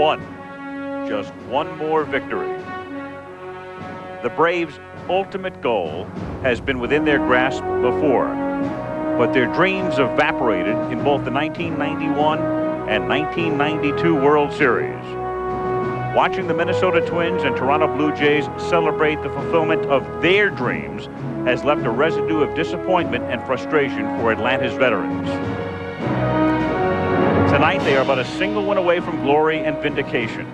one. Just one more victory. The Braves' ultimate goal has been within their grasp before, but their dreams evaporated in both the 1991 and 1992 World Series. Watching the Minnesota Twins and Toronto Blue Jays celebrate the fulfillment of their dreams has left a residue of disappointment and frustration for Atlanta's veterans. Tonight, they are but a single win away from glory and vindication.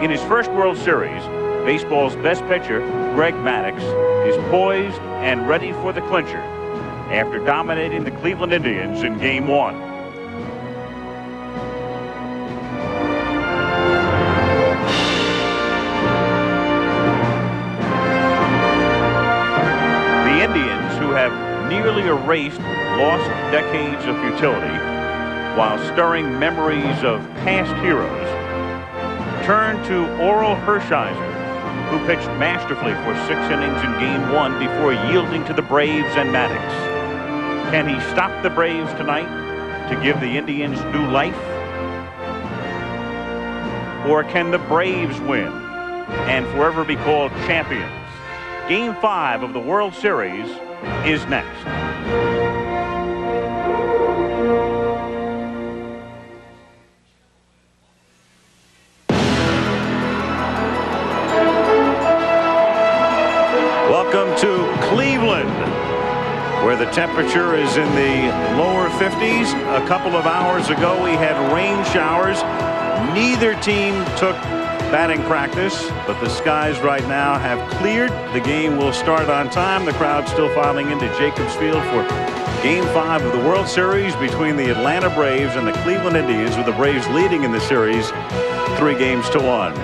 In his first World Series, baseball's best pitcher, Greg Maddux, is poised and ready for the clincher after dominating the Cleveland Indians in Game 1. The Indians, who have nearly erased lost decades of futility while stirring memories of past heroes, turn to Oral Hershiser, who pitched masterfully for 6 innings in Game 1 before yielding to the Braves and Maddux. Can he stop the Braves tonight to give the Indians new life? Or can the Braves win and forever be called champions? Game 5 of the World Series is next. Welcome to Cleveland, where the temperature is in the lower 50s. A couple of hours ago, we had rain showers. Neither team took batting practice, but the skies right now have cleared. The game will start on time. The crowd still filing into Jacobs Field for Game 5 of the World Series between the Atlanta Braves and the Cleveland Indians, with the Braves leading in the series 3-1.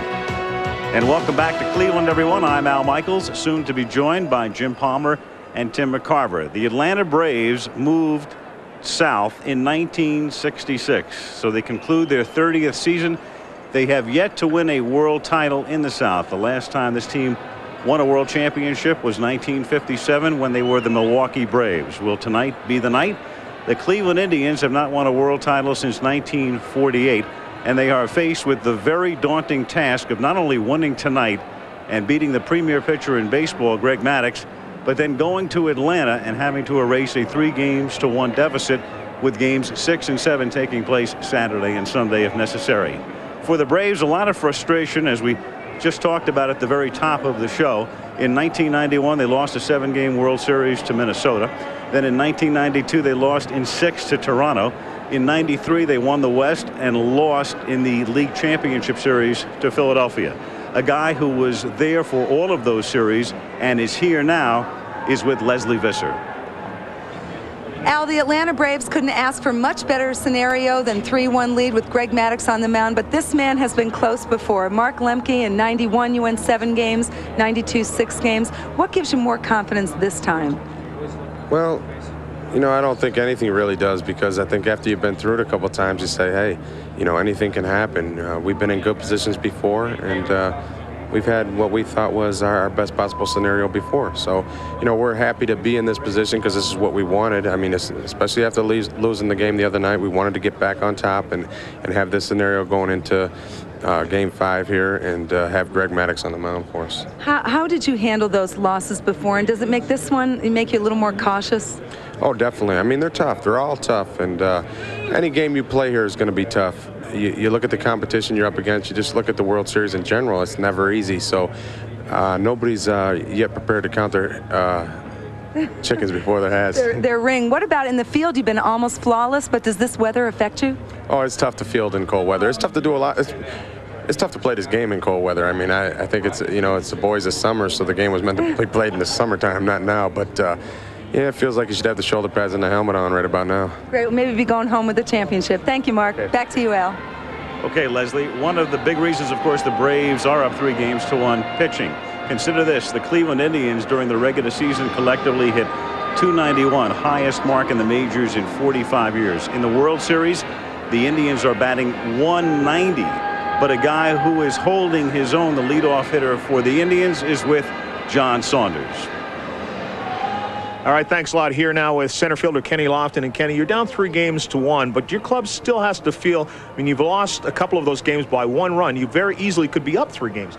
And welcome back to Cleveland, everyone. I'm Al Michaels, soon to be joined by Jim Palmer and Tim McCarver. The Atlanta Braves moved south in 1966, so they conclude their 30th season. They have yet to win a world title in the South. The last time this team won a world championship was 1957 when they were the Milwaukee Braves. Will tonight be the night? The Cleveland Indians have not won a world title since 1948, and they are faced with the very daunting task of not only winning tonight and beating the premier pitcher in baseball, Greg Maddux, but then going to Atlanta and having to erase a 3-1 deficit, with games 6 and 7 taking place Saturday and Sunday if necessary. For the Braves, a lot of frustration, as we just talked about at the very top of the show. In 1991, they lost a 7-game World Series to Minnesota. Then in 1992, they lost in 6 to Toronto. In 93, they won the West and lost in the League Championship Series to Philadelphia. A guy who was there for all of those series and is here now is with Leslie Visser. Al, the Atlanta Braves couldn't ask for much better scenario than 3-1 lead with Greg Maddux on the mound, but this man has been close before. Mark Lemke, in 91, you won 7 games, 92, 6 games. What gives you more confidence this time? Well, you know, I don't think anything really does, because I think after you've been through it a couple of times, you say, hey, you know, anything can happen. We've been in good positions before, and we've had what we thought was our best possible scenario before. So, you know, we're happy to be in this position because this is what we wanted. I mean, especially after losing the game the other night, we wanted to get back on top and have this scenario going into Game 5 here and have Greg Maddux on the mound for us. How did you handle those losses before, and does it make this one make you a little more cautious? Oh, definitely. I mean, they're tough. They're all tough, and any game you play here is going to be tough. You look at the competition you're up against. You just look at the World Series in general. It's never easy. So nobody's yet prepared to count their chickens before their heads. Their ring. What about in the field? You've been almost flawless, but does this weather affect you? Oh, it's tough to field in cold weather. It's tough to do a lot. It's tough to play this game in cold weather. I mean, I think it's, you know, it's the boys' summer, so the game was meant to be played in the summertime, not now. But yeah, it feels like you should have the shoulder pads and the helmet on right about now. Great. Well, maybe be going home with the championship. Thank you, Mark. Okay. Back to you, Al. Okay, Leslie, one of the big reasons, of course, the Braves are up 3-1 pitching. Consider this: the Cleveland Indians during the regular season collectively hit .291, highest mark in the majors in 45 years. In the World Series, the Indians are batting .190, but a guy who is holding his own, the leadoff hitter for the Indians, is with John Saunders. All right, thanks a lot. Here now with center fielder Kenny Lofton. And Kenny, you're down 3-1, but your club still has to feel, I mean, you've lost a couple of those games by 1 run. You very easily could be up 3-1.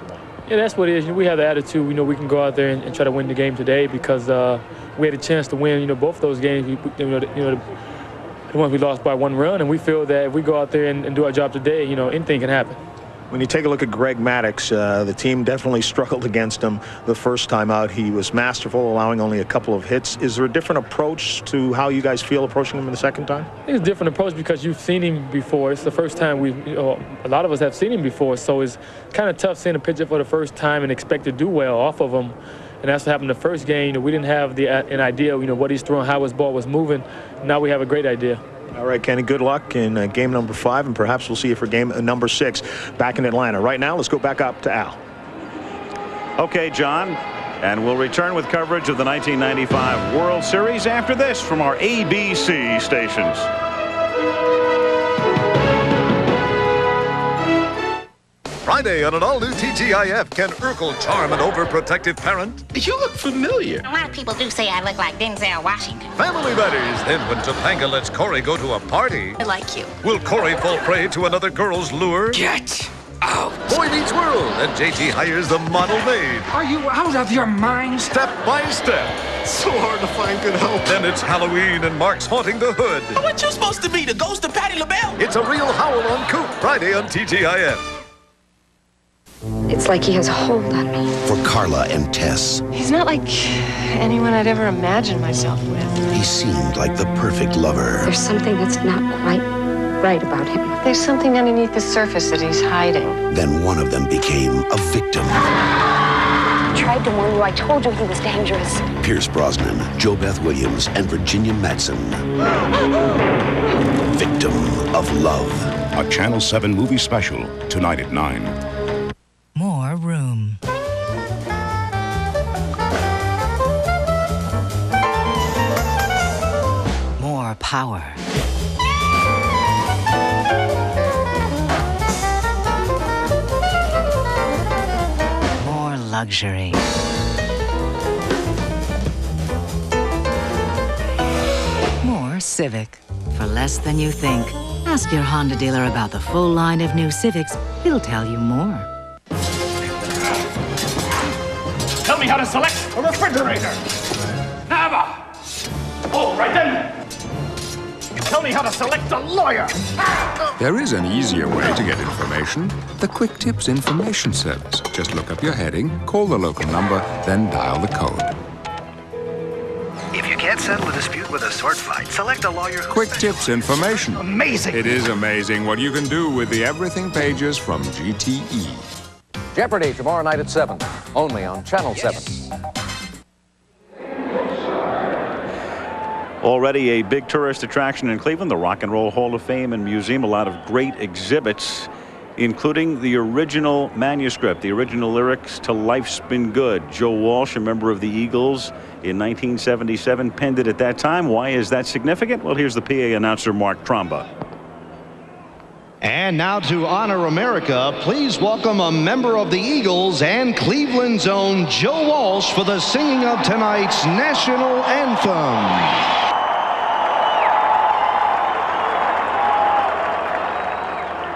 Yeah, that's what it is. We have the attitude. We know we can go out there and try to win the game today because we had a chance to win, both those games. The ones we lost by 1 run, and we feel that if we go out there and do our job today, anything can happen. When you take a look at Greg Maddux, the team definitely struggled against him the first time out. He was masterful, allowing only a couple of hits. Is there a different approach to how you guys feel approaching him in the second time? I think it's a different approach because you've seen him before. It's the first time a lot of us have seen him before, so it's kind of tough seeing a pitcher for the first time and expect to do well off of him. And that's what happened the first game. We didn't have an idea, what he's throwing, how his ball was moving. Now we have a great idea. All right, Kenny, good luck in game number 5, and perhaps we'll see you for game number 6 back in Atlanta. Right now, let's go back up to Al. Okay, John, and we'll return with coverage of the 1995 World Series after this from our ABC stations. Friday on an all-new TGIF, can Urkel charm an overprotective parent? You look familiar. A lot of people do say I look like Denzel Washington. Family Matters. Then when Topanga lets Corey go to a party, I like you. will Corey fall prey to another girl's lure? Get out. Boy Meets World, and JT hires the model maid. Are you out of your mind? Step by step. So hard to find good help. Then it's Halloween and Mark's haunting the hood. What you supposed to be, the ghost of Patti LaBelle? It's a real howl on Coop, Friday on TGIF. It's like he has a hold on me. For Carla and Tess, He's not like anyone I'd ever imagined myself with. he seemed like the perfect lover. There's something that's not quite right about him. There's something underneath the surface that he's hiding. Then one of them became a victim. I tried to warn you. I told you he was dangerous. Pierce Brosnan, Jo Beth Williams, and Virginia Madsen. Victim of Love. A Channel 7 movie special, tonight at 9. More room. More power. More luxury. More Civic. For less than you think. Ask your Honda dealer about the full line of new Civics. He'll tell you more. Tell me how to select a refrigerator. Never. Oh, right then. Tell me how to select a lawyer. There is an easier way to get information. The Quick Tips Information Service. Just look up your heading, call the local number, then dial the code. If you can't settle a dispute with a sword fight, select a lawyer who... Quick Tips Information. Amazing. It is amazing what you can do with the Everything pages from GTE. Jeopardy tomorrow night at 7, only on Channel 7. Already a big tourist attraction in Cleveland, the Rock and Roll Hall of Fame and Museum. A lot of great exhibits, including the original manuscript, the original lyrics to Life's Been Good. Joe Walsh, a member of the Eagles in 1977, penned it at that time. Why is that significant? Well, here's the PA announcer, Mark Tromba. And now to honor America, please welcome a member of the Eagles and Cleveland's own Joe Walsh for the singing of tonight's national anthem.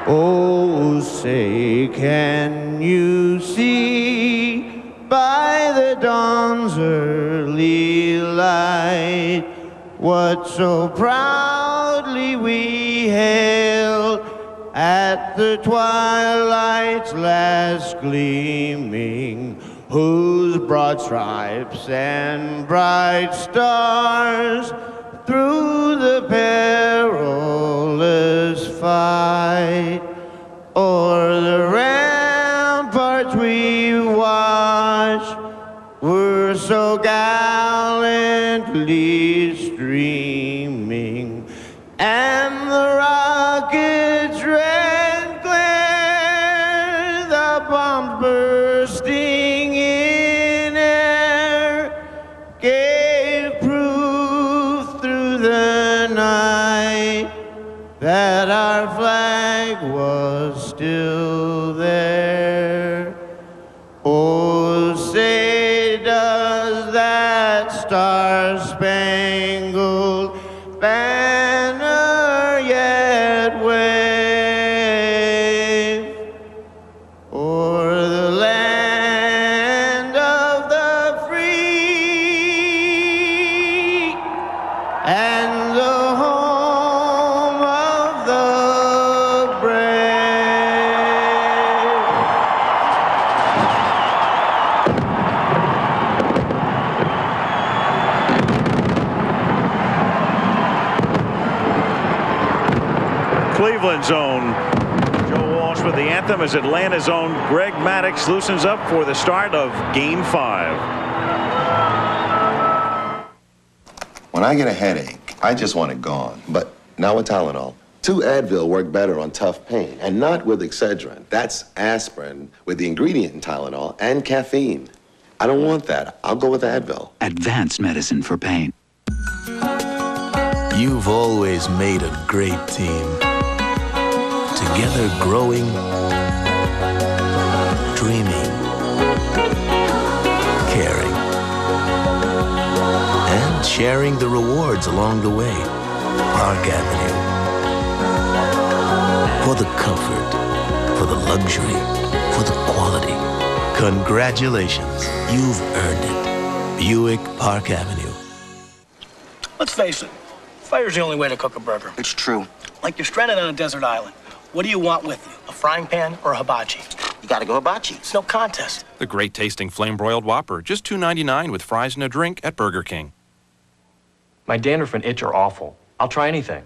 Oh, say, can you see by the dawn's early light what so proudly we hailed at the twilight's last gleaming, whose broad stripes and bright stars through the perilous fight o'er the ramparts we watched were so gallantly streaming, and the rocket's red glare, the bombs bursting in air, gave proof through the night that our flag was still there. Oh, say does that that star-spangled banner yet wave o'er the land of the free and the home of the brave. Cleveland's own Joe Walsh with the anthem as Atlanta's own Greg Maddux loosens up for the start of Game 5. When I get a headache, I just want it gone. But not with Tylenol. 2 Advil work better on tough pain, and not with Excedrin. That's aspirin with the ingredient in Tylenol and caffeine. I don't want that. I'll go with Advil. Advanced medicine for pain. You've always made a great team. Together growing, dreaming, caring, and sharing the rewards along the way. Park Avenue. For the comfort, for the luxury, for the quality. Congratulations, you've earned it. Buick Park Avenue. Let's face it, fire's the only way to cook a burger. It's true. Like you're stranded on a desert island. What do you want with you, a frying pan or a hibachi? You gotta go hibachi. It's no contest. The great tasting flame broiled Whopper, just $2.99 with fries and a drink at Burger King. My dandruff and itch are awful. I'll try anything.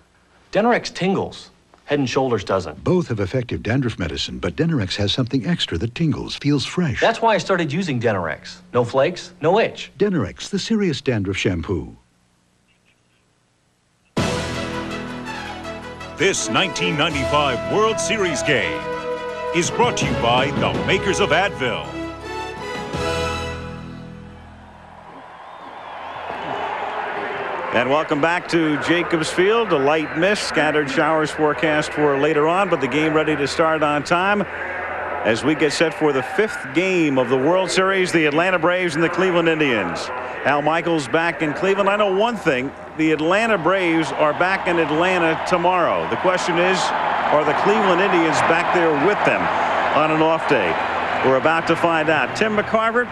Denorex tingles. Head and Shoulders doesn't. Both have effective dandruff medicine, but Denorex has something extra that tingles, feels fresh. That's why I started using Denorex. No flakes, no itch. Denorex, the serious dandruff shampoo. This 1995 World Series game is brought to you by the makers of Advil. And welcome back to Jacobs Field. A light mist, scattered showers forecast for later on, but the game ready to start on time as we get set for the 5th game of the World Series, the Atlanta Braves and the Cleveland Indians. Al Michaels back in Cleveland. I know one thing, the Atlanta Braves are back in Atlanta tomorrow. The question is, are the Cleveland Indians back there with them on an off day? We're about to find out. Tim McCarver,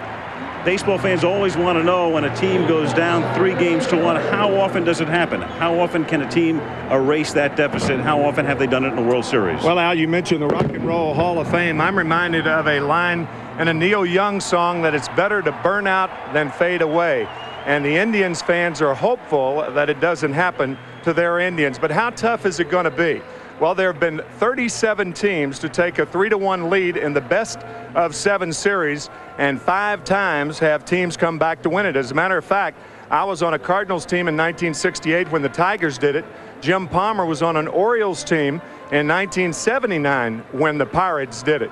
baseball fans always want to know when a team goes down 3-1, how often does it happen? How often can a team erase that deficit? How often have they done it in the World Series? Well, Al, you mentioned the Rock and Roll Hall of Fame. I'm reminded of a line in a Neil Young song that it's better to burn out than fade away. And the Indians fans are hopeful that it doesn't happen to their Indians. But how tough is it going to be? Well, there have been 37 teams to take a 3-1 lead in the best of 7 series, and 5 times have teams come back to win it. As a matter of fact, I was on a Cardinals team in 1968 when the Tigers did it. Jim Palmer was on an Orioles team in 1979 when the Pirates did it.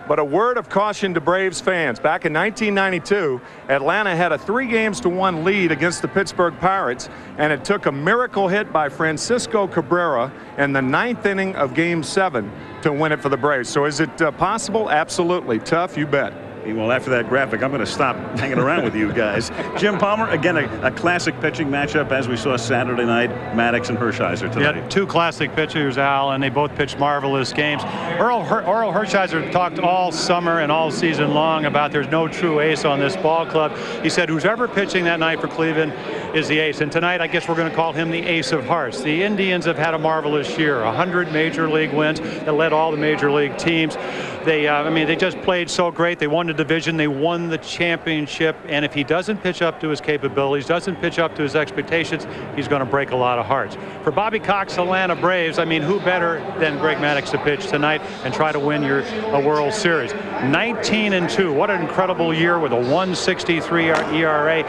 But a word of caution to Braves fans. Back in 1992, Atlanta had a 3-1 lead against the Pittsburgh Pirates, and it took a miracle hit by Francisco Cabrera in the 9th inning of Game 7 to win it for the Braves. So is it possible? Absolutely. Tough, you bet. Well, after that graphic, I'm going to stop hanging around with you guys. Jim Palmer, again, a classic pitching matchup as we saw Saturday night. Maddux and Hershiser tonight. Yeah, 2 classic pitchers, Al, and they both pitched marvelous games. Orel Hershiser talked all summer and all season long about there's no true ace on this ball club. He said who's ever pitching that night for Cleveland is the ace. And tonight, I guess we're going to call him the ace of hearts. The Indians have had a marvelous year, 100 major league wins that led all the major league teams. They just played so great. They won the division. They won the championship. And if he doesn't pitch up to his capabilities, doesn't pitch up to his expectations, he's going to break a lot of hearts. For Bobby Cox, Atlanta Braves, I mean, who better than Greg Maddux to pitch tonight and try to win a World Series? 19-2. What an incredible year with a 1.63 ERA.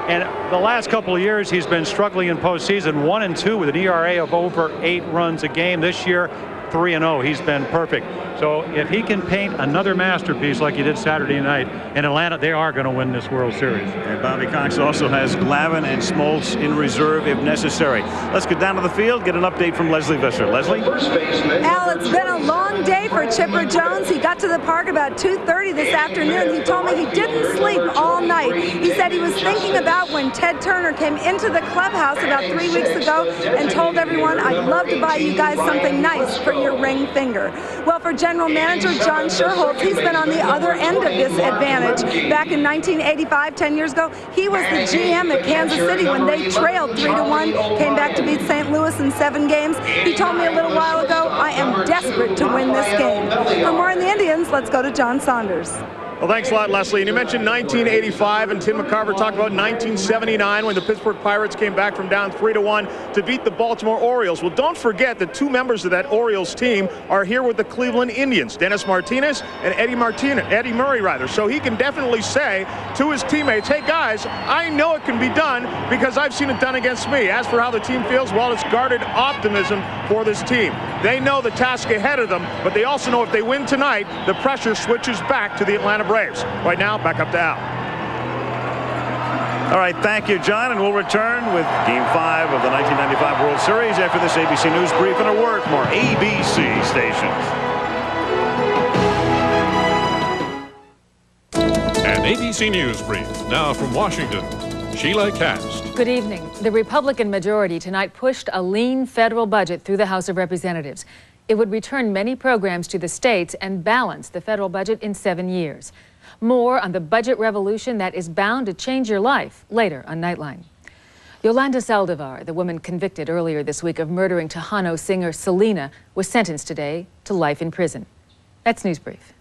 And the last couple of years, he's been struggling in postseason, 1-2 with an ERA of over 8 runs a game. This year, 3-0. He's been perfect. So if he can paint another masterpiece like he did Saturday night in Atlanta, they are going to win this World Series. And Bobby Cox also has Glavine and Smoltz in reserve if necessary. Let's get down to the field, get an update from Leslie Visser. Leslie? Al, it's been a long day for Chipper Jones. He got to the park about 2:30 this afternoon. He told me he didn't sleep all night. He said he was thinking about when Ted Turner came into the clubhouse about 3 weeks ago and told everyone, I'd love to buy you guys something nice for your ring finger. Well, for General Manager John Sherholtz, he's been on the other end of this advantage. Back in 1985, 10 years ago, he was the GM at Kansas City when they trailed 3-1, came back to beat St. Louis in 7 games. He told me a little while ago, I am desperate to win this game. For more on the Indians, let's go to John Saunders. Well, thanks a lot, Leslie. And you mentioned 1985, and Tim McCarver talked about 1979 when the Pittsburgh Pirates came back from down 3-1 to beat the Baltimore Orioles. Well, don't forget that 2 members of that Orioles team are here with the Cleveland Indians, Dennis Martinez and Eddie Murray. So he can definitely say to his teammates, hey, guys, I know it can be done because I've seen it done against me. As for how the team feels, well, it's guarded optimism for this team. They know the task ahead of them, but they also know if they win tonight, the pressure switches back to the Atlanta Braves. Right now, back up to Al. All right, thank you, John, and we'll return with Game 5 of the 1995 World Series after this ABC News Brief and a word from our ABC stations. An ABC News Brief, now from Washington, Sheila Cast. Good evening. The Republican majority tonight pushed a lean federal budget through the House of Representatives. It would return many programs to the states and balance the federal budget in 7 years. More on the budget revolution that is bound to change your life later on Nightline. Yolanda Saldivar, the woman convicted earlier this week of murdering Tejano singer Selena, was sentenced today to life in prison. That's News Brief.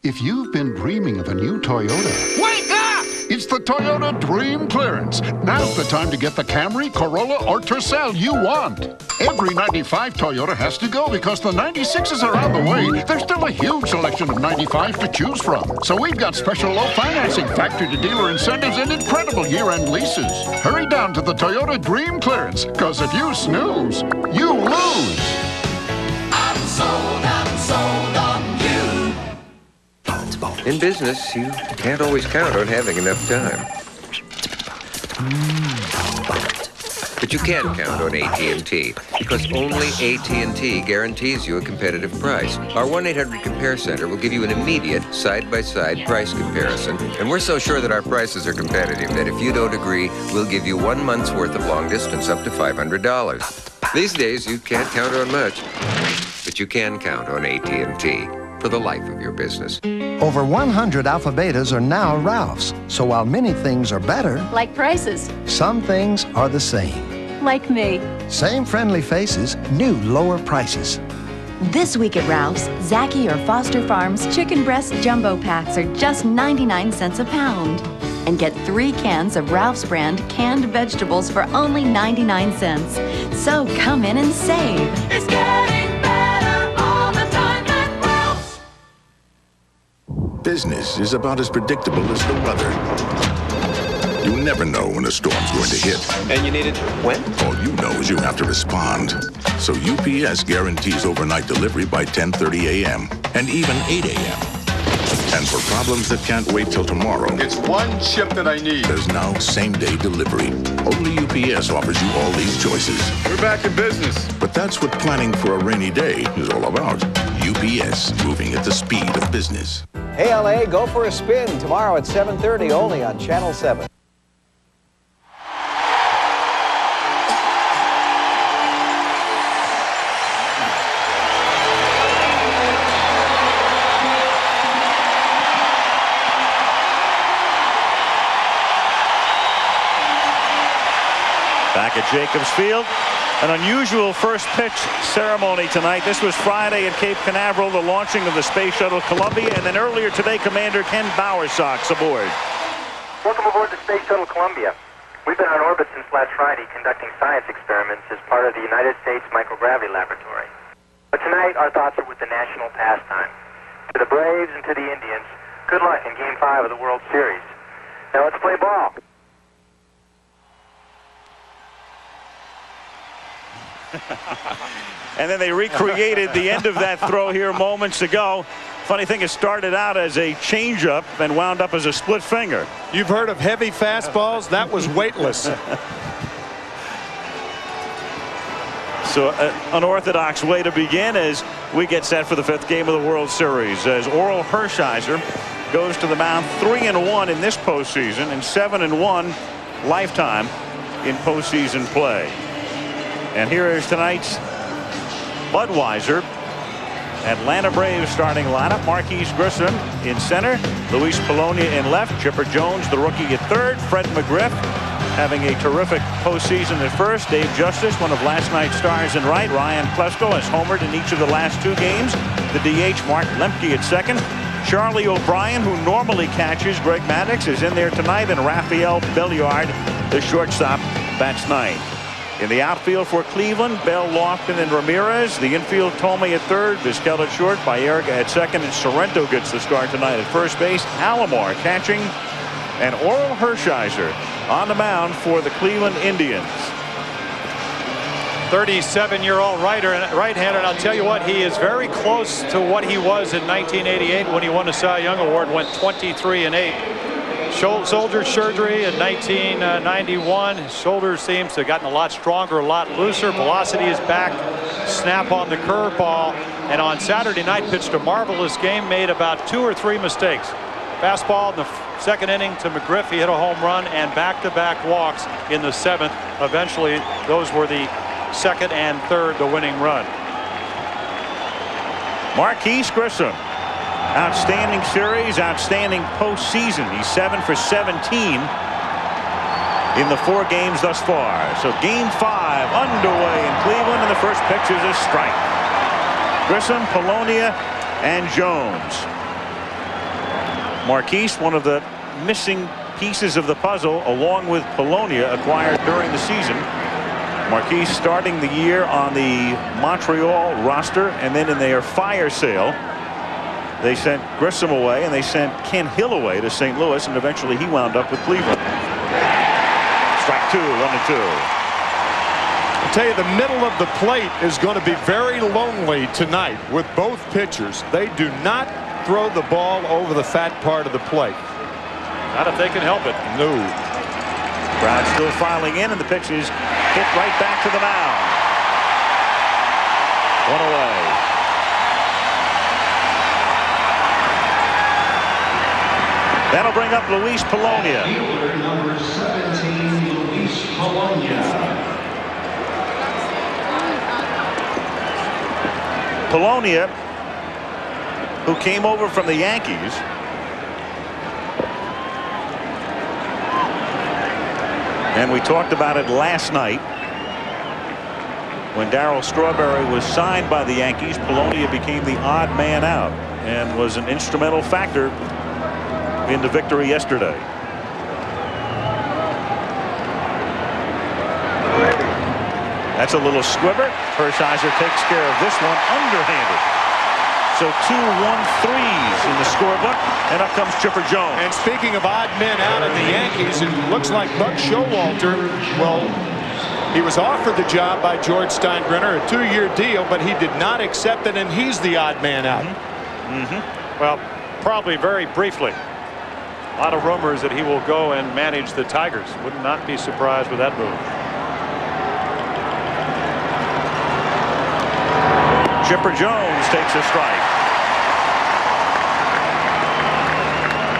If you've been dreaming of a new Toyota, wake up! It's the Toyota Dream Clearance. Now's the time to get the Camry, Corolla, or Tercel you want. Every 95 Toyota has to go because the 96s are on the way. There's still a huge selection of 95s to choose from. So we've got special low financing, factory-to-dealer incentives, and incredible year-end leases. Hurry down to the Toyota Dream Clearance, because if you snooze, you lose. I'm sold on you. In business, you can't always count on having enough time. But you can count on AT&T, because only AT&T guarantees you a competitive price. Our 1-800-COMPARE Center will give you an immediate side-by-side price comparison, and we're so sure that our prices are competitive that if you don't agree, we'll give you 1 month's worth of long distance up to $500. These days, you can't count on much, but you can count on AT&T for the life of your business. Over 100 Alpha Betas are now Ralphs, so while many things are better, like prices, some things are the same. Like me. Same friendly faces, new lower prices. This week at Ralph's, Zachy or Foster Farms chicken breast jumbo packs are just 99 cents a pound. And get 3 cans of Ralph's brand canned vegetables for only 99 cents. So come in and save. It's getting better all the time at Ralph's. Business is about as predictable as the weather. You never know when a storm's going to hit. And you need it when? All you know is you have to respond. So UPS guarantees overnight delivery by 10:30 a.m. and even 8 a.m. And for problems that can't wait till tomorrow, it's one chip that I need. There's now same-day delivery. Only UPS offers you all these choices. We're back in business. But that's what planning for a rainy day is all about. UPS, moving at the speed of business. Hey, LA, go for a spin tomorrow at 7:30 only on Channel 7. Back at Jacobs Field, an unusual first pitch ceremony tonight. This was Friday at Cape Canaveral, the launching of the Space Shuttle Columbia, and then earlier today, Commander Ken Bowersox aboard. Welcome aboard the Space Shuttle Columbia. We've been on orbit since last Friday conducting science experiments as part of the United States Microgravity Laboratory. But tonight, our thoughts are with the national pastime. To the Braves and to the Indians, good luck in Game 5 of the World Series. Now let's play ball. And then they recreated the end of that throw here moments ago. Funny thing, it started out as a changeup and wound up as a split finger. You've heard of heavy fastballs? That was weightless. So an unorthodox way to begin as we get set for the 5th game of the World Series, as Orel Hershiser goes to the mound 3-1 in this postseason and 7-1 lifetime in postseason play. And here is tonight's Budweiser Atlanta Braves starting lineup. Marquise Grissom in center, Luis Polonia in left, Chipper Jones the rookie at third, Fred McGriff having a terrific postseason at first, Dave Justice, one of last night's stars, in right, Ryan Klesko has homered in each of the last 2 games, the DH Mark Lemke at second, Charlie O'Brien, who normally catches, Greg Maddux is in there tonight, and Rafael Belliard, the shortstop, bats ninth. In the outfield for Cleveland, Bell, Lofton, and Ramirez. The infield, Tomei at third, Vizquel at short, Baerga at second, and Sorrento gets the start tonight at first base. Alomar catching, and Orel Hershiser on the mound for the Cleveland Indians. 37-year-old right-hander, and I'll tell you what, he is very close to what he was in 1988 when he won the Cy Young Award, went 23-8. Shoulder surgery in 1991. His shoulder seems to have gotten a lot stronger, a lot looser. Velocity is back. Snap on the curveball. And on Saturday night pitched a marvelous game, made about 2 or 3 mistakes. Fastball in the 2nd inning to McGriff. He hit a home run, and back-to-back walks in the 7th. Eventually, those were the 2nd and 3rd, the winning run. Marquise Grissom. Outstanding series, outstanding postseason. He's 7 for 17 in the 4 games thus far. So game 5 underway in Cleveland, and the first pitch is a strike. Grissom, Polonia, and Jones. Marquise, one of the missing pieces of the puzzle, along with Polonia, acquired during the season. Marquise starting the year on the Montreal roster, and then in their fire sale, they sent Grissom away, and they sent Ken Hill away to St. Louis, and eventually he wound up with Cleveland. Strike 2, 1-2. I'll tell you, the middle of the plate is going to be very lonely tonight with both pitchers. They do not throw the ball over the fat part of the plate. Not if they can help it. No. Crowd still filing in, and the pitch is hit right back to the mound. 1 away. That'll bring up Luis Polonia. Number 17, Luis Polonia. Polonia, who came over from the Yankees, and we talked about it last night when Darryl Strawberry was signed by the Yankees. Polonia became the odd man out and was an instrumental factor in the victory yesterday. That's a little squibber. Hershiser takes care of this one underhanded. So 2 1-3s in the scorebook, and up comes Chipper Jones. And speaking of odd men out of the Yankees, it looks like Buck Showalter, well, he was offered the job by George Steinbrenner, a 2-year deal, but he did not accept it, and he's the odd man out. Well, probably very briefly. A lot of rumors that he will go and manage the Tigers. Would not be surprised with that move. Chipper Jones takes a strike.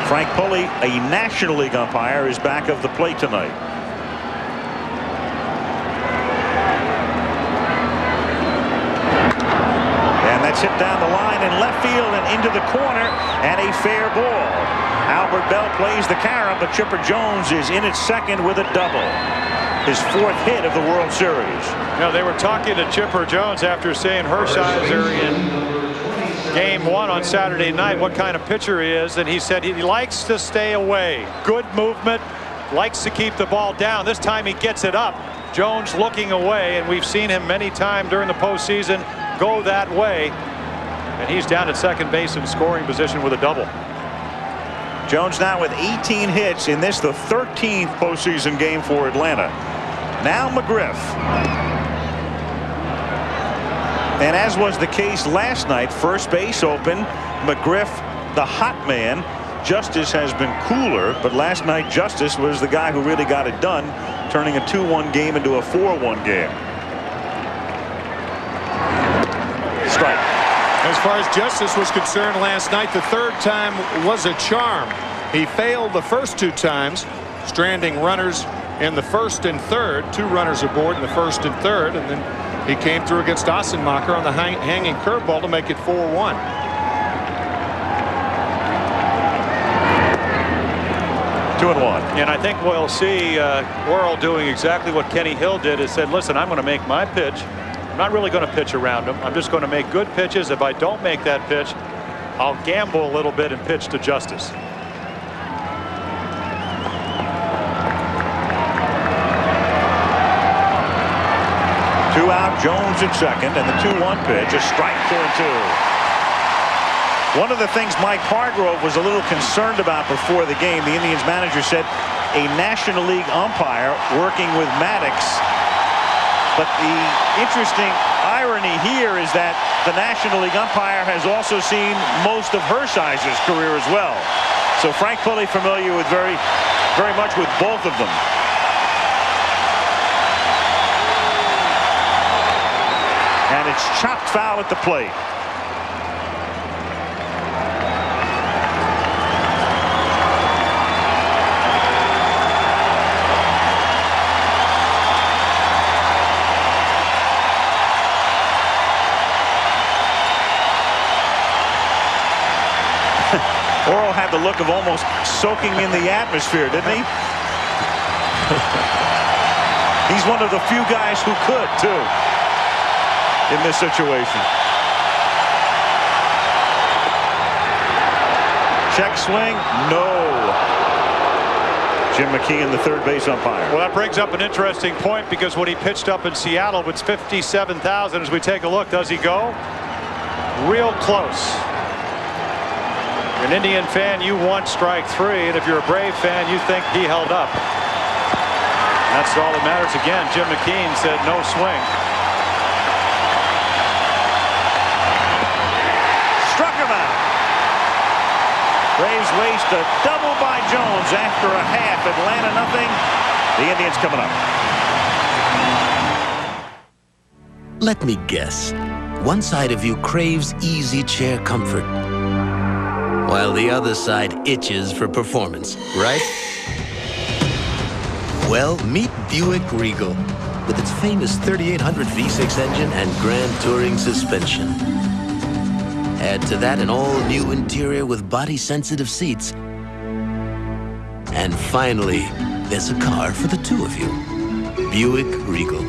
Frank Pulley, a National League umpire, is back of the plate tonight. And that's hit down the line in left field and into the corner, and a fair ball. Albert Bell plays the carom, but Chipper Jones is in at second with a double. His 4th hit of the World Series. Now, they were talking to Chipper Jones after seeing Hershiser in game 1 on Saturday night, what kind of pitcher he is, and he said he likes to stay away. Good movement, likes to keep the ball down. This time he gets it up. Jones looking away, and we've seen him many times during the postseason go that way. And he's down at second base in scoring position with a double. Jones now with 18 hits in this, the 13th postseason game for Atlanta. Now McGriff. And as was the case last night, first base open, McGriff, the hot man. Justice has been cooler, but last night Justice was the guy who really got it done, turning a 2-1 game into a 4-1 game. Strike. As far as Justice was concerned last night, the third time was a charm. He failed the first 2 times, stranding runners in the first and third, 2 runners aboard in the first and third, and then he came through against Ossenmacher on the hanging curveball to make it 4-1. 2-1. And I think we'll see Worrell doing exactly what Kenny Hill did, is said, listen, I'm going to make my pitch. I'm not really going to pitch around him. I'm just going to make good pitches. If I don't make that pitch, I'll gamble a little bit and pitch to Justice. 2 out, Jones at second, and the 2-1 pitch, a strike, 2-2. One of the things Mike Hargrove was a little concerned about before the game, the Indians manager said a National League umpire working with Maddox. But the interesting irony here is that the National League umpire has also seen most of Hershiser's career as well. So Frank Pulley familiar with very much with both of them. And it's chopped foul at the plate. Worrell had the look of almost soaking in the atmosphere, didn't he? He's one of the few guys who could, too, in this situation. Check swing, no. Jim McKeon, the third base umpire. Well, that brings up an interesting point, because when he pitched up in Seattle, it's 57,000. As we take a look, does he go? Real close. An Indian fan, you want strike 3, and if you're a Brave fan, you think he held up. That's all that matters. Again, Jim McKeon said no swing. Struck him out. Braves waste a double by Jones after a half. Atlanta nothing. The Indians coming up. Let me guess. One side of you craves easy chair comfort, while the other side itches for performance, right? Well, meet Buick Regal with its famous 3800 V6 engine and Grand Touring suspension. Add to that an all-new interior with body-sensitive seats. And finally, there's a car for the two of you. Buick Regal.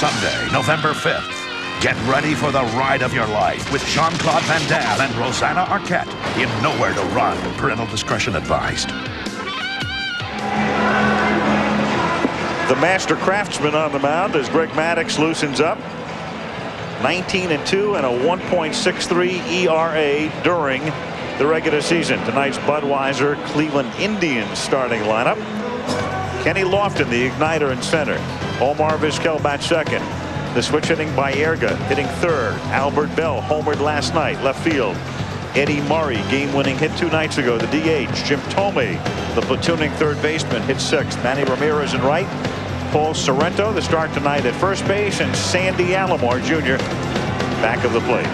Sunday, November 5th. Get ready for the ride of your life with Jean-Claude Van Damme and Rosanna Arquette in Nowhere to Run. Parental discretion advised. The master craftsman on the mound as Greg Maddux loosens up. 19-2 and a 1.63 ERA during the regular season. Tonight's Budweiser Cleveland Indians starting lineup. Kenny Lofton, the igniter in center. Omar Vizquel bat second. The switch hitting Baerga hitting third. Albert Bell homered last night, left field. Eddie Murray, game-winning hit 2 nights ago. The DH. Jim Thome, the platooning third baseman, hit sixth. Manny Ramirez in right. Paul Sorrento, the start tonight at first base, and Sandy Alomar Jr. back of the plate.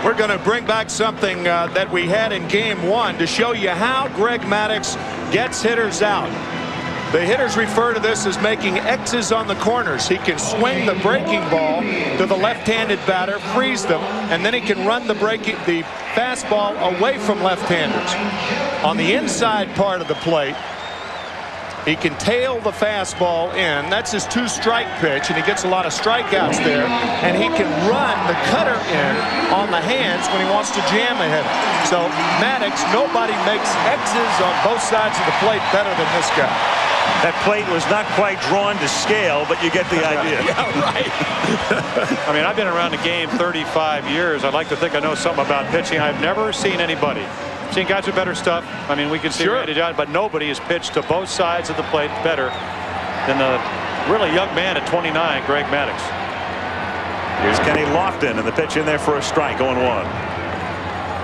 We're going to bring back something that we had in Game 1 to show you how Greg Maddux gets hitters out. The hitters refer to this as making X's on the corners. He can swing the breaking ball to the left-handed batter, freeze them, and then he can run the fastball away from left-handers. On the inside part of the plate, He can tail the fastball in. That's his 2-strike pitch, and he gets a lot of strikeouts there. And he can run the cutter in on the hands when he wants to jam a hitter. So Maddox, nobody makes X's on both sides of the plate better than this guy. That plate was not quite drawn to scale, but you get the idea. Yeah, right. I mean, I've been around the game 35 years. I'd like to think I know something about pitching. I've never seen anybody. Seen guys with better stuff. I mean, we can see Randy Johnson, but nobody has pitched to both sides of the plate better than the really young man at 29, Greg Maddox. Here's Kenny Lofton, and the pitch in there for a strike, 0-1.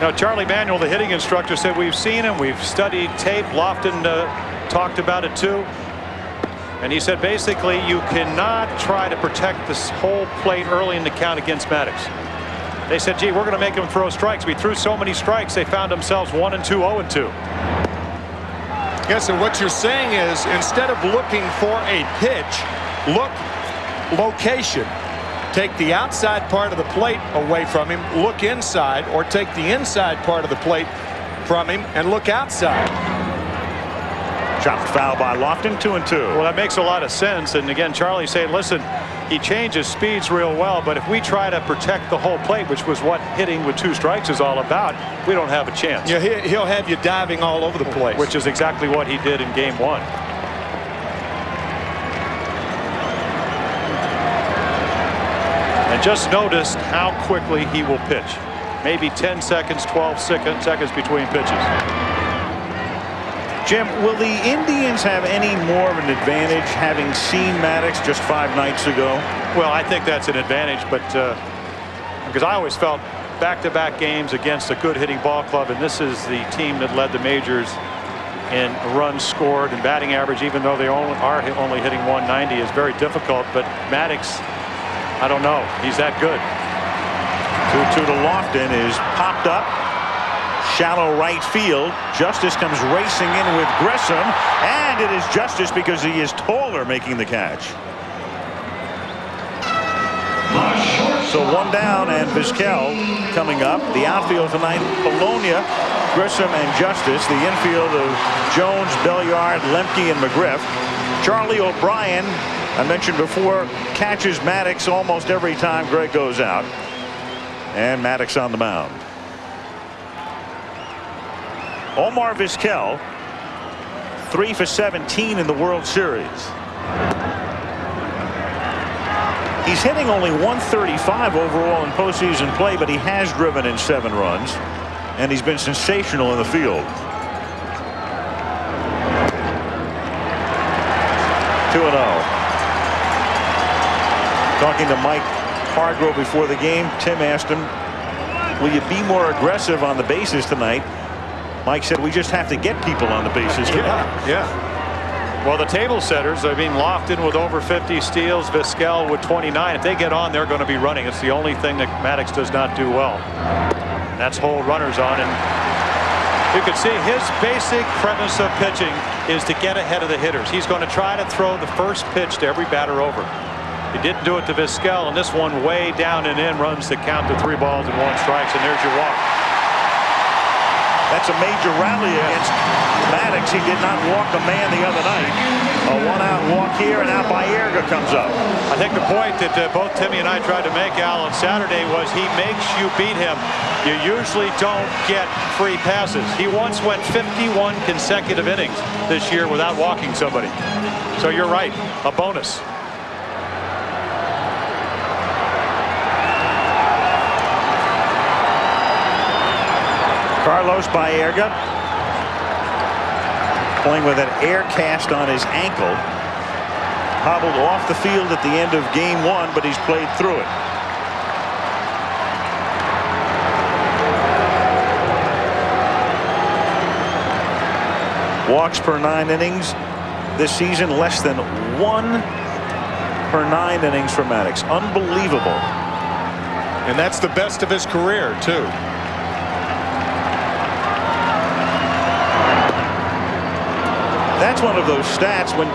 Now, Charlie Manuel, the hitting instructor, said we've seen him, we've studied tape. Lofton talked about it too. And he said basically you cannot try to protect this whole plate early in the count against Maddox. They said, gee, we're going to make him throw strikes. We threw so many strikes, they found themselves 1-2, 0-2. Yes, and what you're saying is instead of looking for a pitch, look location. Take the outside part of the plate away from him, look inside, or take the inside part of the plate from him and look outside. Chopped foul by Lofton, 2-2. Well, that makes a lot of sense. And again, Charlie saying, listen, he changes speeds real well, but if we try to protect the whole plate, which was what hitting with 2 strikes is all about, we don't have a chance. Yeah, he'll have you diving all over the place. Which is exactly what he did in game 1. And just notice how quickly he will pitch. Maybe 10 seconds, 12 seconds between pitches. Jim, will the Indians have any more of an advantage having seen Maddox just 5 nights ago? Well, I think that's an advantage, but because I always felt back-to-back games against a good hitting ball club, and this is the team that led the majors in runs scored and batting average, even though they are only hitting 190, is very difficult. But Maddox, I don't know. He's that good. 2-2 to Lofton is popped up. Shallow right field. Justice comes racing in with Grissom, and it is Justice because he is taller making the catch. So 1 down, and Vizquel coming up. The outfield tonight, Polonia, Grissom, and Justice. The infield of Jones, Belliard, Lemke, and McGriff. Charlie O'Brien, I mentioned before, catches Maddox almost every time Greg goes out. And Maddox on the mound. Omar Vizquel, 3 for 17 in the World Series. He's hitting only 135 overall in postseason play, but he has driven in 7 runs, and he's been sensational in the field. 2-0. Talking to Mike Hargrove before the game, Tim asked him, will you be more aggressive on the bases tonight? Mike said, we just have to get people on the bases tonight. Yeah. Well, the table setters, I mean, Lofton with over 50 steals, Vizquel with 29. If they get on, they're going to be running. It's the only thing that Maddox does not do well. That's hold runners on. And you can see his basic premise of pitching is to get ahead of the hitters. He's going to try to throw the first pitch to every batter over. He didn't do it to Vizquel, and this one way down and in runs the count to 3 balls and 1 strike, and there's your walk. That's a major rally against Maddox. He did not walk a man the other night. A 1-out walk here, and now Baerga comes up. I think the point that both Timmy and I tried to make, Al, on Saturday was he makes you beat him. You usually don't get free passes. He once went 51 consecutive innings this year without walking somebody. So you're right, a bonus. Carlos Baerga playing with an air cast on his ankle. Hobbled off the field at the end of game 1, but he's played through it. Walks per 9 innings this season, less than 1 per 9 innings for Maddox. Unbelievable. And that's the best of his career, too. That's one of those stats when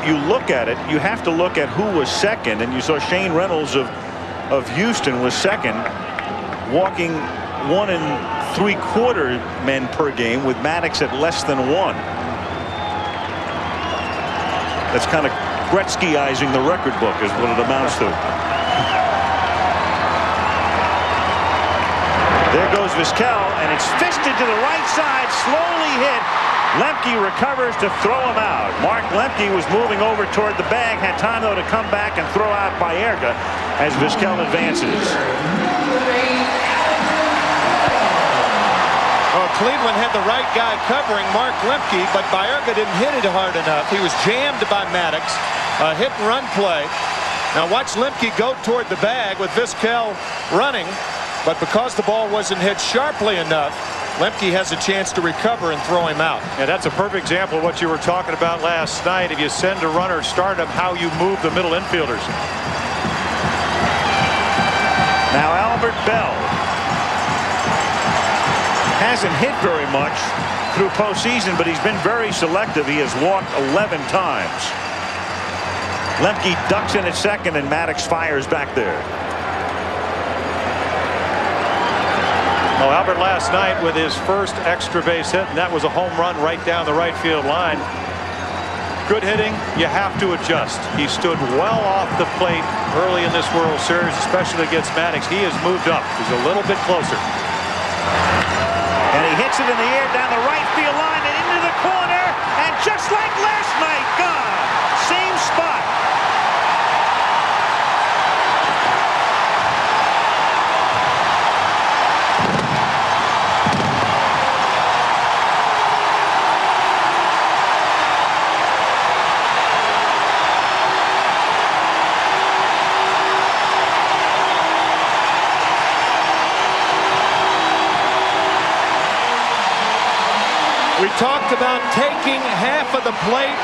you look at it, you have to look at who was second, and you saw Shane Reynolds of Houston was second, walking 1 3/4 men per game, with Maddox at less than 1. That's kind of Gretzky-izing the record book is what it amounts to. There goes Vizquel, and it's fisted to the right side, slowly hit. Lemke recovers to throw him out. Mark Lemke was moving over toward the bag, had time though to come back and throw out Baerga as Vizquel advances. Well, Cleveland had the right guy covering Mark Lemke, but Baerga didn't hit it hard enough. He was jammed by Maddox. A hit-and-run play. Now watch Lemke go toward the bag with Vizquel running, but because the ball wasn't hit sharply enough, Lemke has a chance to recover and throw him out. Yeah, that's a perfect example of what you were talking about last night. If you send a runner, start him, how you move the middle infielders. Now Albert Bell hasn't hit very much through postseason, but he's been very selective. He has walked 11 times. Lemke ducks in at second, and Maddox fires back there. Well, Albert last night with his first extra base hit, and that was a home run right down the right field line. Good hitting, you have to adjust. He stood well off the plate early in this World Series, especially against Maddox. He has moved up. He's a little bit closer. And he hits it in the air down the right field line and into the corner, and just like last night, gone. Same spot. We talked about taking half of the plate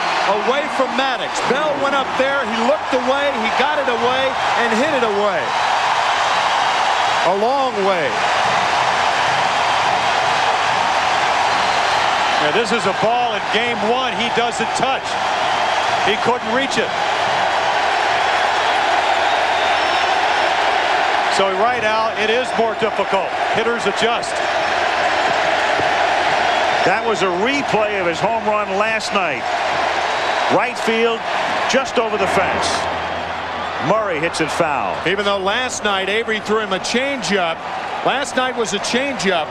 away from Maddox. Bell went up there, he looked away, he got it away, and hit it away. A long way. Now, this is a ball in game one he doesn't touch. He couldn't reach it. So right now, it is more difficult. Hitters adjust. That was a replay of his home run last night. Right field, just over the fence. Murray hits it foul. Even though last night Avery threw him a changeup. Last night was a changeup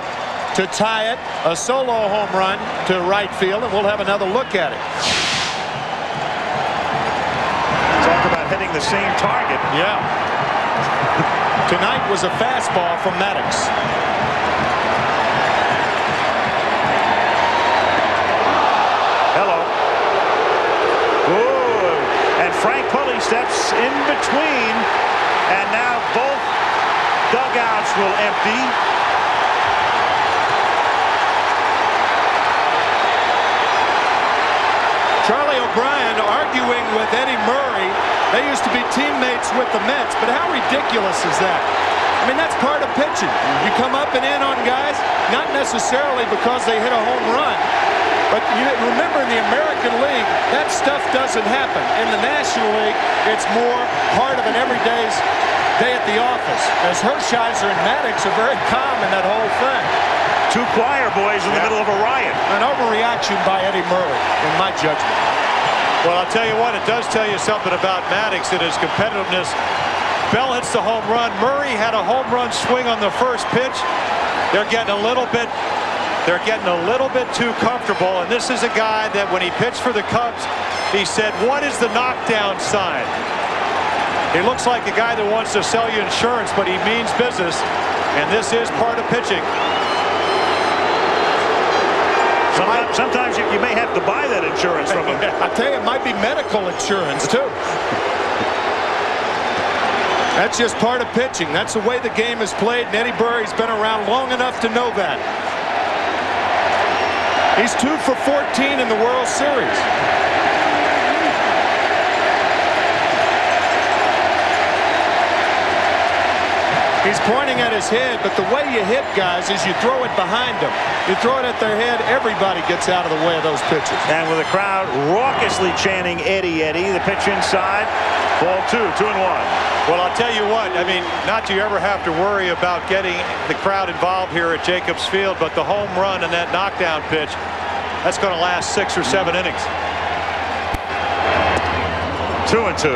to tie it. A solo home run to right field, and we'll have another look at it. Talk about hitting the same target. Yeah. Tonight was a fastball from Maddox. Frank Pulley steps in between, and now both dugouts will empty. Charlie O'Brien arguing with Eddie Murray. They used to be teammates with the Mets, but how ridiculous is that? I mean, that's part of pitching. You come up and in on guys, not necessarily because they hit a home run. But you remember in the American League, that stuff doesn't happen. In the National League, it's more part of an everyday day at the office. As Hershiser and Maddox are very calm in that whole thing. Two choir boys in the middle of a riot. An overreaction by Eddie Murray, in my judgment. Well, I'll tell you what, it does tell you something about Maddox and his competitiveness. Bell hits the home run. Murray had a home run swing on the first pitch. They're getting a little bit too comfortable, and this is a guy that when he pitched for the Cubs, he said, what is the knockdown sign? He looks like a guy that wants to sell you insurance, but he means business, and this is part of pitching. Sometimes you may have to buy that insurance from him. I tell you, it might be medical insurance too. That's just part of pitching. That's the way the game is played, and Eddie Murray's been around long enough to know that. He's 2 for 14 in the World Series. He's pointing at his head, but the way you hit guys is you throw it behind them. You throw it at their head, everybody gets out of the way of those pitches. And with the crowd raucously chanting Eddie, Eddie, the pitch inside, ball 2, 2-1. Well, I'll tell you what, I mean, not you ever have to worry about getting the crowd involved here at Jacobs Field, but the home run and that knockdown pitch, that's going to last 6 or 7 innings. 2-2.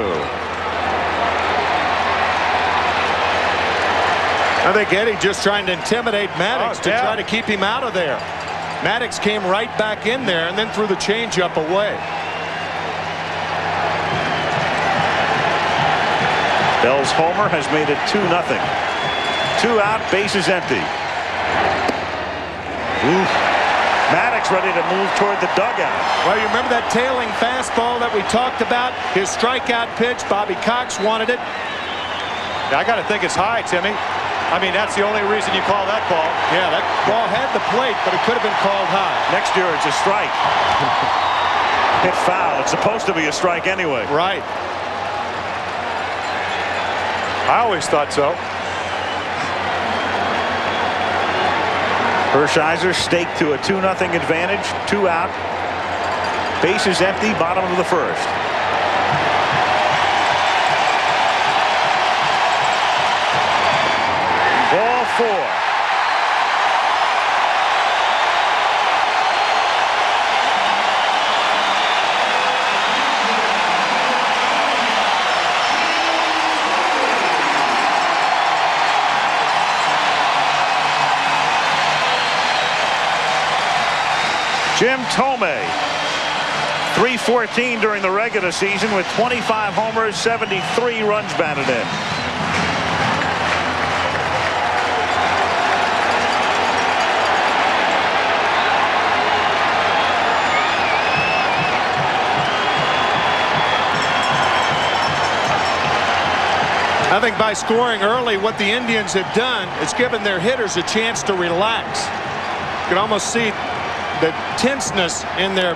I think Eddie just trying to intimidate Maddox to try to keep him out of there. Maddox came right back in there and then threw the changeup away. Bell's homer has made it 2-0. 2 out, bases empty. Oof. Maddox ready to move toward the dugout. Well, you remember that tailing fastball that we talked about? His strikeout pitch. Bobby Cox wanted it. I got to think it's high, Timmy. I mean, that's the only reason you call that ball. Yeah, that ball had the plate, but it could have been called high. Next year, it's a strike. Hit foul. It's supposed to be a strike anyway. Right. I always thought so. Hershiser staked to a 2-0 advantage. 2 out. Bases empty. Bottom of the first. Ball 4. Jim Thome, .314 during the regular season with 25 homers, 73 runs batted in. I think by scoring early, what the Indians have done is given their hitters a chance to relax. You can almost see the tenseness in their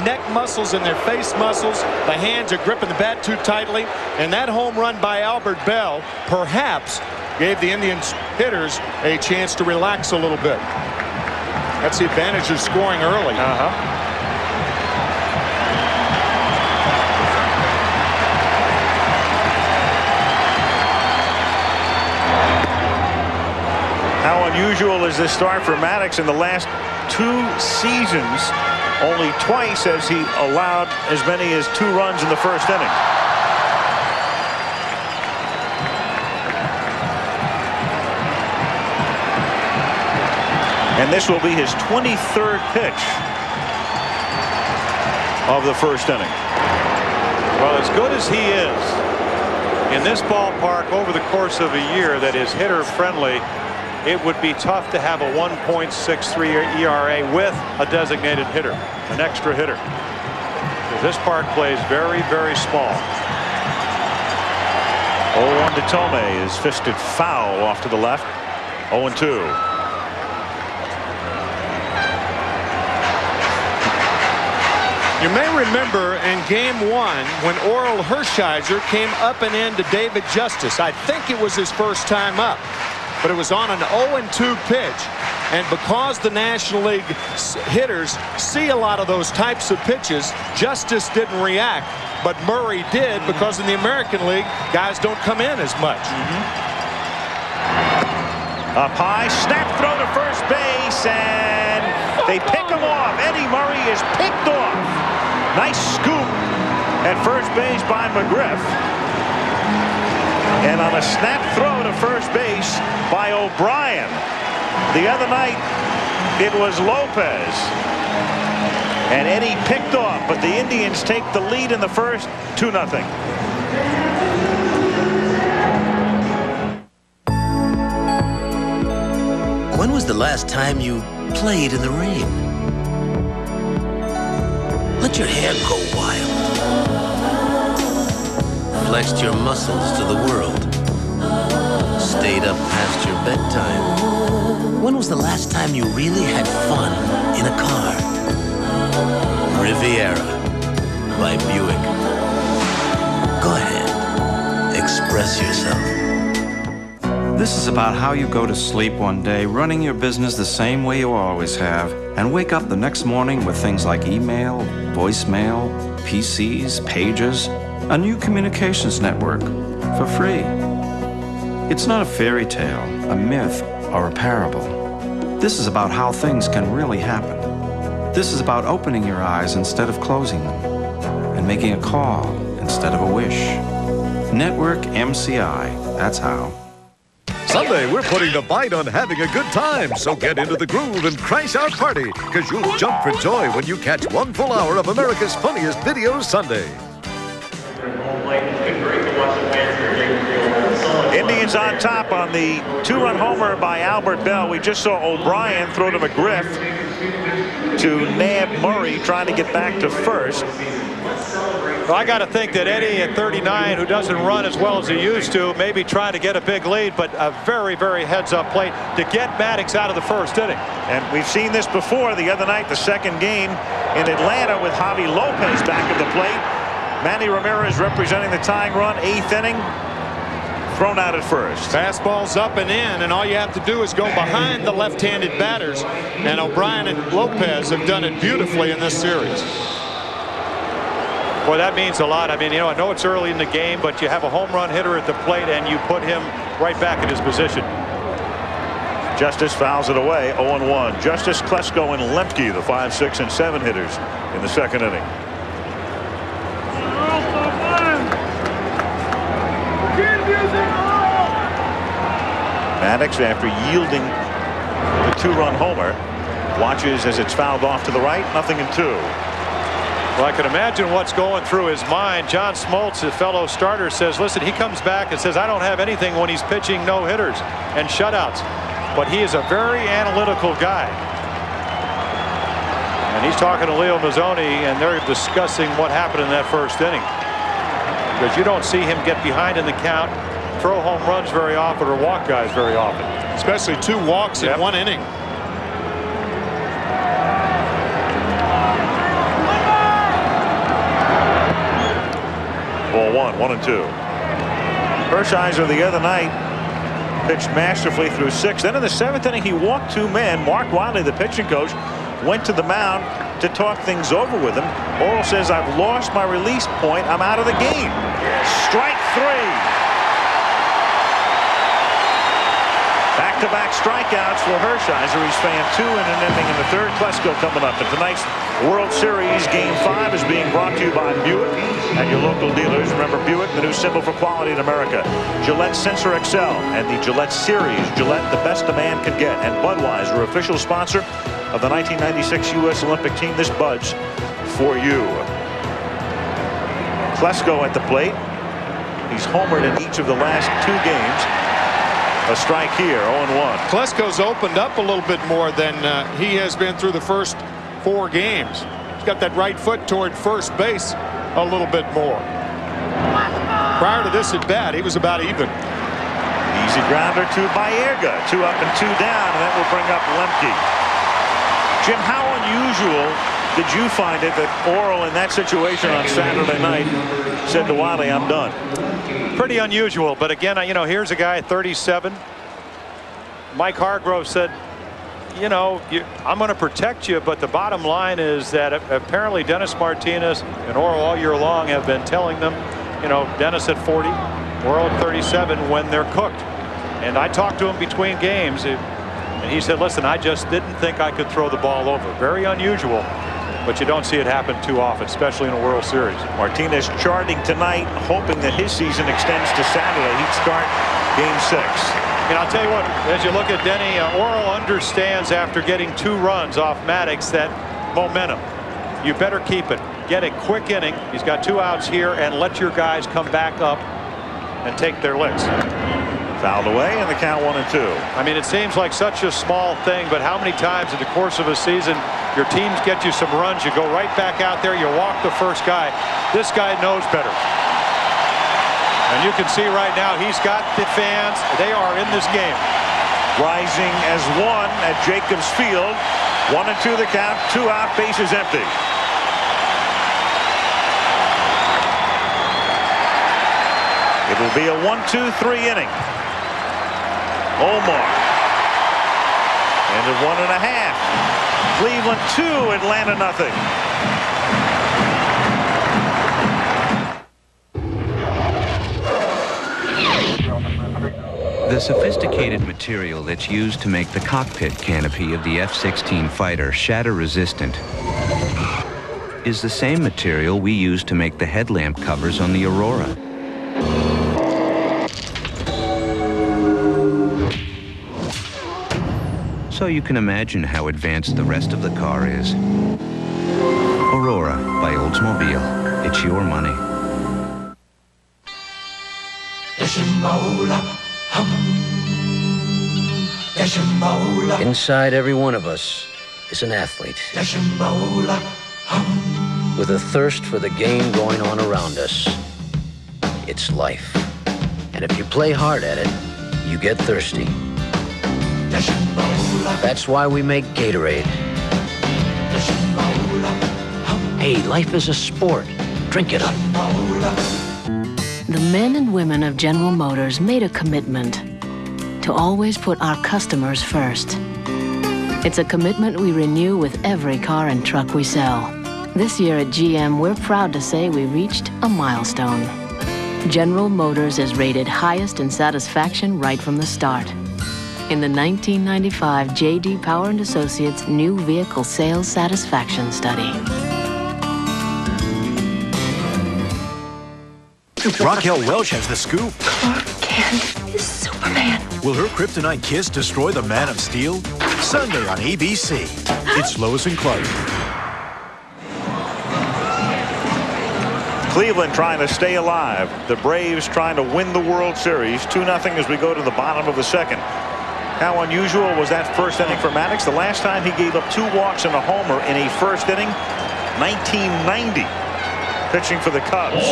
neck muscles and their face muscles. The hands are gripping the bat too tightly. And that home run by Albert Bell perhaps gave the Indians hitters a chance to relax a little bit. That's the advantage of scoring early. How unusual is this start for Maddox? In the last 2 seasons, only twice has he allowed as many as 2 runs in the first inning. And this will be his 23rd pitch of the first inning. Well, as good as he is in this ballpark over the course of a year that is hitter friendly, it would be tough to have a 1.63 ERA with a designated hitter, an extra hitter. This park plays very, very small. 0-1 to Thome is fisted foul off to the left. 0-2. You may remember in game 1 when Oral Hershiser came up and in to David Justice. I think it was his first time up. But it was on an 0-2 pitch, and because the National League hitters see a lot of those types of pitches, Justice didn't react, but Murray did, because in the American League, guys don't come in as much. Up high, snap throw to first base, and they pick him off. Eddie Murray is picked off. Nice scoop at first base by McGriff. And on a snap throw to first base by O'Brien. The other night, it was Lopez. And Eddie picked off, but the Indians take the lead in the first, 2-0. When was the last time you played in the rain? Let your hair go wild. Flexed your muscles to the world. Stayed up past your bedtime. When was the last time you really had fun in a car? Riviera by Buick. Go ahead. Express yourself. This is about how you go to sleep one day, running your business the same way you always have, and wake up the next morning with things like email, voicemail, PCs, pagers, a new communications network for free. It's not a fairy tale, a myth, or a parable. This is about how things can really happen. This is about opening your eyes instead of closing them, and making a call instead of a wish. Network MCI, that's how. Sunday, we're putting the bite on having a good time, so get into the groove and crash our party, because you'll jump for joy when you catch 1 full hour of America's funniest videos Sunday. Indians on top on the 2-run homer by Albert Bell. We just saw O'Brien throw to McGriff to nab Murray, trying to get back to first. Well, I got to think that Eddie at 39, who doesn't run as well as he used to, maybe trying to get a big lead, but a very, very heads-up play to get Maddox out of the first inning. And we've seen this before the other night, the second game in Atlanta with Javi Lopez back at the plate. Manny Ramirez representing the tying run, 8th inning. Thrown out at first. Fastball's up and in, and all you have to do is go behind the left-handed batters. And O'Brien and Lopez have done it beautifully in this series. Boy, that means a lot. I mean, you know, I know it's early in the game, but you have a home run hitter at the plate, and you put him right back in his position. Justice fouls it away, 0-1. Justice, Klesko, and Lemke, the 5, 6, and 7 hitters in the second inning. Maddox, after yielding the 2-run homer, watches as it's fouled off to the right. 0-2. Well, I can imagine what's going through his mind. John Smoltz, his fellow starter, says, listen, he comes back and says, I don't have anything when he's pitching no-hitters and shutouts. But he is a very analytical guy. And he's talking to Leo Mazzoni, and they're discussing what happened in that first inning. Because you don't see him get behind in the count, throw home runs very often, or walk guys very often. Especially 2 walks in 1 inning. Ball 1-2. Hershiser the other night pitched masterfully through 6. Then in the 7th inning, he walked 2 men. Mark Wiley, the pitching coach, went to the mound to talk things over with him. Oral says, I've lost my release point. I'm out of the game. Strike 3. Back-to-back strikeouts for Hershiser. He's fan 2 in an inning in the 3rd. Klesko coming up. And tonight's World Series Game 5 is being brought to you by Buick and your local dealers. Remember, Buick, the new symbol for quality in America. Gillette Sensor XL and the Gillette Series. Gillette, the best a man can get. And Budweiser, official sponsor of the 1996 U.S. Olympic team. This Bud's for you. Klesko at the plate. He's homered in each of the last 2 games. A strike here, 0-1. Klesko's opened up a little bit more than he has been through the first 4 games. He's got that right foot toward first base a little bit more. Prior to this at bat, he was about even. Easy grounder to Baerga. 2 up and 2 down, and that will bring up Lemke. Jim, how unusual did you find it that Oral in that situation on Saturday night said to Wiley, I'm done? Pretty unusual, but again, you know, here's a guy 37. Mike Hargrove said, you know, I'm going to protect you, but the bottom line is that apparently Dennis Martinez and Oral all year long have been telling them, you know, Dennis at 40, Oral at 37 when they're cooked. And I talked to him between games, and he said, listen, I just didn't think I could throw the ball over. Very unusual, but you don't see it happen too often, especially in a World Series. Martinez charting tonight, hoping that his season extends to Saturday. He'd start Game 6. And I'll tell you what, as you look at Denny, Oral understands after getting 2 runs off Maddox that momentum. You better keep it. Get a quick inning. He's got 2 outs here, and let your guys come back up and take their licks. Fouled away, and the count 1-2. I mean, it seems like such a small thing, but how many times in the course of a season your teams get you some runs, you go right back out there, you walk the first guy. This guy knows better. And you can see right now he's got the fans. They are in this game. Rising as 1 at Jacobs Field. 1-2 the count. 2 out, bases empty. It will be a 1-2-3 inning. Omar. And a 1.5. Cleveland 2, Atlanta nothing. The sophisticated material that's used to make the cockpit canopy of the F-16 fighter shatter resistant is the same material we use to make the headlamp covers on the Aurora. So you can imagine how advanced the rest of the car is. Aurora by Oldsmobile. It's your money. Inside every one of us is an athlete with a thirst for the game going on around us. It's life. And if you play hard at it, you get thirsty. That's why we make Gatorade. Hey, life is a sport. Drink it up. The men and women of General Motors made a commitment to always put our customers first. It's a commitment we renew with every car and truck we sell. This year at GM, we're proud to say we reached a milestone. General Motors is rated highest in satisfaction right from the start in the 1995 J.D. Power & Associates New Vehicle Sales Satisfaction Study. Raquel Welch has the scoop. Clark Kent is Superman. Will her kryptonite kiss destroy the Man of Steel? Sunday on ABC. It's Lois and Clark. Cleveland trying to stay alive. The Braves trying to win the World Series. 2-0 as we go to the bottom of the second. How unusual was that first inning for Maddox? The last time he gave up 2 walks and a homer in a first inning, 1990. Pitching for the Cubs.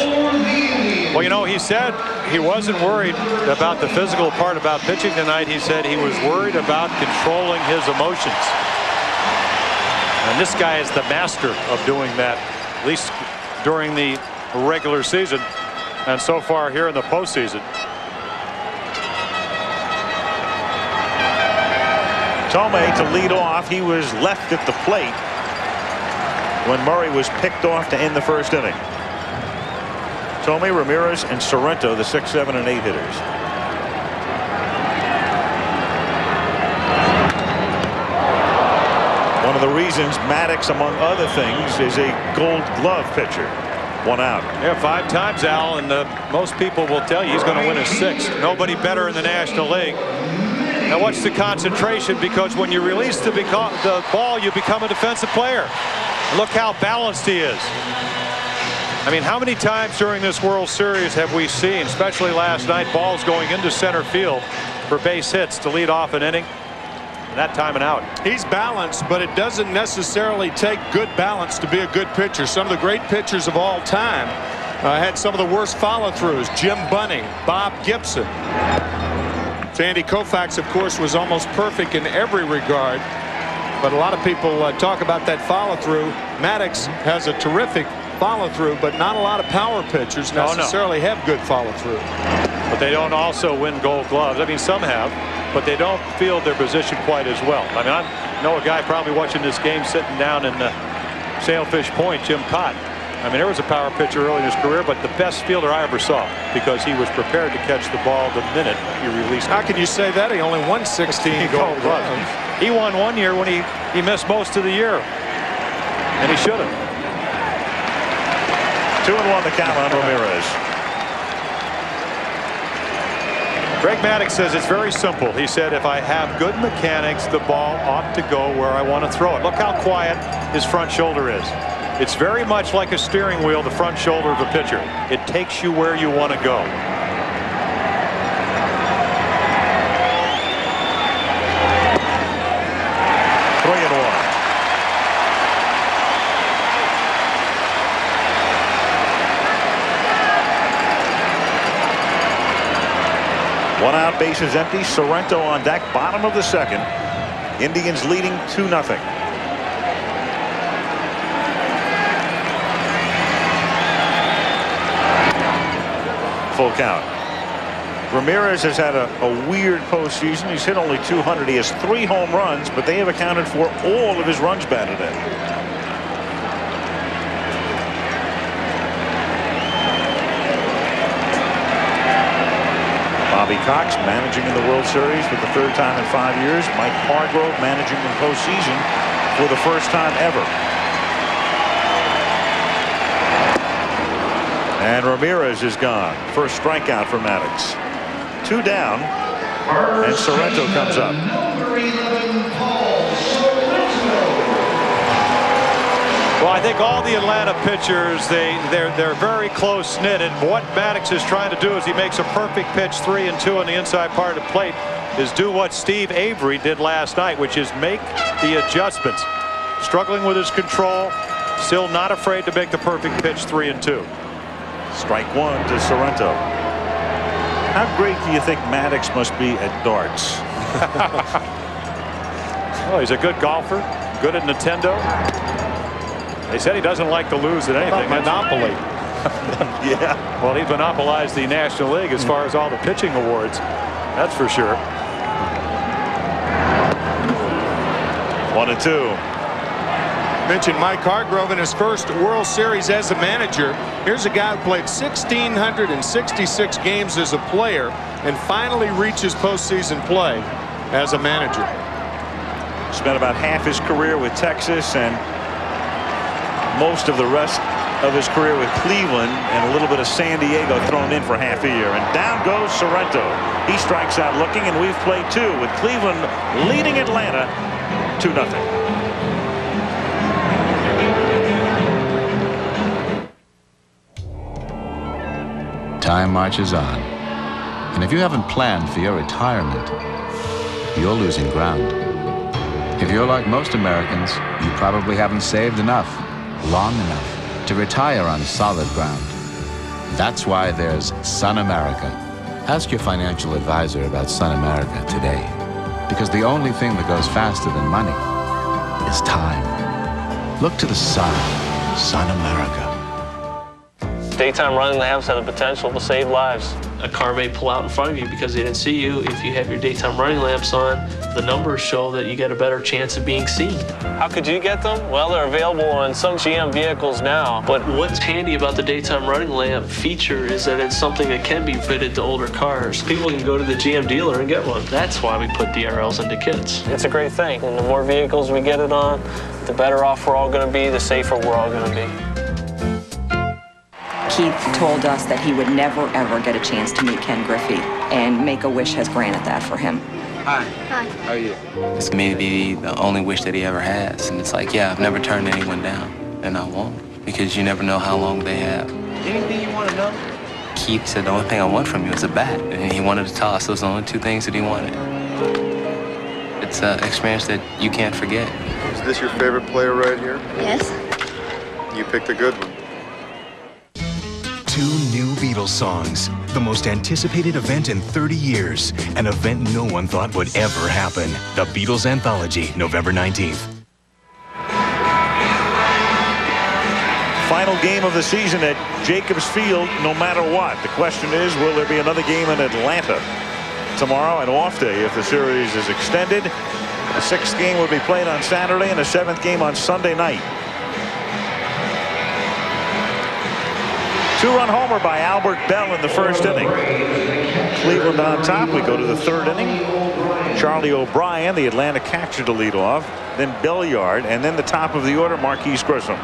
Well, you know, he said he wasn't worried about the physical part about pitching tonight. He said he was worried about controlling his emotions. And this guy is the master of doing that, at least during the regular season and so far here in the postseason. Tomei to lead off. He was left at the plate when Murray was picked off to end the first inning. Tomei, Ramirez, and Sorrento, the 6, 7, and 8 hitters. One of the reasons Maddox, among other things, is a Gold Glove pitcher. 1 out. Yeah, 5 times, Al, and most people will tell you he's going to win his 6th. Nobody better in the National League. Now watch the concentration, because when you release the ball, you become a defensive player. Look how balanced he is. I mean, how many times during this World Series have we seen, especially last night, balls going into center field for base hits to lead off an inning? That time and out. He's balanced, but it doesn't necessarily take good balance to be a good pitcher. Some of the great pitchers of all time had some of the worst follow-throughs. Jim Bunning, Bob Gibson. Sandy Koufax, of course, was almost perfect in every regard. But a lot of people talk about that follow-through. Maddox has a terrific follow-through, but not a lot of power pitchers necessarily have good follow-through. But they don't also win Gold Gloves. I mean, some have, but they don't field their position quite as well. I mean, I know a guy probably watching this game sitting down in Sailfish Point, Jim Cott. I mean, there was a power pitcher early in his career, but the best fielder I ever saw, because he was prepared to catch the ball the minute he released it. How can you say that? He only won 16 Gold Gloves. He won 1 year when he missed most of the year, and he should have. 2-1 the count on Ramirez. Greg Maddux says it's very simple. He said, if I have good mechanics, the ball ought to go where I want to throw it. Look how quiet his front shoulder is. It's very much like a steering wheel, the front shoulder of a pitcher. It takes you where you want to go. One out, bases empty. Sorrento on deck, bottom of the second. Indians leading 2-0. Full count. Ramirez has had a weird postseason. He's hit only 200. He has 3 home runs, but they have accounted for all of his runs batted in. Bobby Cox managing in the World Series for the 3rd time in 5 years. Mike Hargrove managing in postseason for the 1st time ever. And Ramirez is gone. First strikeout for Maddox. 2 down. And Sorrento comes up. Well, I think all the Atlanta pitchers, they're very close knit, and what Maddox is trying to do is he makes a perfect pitch, 3-2 on the inside part of the plate, is do what Steve Avery did last night, which is make the adjustments. Struggling with his control, still not afraid to make the perfect pitch, 3-2. Strike 1 to Sorrento. How great do you think Maddox must be at darts? Well, he's a good golfer, good at Nintendo. They said he doesn't like to lose at anything. Monopoly. Yeah. Well, he's monopolized the National League as far as all the pitching awards. That's for sure. 1-2. Mentioned Mike Hargrove in his first World Series as a manager. Here's a guy who played 1,666 games as a player and finally reaches postseason play as a manager. Spent about half his career with Texas and most of the rest of his career with Cleveland, and a little bit of San Diego thrown in for half a year. And down goes Sorrento. He strikes out looking, and we've played 2 with Cleveland leading Atlanta 2-0. Time marches on. And if you haven't planned for your retirement, you're losing ground. If you're like most Americans, you probably haven't saved enough, long enough, to retire on solid ground. That's why there's Sun America. Ask your financial advisor about Sun America today. Because the only thing that goes faster than money is time. Look to the sun. Sun America. Daytime running lamps have the potential to save lives. A car may pull out in front of you because they didn't see you. If you have your daytime running lamps on, the numbers show that you get a better chance of being seen. How could you get them? Well, they're available on some GM vehicles now. But what's handy about the daytime running lamp feature is that it's something that can be fitted to older cars. People can go to the GM dealer and get one. That's why we put DRLs into kits. It's a great thing. And the more vehicles we get it on, the better off we're all going to be, the safer we're all going to be. Keith told us that he would never, ever get a chance to meet Ken Griffey, and Make-A-Wish has granted that for him. Hi. Hi. How are you? This may be the only wish that he ever has, and it's like, yeah, I've never turned anyone down, and I won't, because you never know how long they have. Anything you want to know? Keith said the only thing I want from you is a bat, and he wanted to tell us those are the only 2 things that he wanted. It's an experience that you can't forget. Is this your favorite player right here? Yes. You picked a good one. 2 new Beatles songs. The most anticipated event in 30 years. An event no one thought would ever happen. The Beatles Anthology, November 19th. Final game of the season at Jacobs Field, no matter what. The question is, will there be another game in Atlanta tomorrow? An off day if the series is extended. The 6th game will be played on Saturday and the 7th game on Sunday night. 2-run homer by Albert Bell in the 1st inning. Cleveland on top. We go to the 3rd inning. Charlie O'Brien, the Atlanta catcher, to lead off. Then Belliard, and then the top of the order, Marquise Grissom.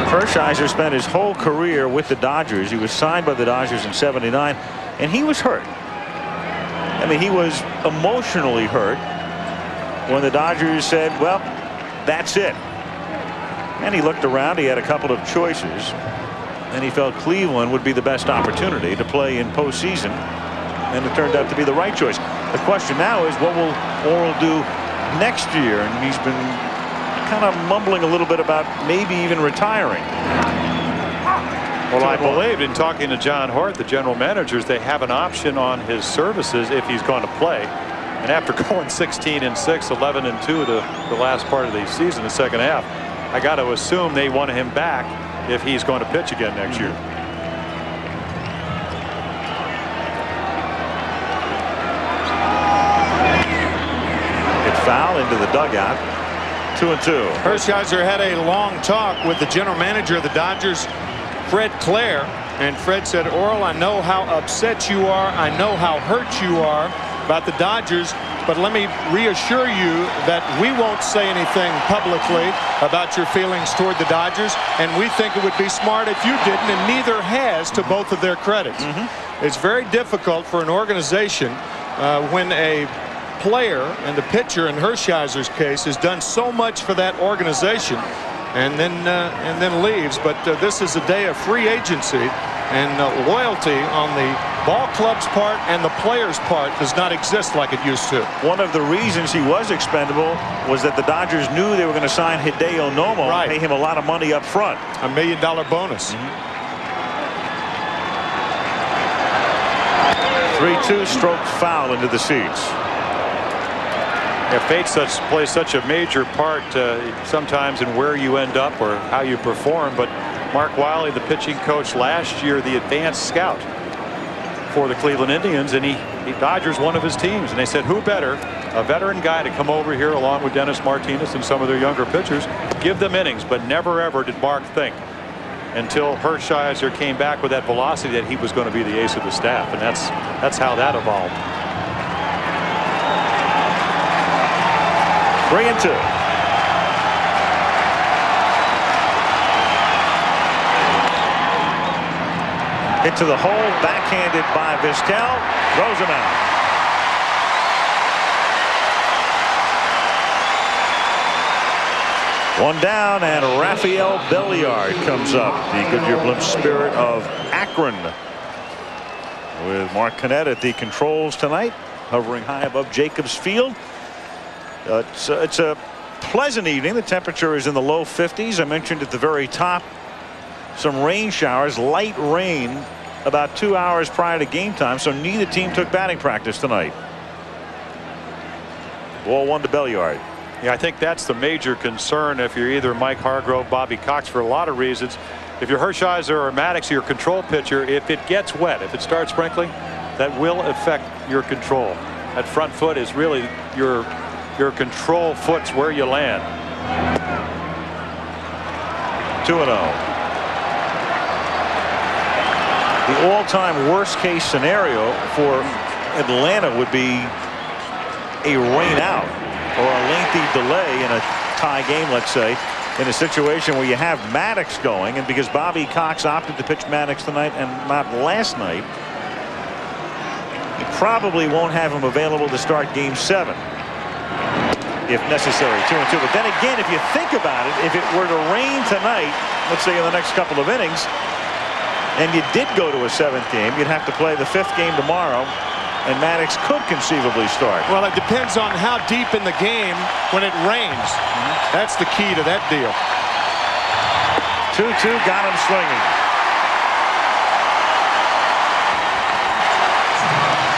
Hershiser spent his whole career with the Dodgers. He was signed by the Dodgers in '79, and he was hurt. I mean, he was emotionally hurt when the Dodgers said, well, that's it. And he looked around. He had a couple of choices, and he felt Cleveland would be the best opportunity to play in postseason, and it turned out to be the right choice. The question now is, what will Orel do next year? And he's been kind of mumbling a little bit about maybe even retiring. Well, I believe in talking to John Hort, the general managers, they have an option on his services if he's going to play. And after going 16-6, 11-2 the last part of the season, the second half, I got to assume they want him back if he's going to pitch again next year. Hit foul into the dugout. 2-2. Hershiser had a long talk with the general manager of the Dodgers, Fred Clare, and Fred said, Orel, I know how upset you are. I know how hurt you are. about the Dodgers, but let me reassure you that we won't say anything publicly about your feelings toward the Dodgers, and we think it would be smart if you didn't, and neither has, to both of their credits. It's very difficult for an organization when a player, and the pitcher in Hershiser's case, has done so much for that organization and then leaves. But this is a day of free agency, and loyalty on the ball club's part and the players' part does not exist like it used to. One of the reasons he was expendable was that the Dodgers knew they were going to sign Hideo Nomo and pay him a lot of money up front. $1 million bonus. 3-2 stroke foul into the seats. Yeah, fate plays such a major part sometimes in where you end up or how you perform. But Mark Wiley, the pitching coach last year, the advanced scout for the Cleveland Indians, and he Dodgers one of his teams, and they said, who better, a veteran guy, to come over here along with Dennis Martinez and some of their younger pitchers, give them innings. But never ever did Mark think, until Hershiser came back with that velocity, that he was going to be the ace of the staff, and that's how that evolved. 3-2. Hit to the hole, backhanded by Vizquel, throws him out. One down, and Rafael Belliard comes up, the Goodyear Blimp Spirit of Akron, with Mark Cannett at the controls tonight, hovering high above Jacobs Field. It's a pleasant evening. The temperature is in the low 50s. I mentioned at the very top some rain showers, light rain, about 2 hours prior to game time, so neither team took batting practice tonight. Ball 1 to Belliard. Yeah, I think that's the major concern if you're either Mike Hargrove, Bobby Cox, for a lot of reasons. If you're Hershiser or Maddox, your control pitcher, if it gets wet, if it starts sprinkling, that will affect your control. That front foot is really your control foot's where you land. 2-0. The all-time worst-case scenario for Atlanta would be a rain out or a lengthy delay in a tie game, let's say, in a situation where you have Maddox going, and because Bobby Cox opted to pitch Maddox tonight and not last night, you probably won't have him available to start Game 7 if necessary. 2-2. But then again, if you think about it, if it were to rain tonight, let's say in the next couple of innings, and you did go to a 7th game, you'd have to play the 5th game tomorrow, and Maddox could conceivably start. Well, it depends on how deep in the game when it rains. That's the key to that deal. 2-2, got him swinging.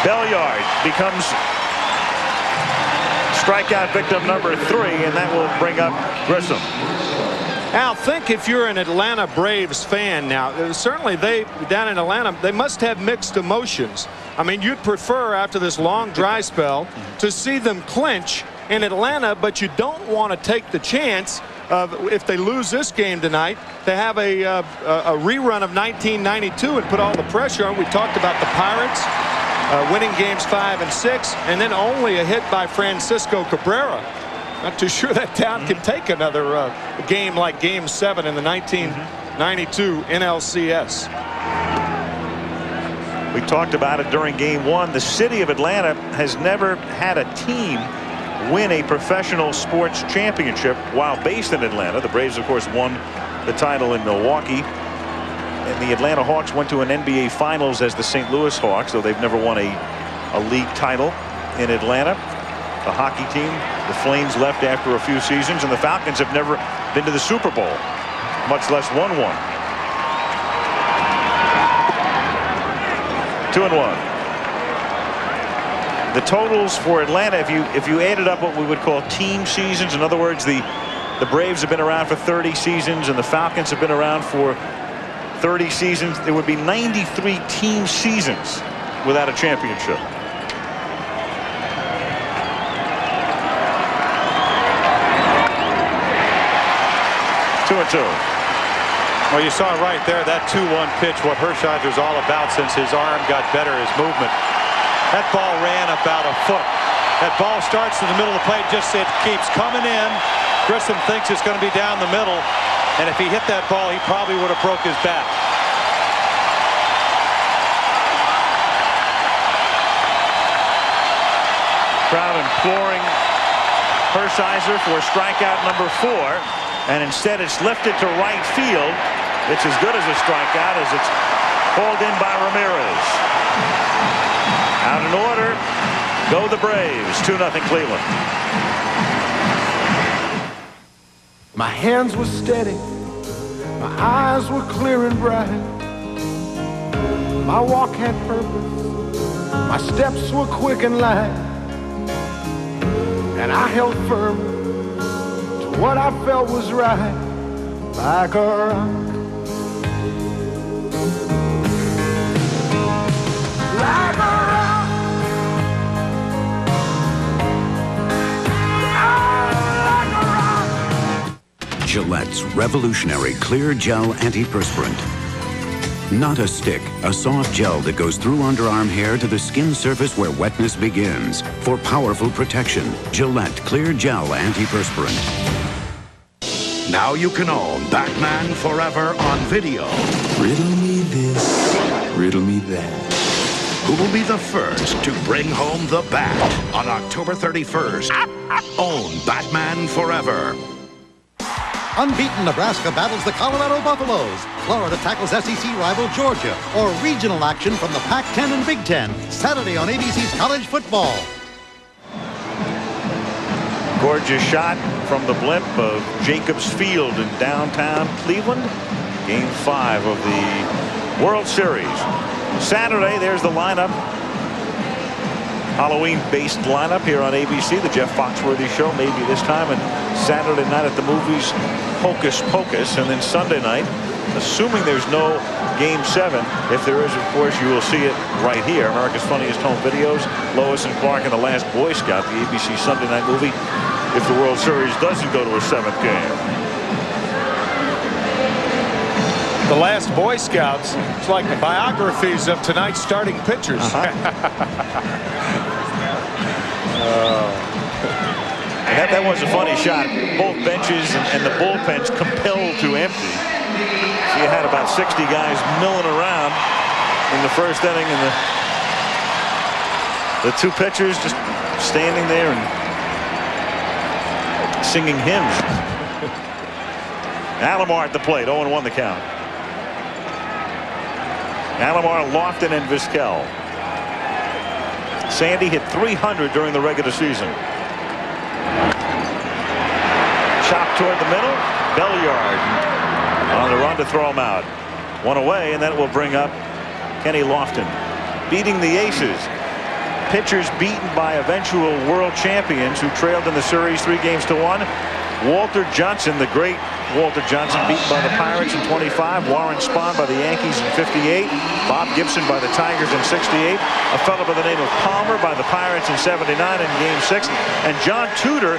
Belliard becomes strikeout victim number 3, and that will bring up Grissom. Al, think if you're an Atlanta Braves fan now, certainly they down in Atlanta, they must have mixed emotions. I mean, you'd prefer after this long dry spell to see them clinch in Atlanta, but you don't want to take the chance of, if they lose this game tonight, to have a rerun of 1992 and put all the pressure on. We talked about the Pirates winning games 5 and 6, and then only a hit by Francisco Cabrera. Not too sure that town can take another game like Game 7 in the 1992 NLCS. We talked about it during Game 1. The city of Atlanta has never had a team win a professional sports championship while based in Atlanta. The Braves, of course, won the title in Milwaukee. And the Atlanta Hawks went to an NBA Finals as the St. Louis Hawks, though they've never won a league title in Atlanta. The hockey team, the Flames, left after a few seasons, and the Falcons have never been to the Super Bowl, much less won one. 2-1. The totals for Atlanta, if you added up what we would call team seasons, in other words, the Braves have been around for 30 seasons and the Falcons have been around for 30 seasons, there would be 93 team seasons without a championship. 2-2. Well, you saw right there, that 2-1 pitch, what Hershiser's all about since his arm got better, his movement. That ball ran about a foot. That ball starts in the middle of the plate, just it keeps coming in. Grissom thinks it's going to be down the middle, and if he hit that ball, he probably would have broke his back. Crowd imploring Hershiser for strikeout number 4, and instead it's lifted to right field. It's as good as a strikeout as it's hauled in by Ramirez. Out in order go the Braves. 2-0 Cleveland. My hands were steady, my eyes were clear and bright. My walk had purpose, my steps were quick and light. And I held firm to what I felt was right, like a rock. Like a rock. Like a rock. Gillette's revolutionary clear gel antiperspirant. Not a stick, a soft gel that goes through underarm hair to the skin surface where wetness begins. For powerful protection, Gillette Clear Gel Antiperspirant. Now you can own Batman Forever on video. Riddle me this, riddle me that. Who will be the first to bring home the bat on October 31st? Own Batman Forever. Unbeaten Nebraska battles the Colorado Buffaloes. Florida tackles SEC rival Georgia. Or regional action from the Pac-10 and Big Ten. Saturday on ABC's College Football. Gorgeous shot from the blimp of Jacobs Field in downtown Cleveland. Game 5 of the World Series. Saturday, there's the lineup. Halloween-based lineup here on ABC, the Jeff Foxworthy Show, maybe this time, and Saturday night at the movies, Hocus Pocus, and then Sunday night, assuming there's no Game 7, if there is, of course, you will see it right here. America's Funniest Home Videos, Lois and Clark and the Last Boy Scout, the ABC Sunday night movie, if the World Series doesn't go to a 7th game. The Last Boy Scouts, it's like the biographies of tonight's starting pitchers. That was a funny shot. Both benches and the bullpens compelled to empty. So you had about 60 guys milling around in the first inning, and the two pitchers just standing there and singing hymns. Alomar at the plate, 0-1 the count. Alomar, Lofton, and Vizquel. Sandy hit 300 during the regular season. Chop toward the middle. Belliard on the run to throw him out. One away, and that will bring up Kenny Lofton. Beating the Aces. Pitchers beaten by eventual world champions who trailed in the series 3-1. Walter Johnson, the great Walter Johnson, beaten by the Pirates in 25. Warren Spahn by the Yankees in 58. Bob Gibson by the Tigers in 68. A fellow by the name of Palmer by the Pirates in 79 in Game 6. And John Tudor,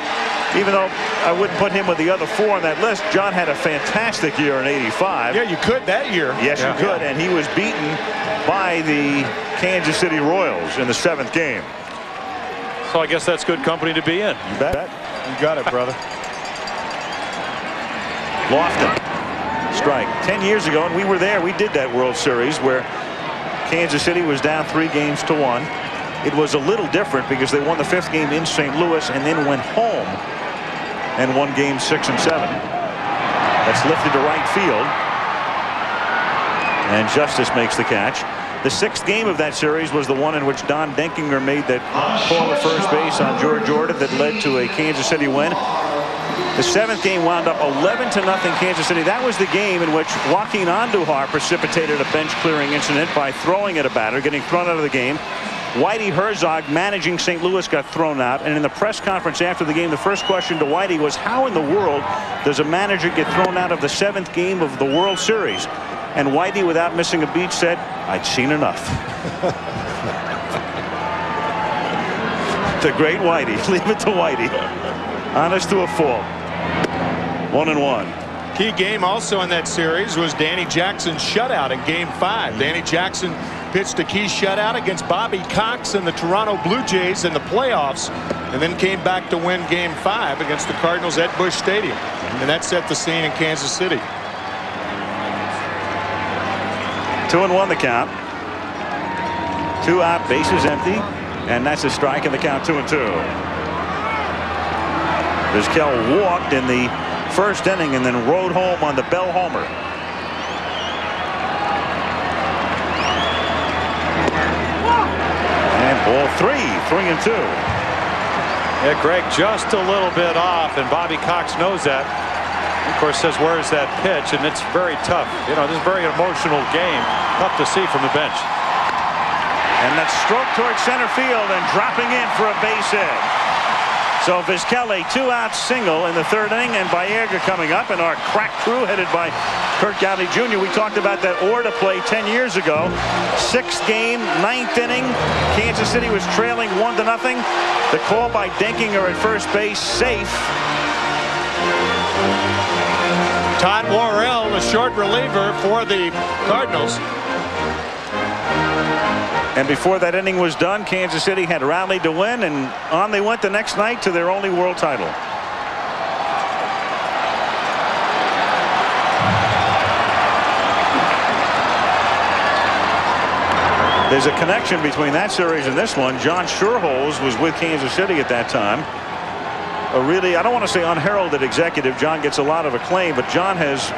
even though I wouldn't put him with the other 4 on that list, John had a fantastic year in 85. Yeah, you could that year. Yes, you could. And he was beaten by the Kansas City Royals in the 7th game. So I guess that's good company to be in. You bet. You got it, brother. Lofton, strike. 10 years ago, and we were there. We did that World Series where Kansas City was down 3-1. It was a little different because they won the 5th game in St. Louis and then went home and won Games 6 and 7. That's lifted to right field, and Justice makes the catch. The 6th game of that series was the one in which Don Denkinger made that call at first base on George Jordan that led to a Kansas City win. The 7th game wound up 11-0 Kansas City. That was the game in which Joaquin Andujar precipitated a bench-clearing incident by throwing at a batter, getting thrown out of the game. Whitey Herzog, managing St. Louis, got thrown out. And in the press conference after the game, the first question to Whitey was, how in the world does a manager get thrown out of the 7th game of the World Series? And Whitey, without missing a beat, said, I'd seen enough. The great Whitey. Leave it to Whitey. Honest to a fault. 1-1. Key game also in that series was Danny Jackson's shutout in Game 5. Danny Jackson pitched a key shutout against Bobby Cox and the Toronto Blue Jays in the playoffs, and then came back to win Game 5 against the Cardinals at Busch Stadium. And that set the scene in Kansas City. 2-1 the count. 2 out, bases empty, and that's a strike in the count. 2-2. Vizquel walked in the first inning and then rode home on the Bell homer. And ball 3, 3-2. Yeah, Greg, just a little bit off, and Bobby Cox knows that. Of course, says, where's that pitch? And it's very tough. You know, this is a very emotional game. Tough to see from the bench. And that stroke towards center field and dropping in for a base hit. So Vizquel, 2-out single in the third inning, and Baerga coming up, and our crack crew headed by Kurt Gowdy Jr. We talked about that Orta play 10 years ago. 6th game, 9th inning. Kansas City was trailing 1-0. The call by Denkinger at first base, safe. Todd Worrell, the short reliever for the Cardinals. And before that inning was done, Kansas City had rallied to win, and on they went the next night to their only world title. There's a connection between that series and this one. John Schuerholz was with Kansas City at that time. A really, I don't want to say unheralded executive. John gets a lot of acclaim, but John has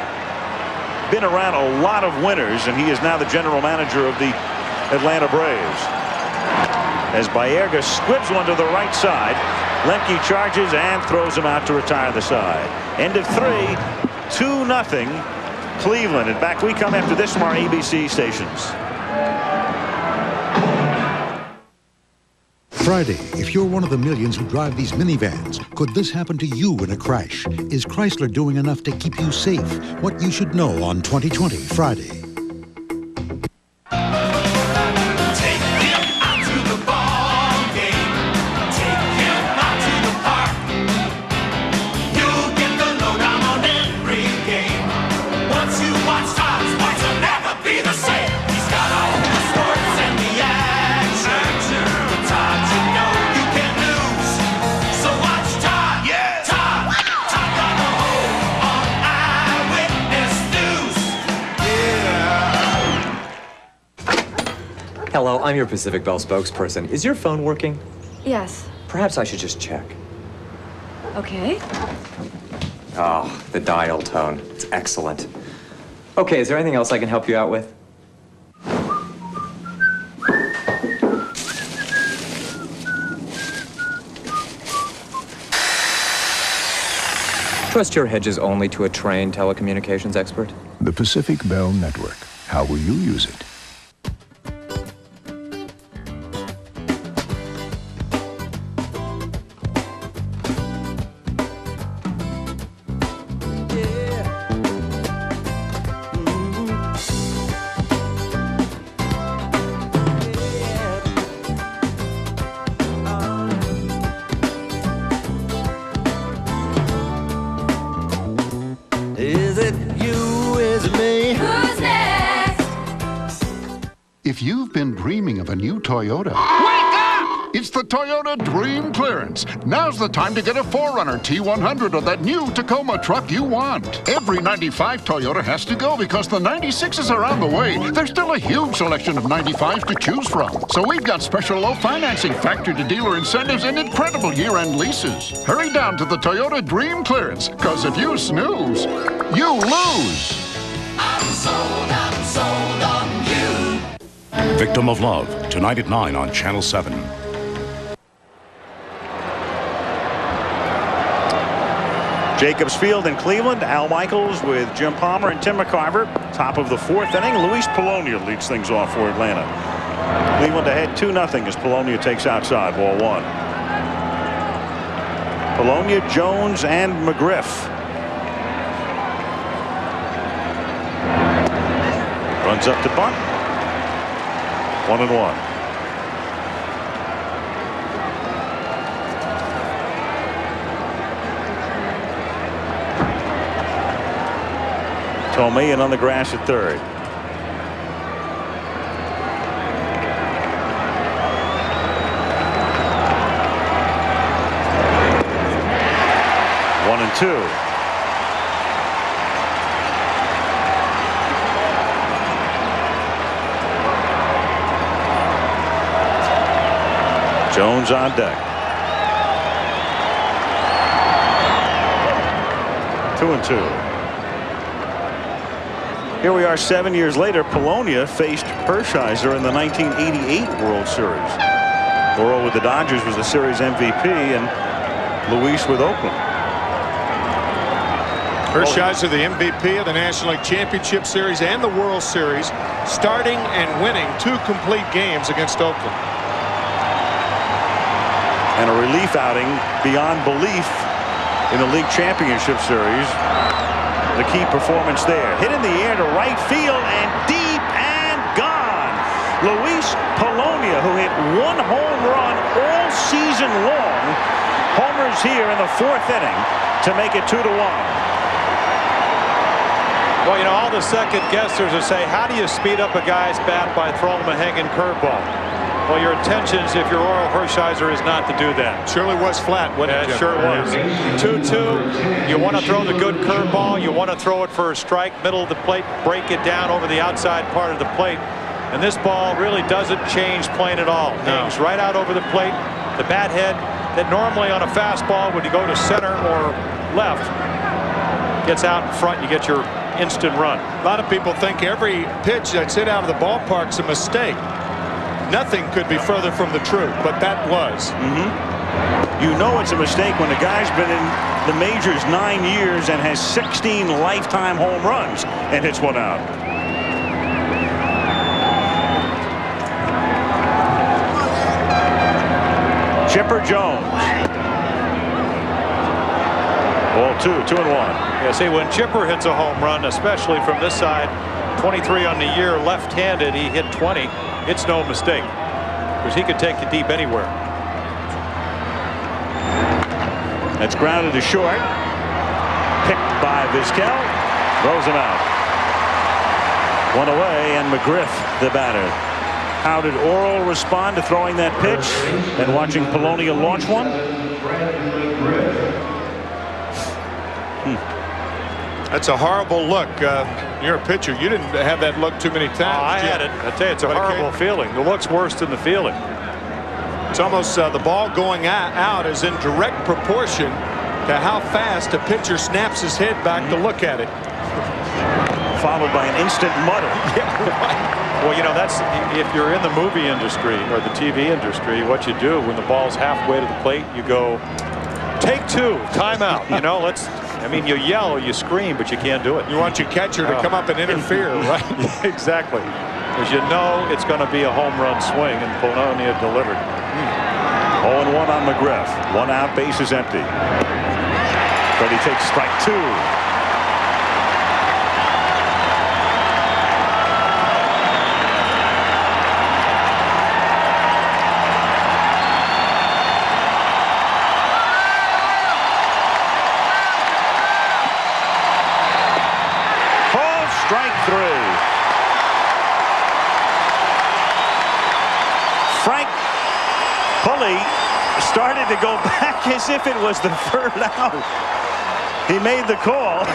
been around a lot of winners, and he is now the general manager of the Atlanta Braves. As Baerga squibs one to the right side, Lemke charges and throws him out to retire the side. End of 3, 2-0 Cleveland. And back we come after this from our ABC stations. Friday, if you're one of the millions who drive these minivans, could this happen to you in a crash? Is Chrysler doing enough to keep you safe? What you should know on 2020 Friday. Hello, I'm your Pacific Bell spokesperson. Is your phone working? Yes. Perhaps I should just check. Okay. Oh, the dial tone. It's excellent. Okay, is there anything else I can help you out with? Trust your hedges only to a trained telecommunications expert? The Pacific Bell Network. How will you use it? Is it you, is it me? Who's next? If you've been dreaming of a new Toyota, wake up! It's the Toyota Dream Clearance. Now's the time to get a 4Runner T100 or that new Tacoma truck you want. Every 95 Toyota has to go because the 96s are on the way. There's still a huge selection of 95s to choose from. So we've got special low financing, factory-to-dealer incentives, and incredible year-end leases. Hurry down to the Toyota Dream Clearance, because if you snooze, you lose. I'm sold on you. Victim of Love, tonight at 9 on Channel 7. Jacobs Field in Cleveland. Al Michaels with Jim Palmer and Tim McCarver. Top of the 4th inning. Luis Polonia leads things off for Atlanta. Cleveland ahead 2-0 as Polonia takes outside. Ball 1. Polonia, Jones, and McGriff. Runs up to bunt. 1-1. Tomei in on the grass at third. 2-2. Jones on deck. 2-2. Here we are 7 years later. Polonia faced Hershiser in the 1988 World Series. Laurel with the Dodgers was the series MVP, and Luis with Oakland. Hershiser, the MVP of the National League Championship Series and the World Series, starting and winning 2 complete games against Oakland. And a relief outing beyond belief in the League Championship Series. The key performance there. Hit in the air to right field and deep and gone. Luis Polonia, who hit 1 home run all season long, homers here in the 4th inning to make it 2-1. Well, you know, all the second guessers will say, how do you speed up a guy's bat by throwing him a hanging curveball? Well, your intentions, if you're Orel Hershiser, is not to do that. Surely was flat, wasn't it? Yeah, it sure was. 2-2. You want to throw the good curveball. You want to throw it for a strike, middle of the plate, break it down over the outside part of the plate. And this ball really doesn't change plane at all. Hangs right out over the plate. The bat head that normally on a fastball would go to center or left gets out in front. You get your instant run. A lot of people think every pitch that's hit out of the ballpark is a mistake. Nothing could be further from the truth, but that was. You know it's a mistake when the guy's been in the majors 9 years and has 16 lifetime home runs and hits one out. Chipper Jones. Ball 2, 2-1. Yeah, see, when Chipper hits a home run, especially from this side, 23 on the year, left-handed, he hit 20. It's no mistake, because he could take it deep anywhere. That's grounded to short. Picked by Vizquel. Throws him out. 1 away, and McGriff the batter. How did Orel respond to throwing that pitch and watching Polonia launch one? That's a horrible look. You're a pitcher. You didn't have that look too many times. I had it. I tell you, it's a horrible feeling. The look's worse than the feeling. It's almost the ball going out is in direct proportion to how fast a pitcher snaps his head back to look at it. Followed by an instant mutter. Well, you know, that's if you're in the movie industry or the TV industry, what you do when the ball's halfway to the plate, you go, take 2, timeout. You know, I mean, you yell or you scream, but you can't do it. You want your catcher to come up and interfere, right? Exactly. Because you know it's going to be a home run swing, and Polonia delivered. 0-1 on McGriff. 1 out, base is empty. But he takes strike 2. Strike 3. Frank Pulley started to go back as if it was the 3rd out. He made the call.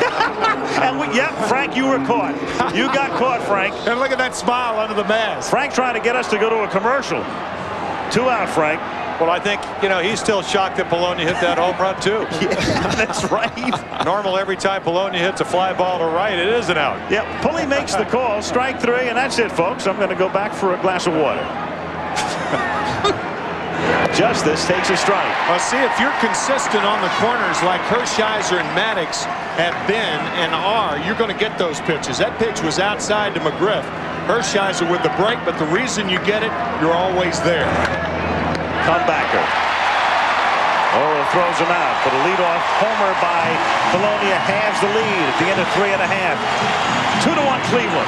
And Frank, you were caught. You got caught, Frank. And look at that smile under the mask. Frank trying to get us to go to a commercial. 2 out, Frank. Well, I think, you know, he's still shocked that Polonia hit that home run, too. Yeah, that's right. Normal, every time Polonia hits a fly ball to right, it is an out. Yeah, Pulley makes the call. Strike 3, and that's it, folks. I'm going to go back for a glass of water. Justice takes a strike. Well, see, if you're consistent on the corners like Hershiser and Maddox have been and are, you're going to get those pitches. That pitch was outside to McGriff. Hershiser with the break, but the reason you get it, you're always there. Comebacker. Orel throws him out, but a leadoff homer by Polonia halves the lead at the end of 3.5. 2-1 Cleveland.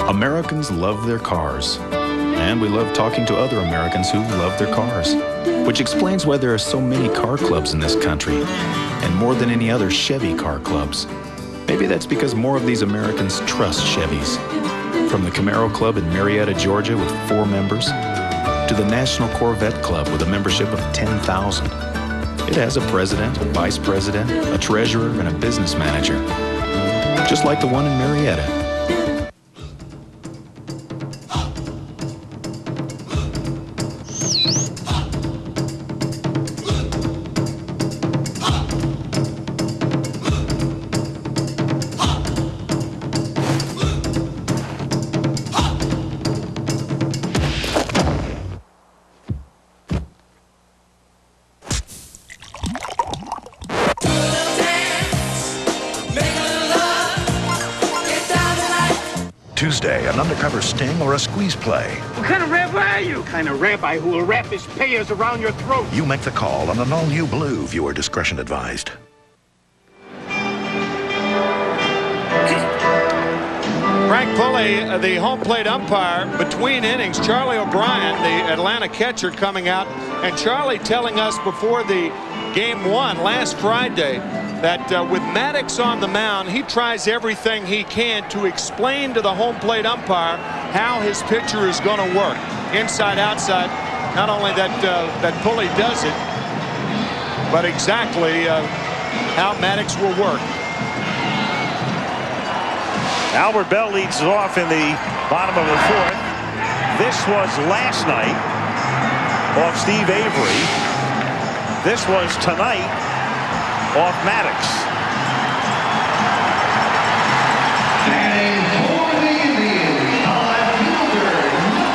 Americans love their cars, and we love talking to other Americans who love their cars, which explains why there are so many car clubs in this country, and more than any other Chevy car clubs. Maybe that's because more of these Americans trust Chevys. From the Camaro Club in Marietta, Georgia with 4 members, to the National Corvette Club with a membership of 10,000. It has a president, a vice president, a treasurer, and a business manager, just like the one in Marietta. Tuesday, an undercover sting or a squeeze play. What kind of rabbi are you? Kind of rabbi who will wrap his payers around your throat. You make the call on an all-new Blue. Viewer discretion advised. Frank Pulley, the home plate umpire between innings. Charlie O'Brien, the Atlanta catcher, coming out. And Charlie telling us before the game one last Friday that with Maddox on the mound, he tries everything he can to explain to the home plate umpire how his pitcher is going to work. Inside, outside. Not only that Pulley does it, but exactly how Maddox will work. Albert Bell leads off in the bottom of the fourth. This was last night off Steve Avery. This was tonight off Maddox.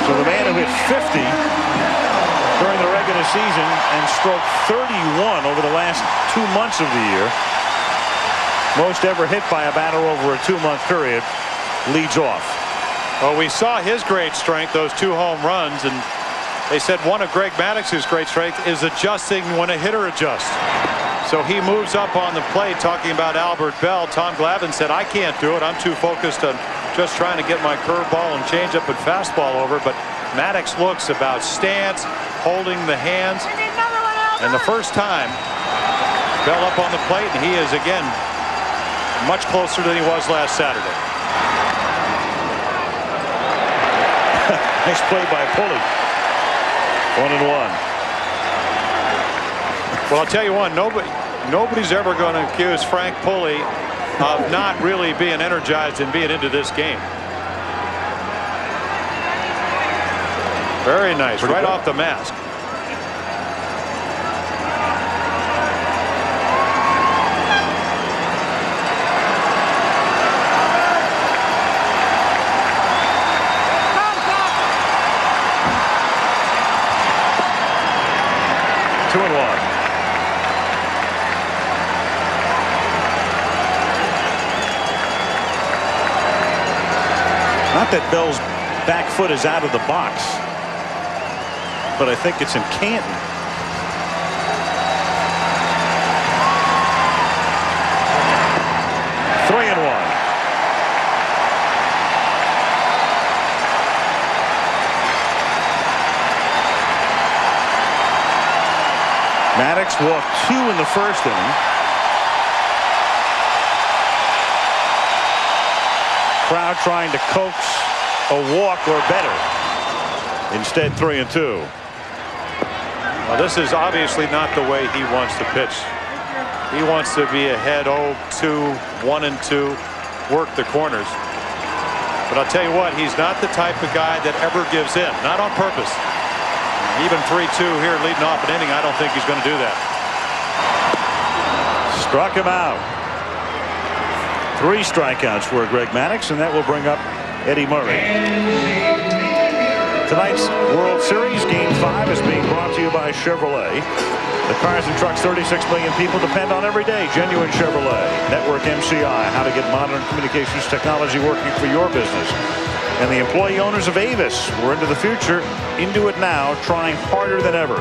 So the man who hit 50 during the regular season and stroked 31 over the last 2 months of the year, most ever hit by a batter over a 2-month period, leads off. Well, we saw his great strength, those 2 home runs, and they said one of Greg Maddox's great strength is adjusting when a hitter adjusts. So he moves up on the plate, talking about Albert Bell. Tom Glavine said, I can't do it. I'm too focused on just trying to get my curveball and changeup and fastball over. But Maddox looks about stance, holding the hands. And the first time, Bell up on the plate, and he is again much closer than he was last Saturday. Nice play by Pulley. 1-1. Well, I'll tell you one, nobody's ever going to accuse Frank Pulley of not really being energized and being into this game. Very nice, pretty right good. off the mask. Not that Bell's back foot is out of the box, but I think it's in Canton. Three and one. Maddox walked 2 in the first inning. Crowd trying to coax a walk or better. Instead, 3 and 2. Well, this is obviously not the way he wants to pitch. He wants to be ahead 0-2, 1-2, work the corners. But I'll tell you what, he's not the type of guy that ever gives in, not on purpose. Even 3-2 here leading off an inning, I don't think he's going to do that. Struck him out. 3 strikeouts for Greg Maddox, and that will bring up Eddie Murray. Tonight's World Series Game 5 is being brought to you by Chevrolet. The cars and trucks 36 million people depend on every day. Genuine Chevrolet. Network MCI. How to get modern communications technology working for your business. And the employee owners of Avis. We're into the future, into it now, trying harder than ever.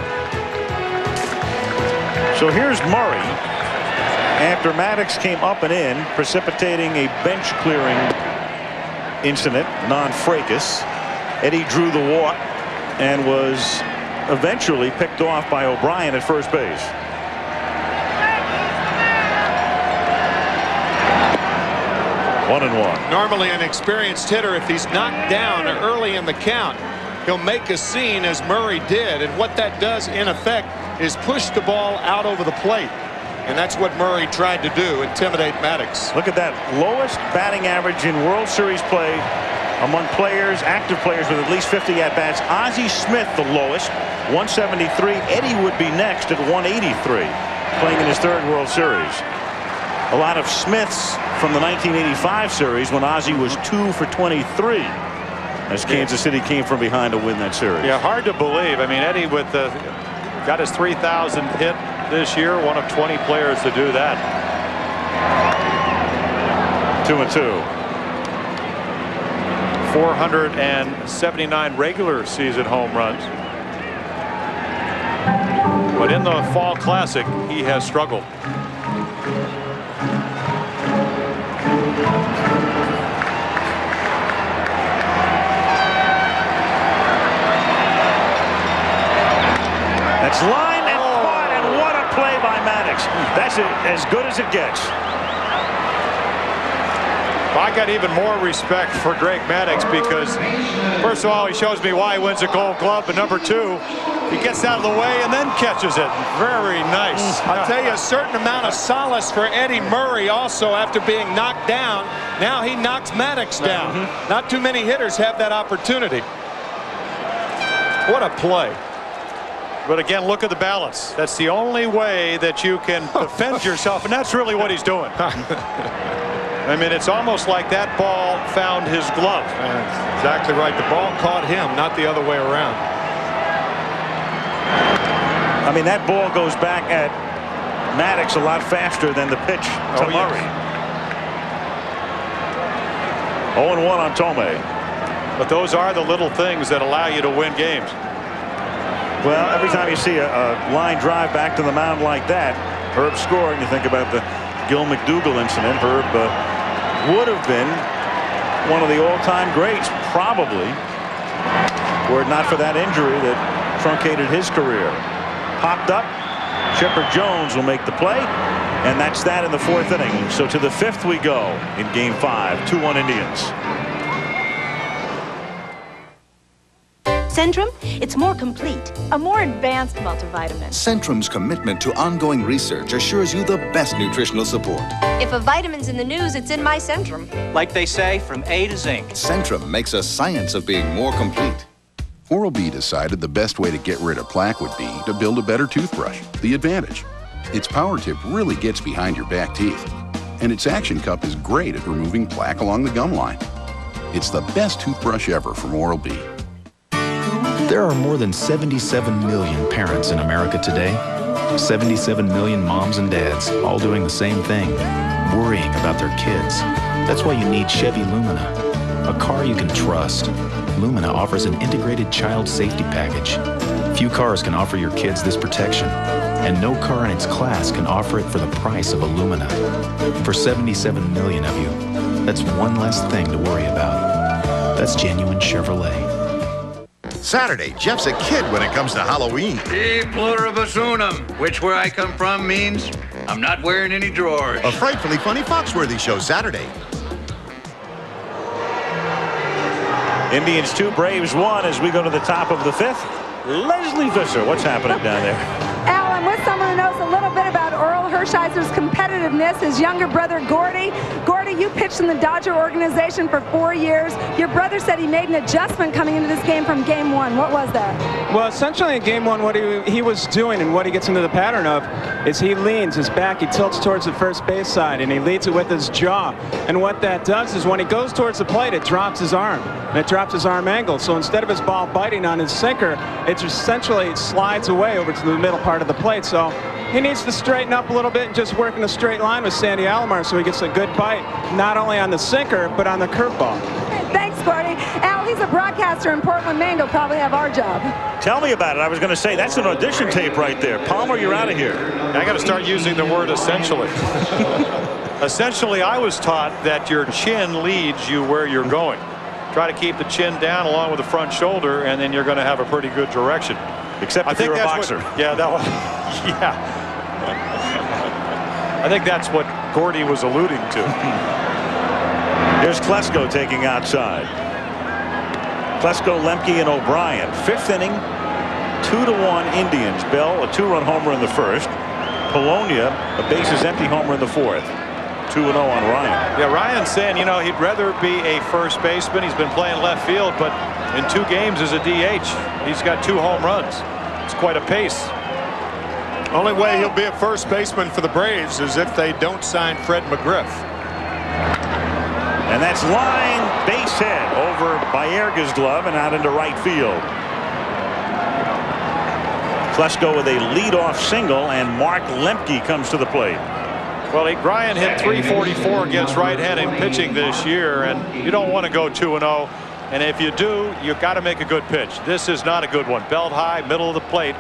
So here's Murray. After Maddox came up and in, precipitating a bench clearing incident, non-fracas, Eddie drew the walk and was eventually picked off by O'Brien at first base. One and one. Normally an experienced hitter, if he's knocked down early in the count, he'll make a scene as Murray did. And what that does, in effect, is push the ball out over the plate. And that's what Murray tried to do, intimidate Maddox. Look at that. Lowest batting average in World Series play among players, active players with at least 50 at-bats. Ozzie Smith, the lowest, 173. Eddie would be next at 183, playing in his third World Series. A lot of Smiths from the 1985 series when Ozzie was 2 for 23 as Kansas City came from behind to win that series. Yeah, hard to believe. I mean, Eddie with the got his 3,000 hit this year, one of 20 players to do that. 2-2. 479 regular season home runs. But in the Fall Classic, he has struggled. That's line and caught, and what a play by Maddox. That's as good as it gets. I got even more respect for Greg Maddux because, first of all, he shows me why he wins a Gold Glove, but number two, he gets out of the way and then catches it. Very nice. I'll tell you, a certain amount of solace for Eddie Murray also after being knocked down. Now he knocks Maddox down. Not too many hitters have that opportunity. What a play. But again, look at the balance. That's the only way that you can defend yourself, and that's really what he's doing. I mean, it's almost like that ball found his glove. That's exactly right. The ball caught him, not the other way around. I mean, that ball goes back at Maddox a lot faster than the pitch to Murray. 0-1 on Tomei. But those are the little things that allow you to win games. Well, every time you see a line drive back to the mound like that, Herb scoring, you think about the Gil McDougall incident. Herb would have been one of the all-time greats, probably, were it not for that injury that truncated his career. Popped up. Chipper Jones will make the play, and that's that in the fourth inning. So to the fifth we go in Game 5, 2-1 Indians. Centrum, it's more complete, a more advanced multivitamin. Centrum's commitment to ongoing research assures you the best nutritional support. If a vitamin's in the news, it's in my Centrum. Like they say, from A to Zinc. Centrum makes a science of being more complete. Oral-B decided the best way to get rid of plaque would be to build a better toothbrush, the Advantage. Its power tip really gets behind your back teeth, and its action cup is great at removing plaque along the gum line. It's the best toothbrush ever from Oral-B. There are more than 77 million parents in America today. 77 million moms and dads all doing the same thing, worrying about their kids. That's why you need Chevy Lumina, a car you can trust. Lumina offers an integrated child safety package. Few cars can offer your kids this protection, and no car in its class can offer it for the price of a Lumina. For 77 million of you, that's one less thing to worry about. That's genuine Chevrolet. Saturday, Jeff's a kid when it comes to Halloween. E pluribus unum, which where I come from means I'm not wearing any drawers. A frightfully funny Foxworthy show Saturday. Indians 2, Braves 1 as we go to the top of the fifth. Leslie Visser, what's happening down there? Al, I'm with someone who knows a little bit about Earl Hershiser's competitiveness, his younger brother, Gordy. Gordy, you pitched in the Dodger organization for 4 years. Your brother said he made an adjustment coming into this game from Game 1. What was that? Well, essentially in Game 1, what he was doing and what he gets into the pattern of is he leans his back, he tilts towards the first base side, and he leads it with his jaw. And what that does is when he goes towards the plate, it drops his arm, and it drops his arm angle. So instead of his ball biting on his sinker, it essentially slides away over to the middle part of the plate. So he needs to straighten up a little bit and just work in a straight line with Sandy Alomar so he gets a good bite, not only on the sinker, but on the curveball. Thanks, Gordy. Al, he's a broadcaster in Portland, Maine. He'll probably have our job. Tell me about it. I was going to say, that's an audition tape right there. Palmer, you're out of here. I got to start using the word essentially. Essentially, I was taught that your chin leads you where you're going. Try to keep the chin down along with the front shoulder, and then you're going to have a pretty good direction. Except if you're a boxer. Yeah, that was, yeah. I think that's what Gordy was alluding to. Here's Klesko taking outside. Klesko, Lemke, and O'Brien. 5th inning, 2-1 Indians. Bell, a 2-run homer in the first. Polonia, a bases empty homer in the 4th. 2-0 on Ryan. Yeah, Ryan's saying, you know, he'd rather be a first baseman. He's been playing left field, but in 2 games as a DH, he's got 2 home runs. It's quite a pace. Only way he'll be a first baseman for the Braves is if they don't sign Fred McGriff. And that's line base hit over Baerga's glove and out into right field. Klesko with a leadoff single, and Mark Lemke comes to the plate. Well, Ryan hit .344 against right-handed pitching this year, and you don't want to go 2-0. And if you do, you've got to make a good pitch. This is not a good one. Belt high, middle of the plate.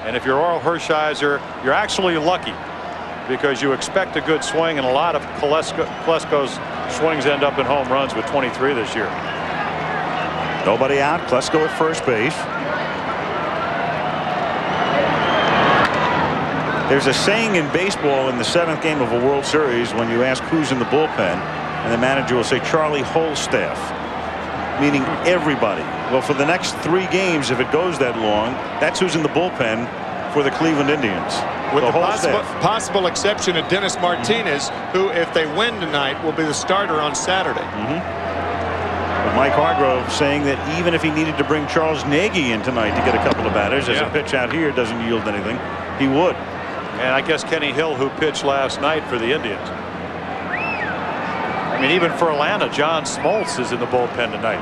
And if you're Orel Hershiser, you're actually lucky because you expect a good swing, and a lot of Klesko's swings end up in home runs with 23 this year. Nobody out. Klesko at first base. There's a saying in baseball in the 7th game of a World Series when you ask who's in the bullpen, and the manager will say Charlie Holstaff, meaning everybody. Well, for the next 3 games, if it goes that long, that's who's in the bullpen for the Cleveland Indians. With the possible exception of Dennis Martinez, who, if they win tonight, will be the starter on Saturday. But Mike Hargrove saying that even if he needed to bring Charles Nagy in tonight to get a couple of batters, as a pitch out here doesn't yield anything, he would. And I guess Kenny Hill, who pitched last night for the Indians. I mean, even for Atlanta, John Smoltz is in the bullpen tonight.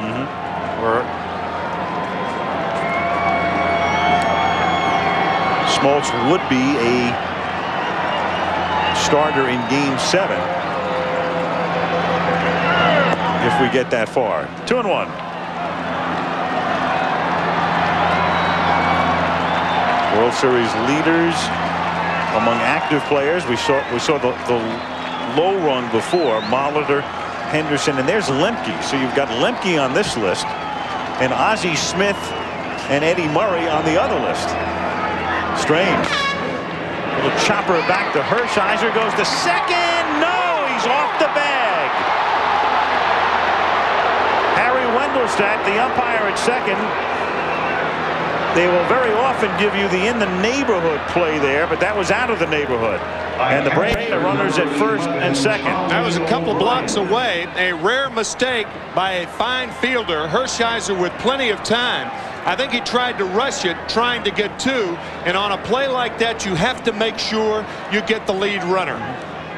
Smoltz would be a starter in Game 7 if we get that far. 2-1. World Series leaders among active players. We saw the low rung before. Molitor, Henderson, and there's Lemke. So you've got Lemke on this list, and Ozzie Smith and Eddie Murray on the other list. Strange. Little chopper back to Hershiser, goes to second. No, he's off the bag. Harry Wendelstedt, the umpire at second. They will very often give you the in the neighborhood play there, but that was out of the neighborhood. And the Braves are runners at first and second. That was a couple blocks away. A rare mistake by a fine fielder. Hershiser with plenty of time. I think he tried to rush it, trying to get 2. And on a play like that, you have to make sure you get the lead runner.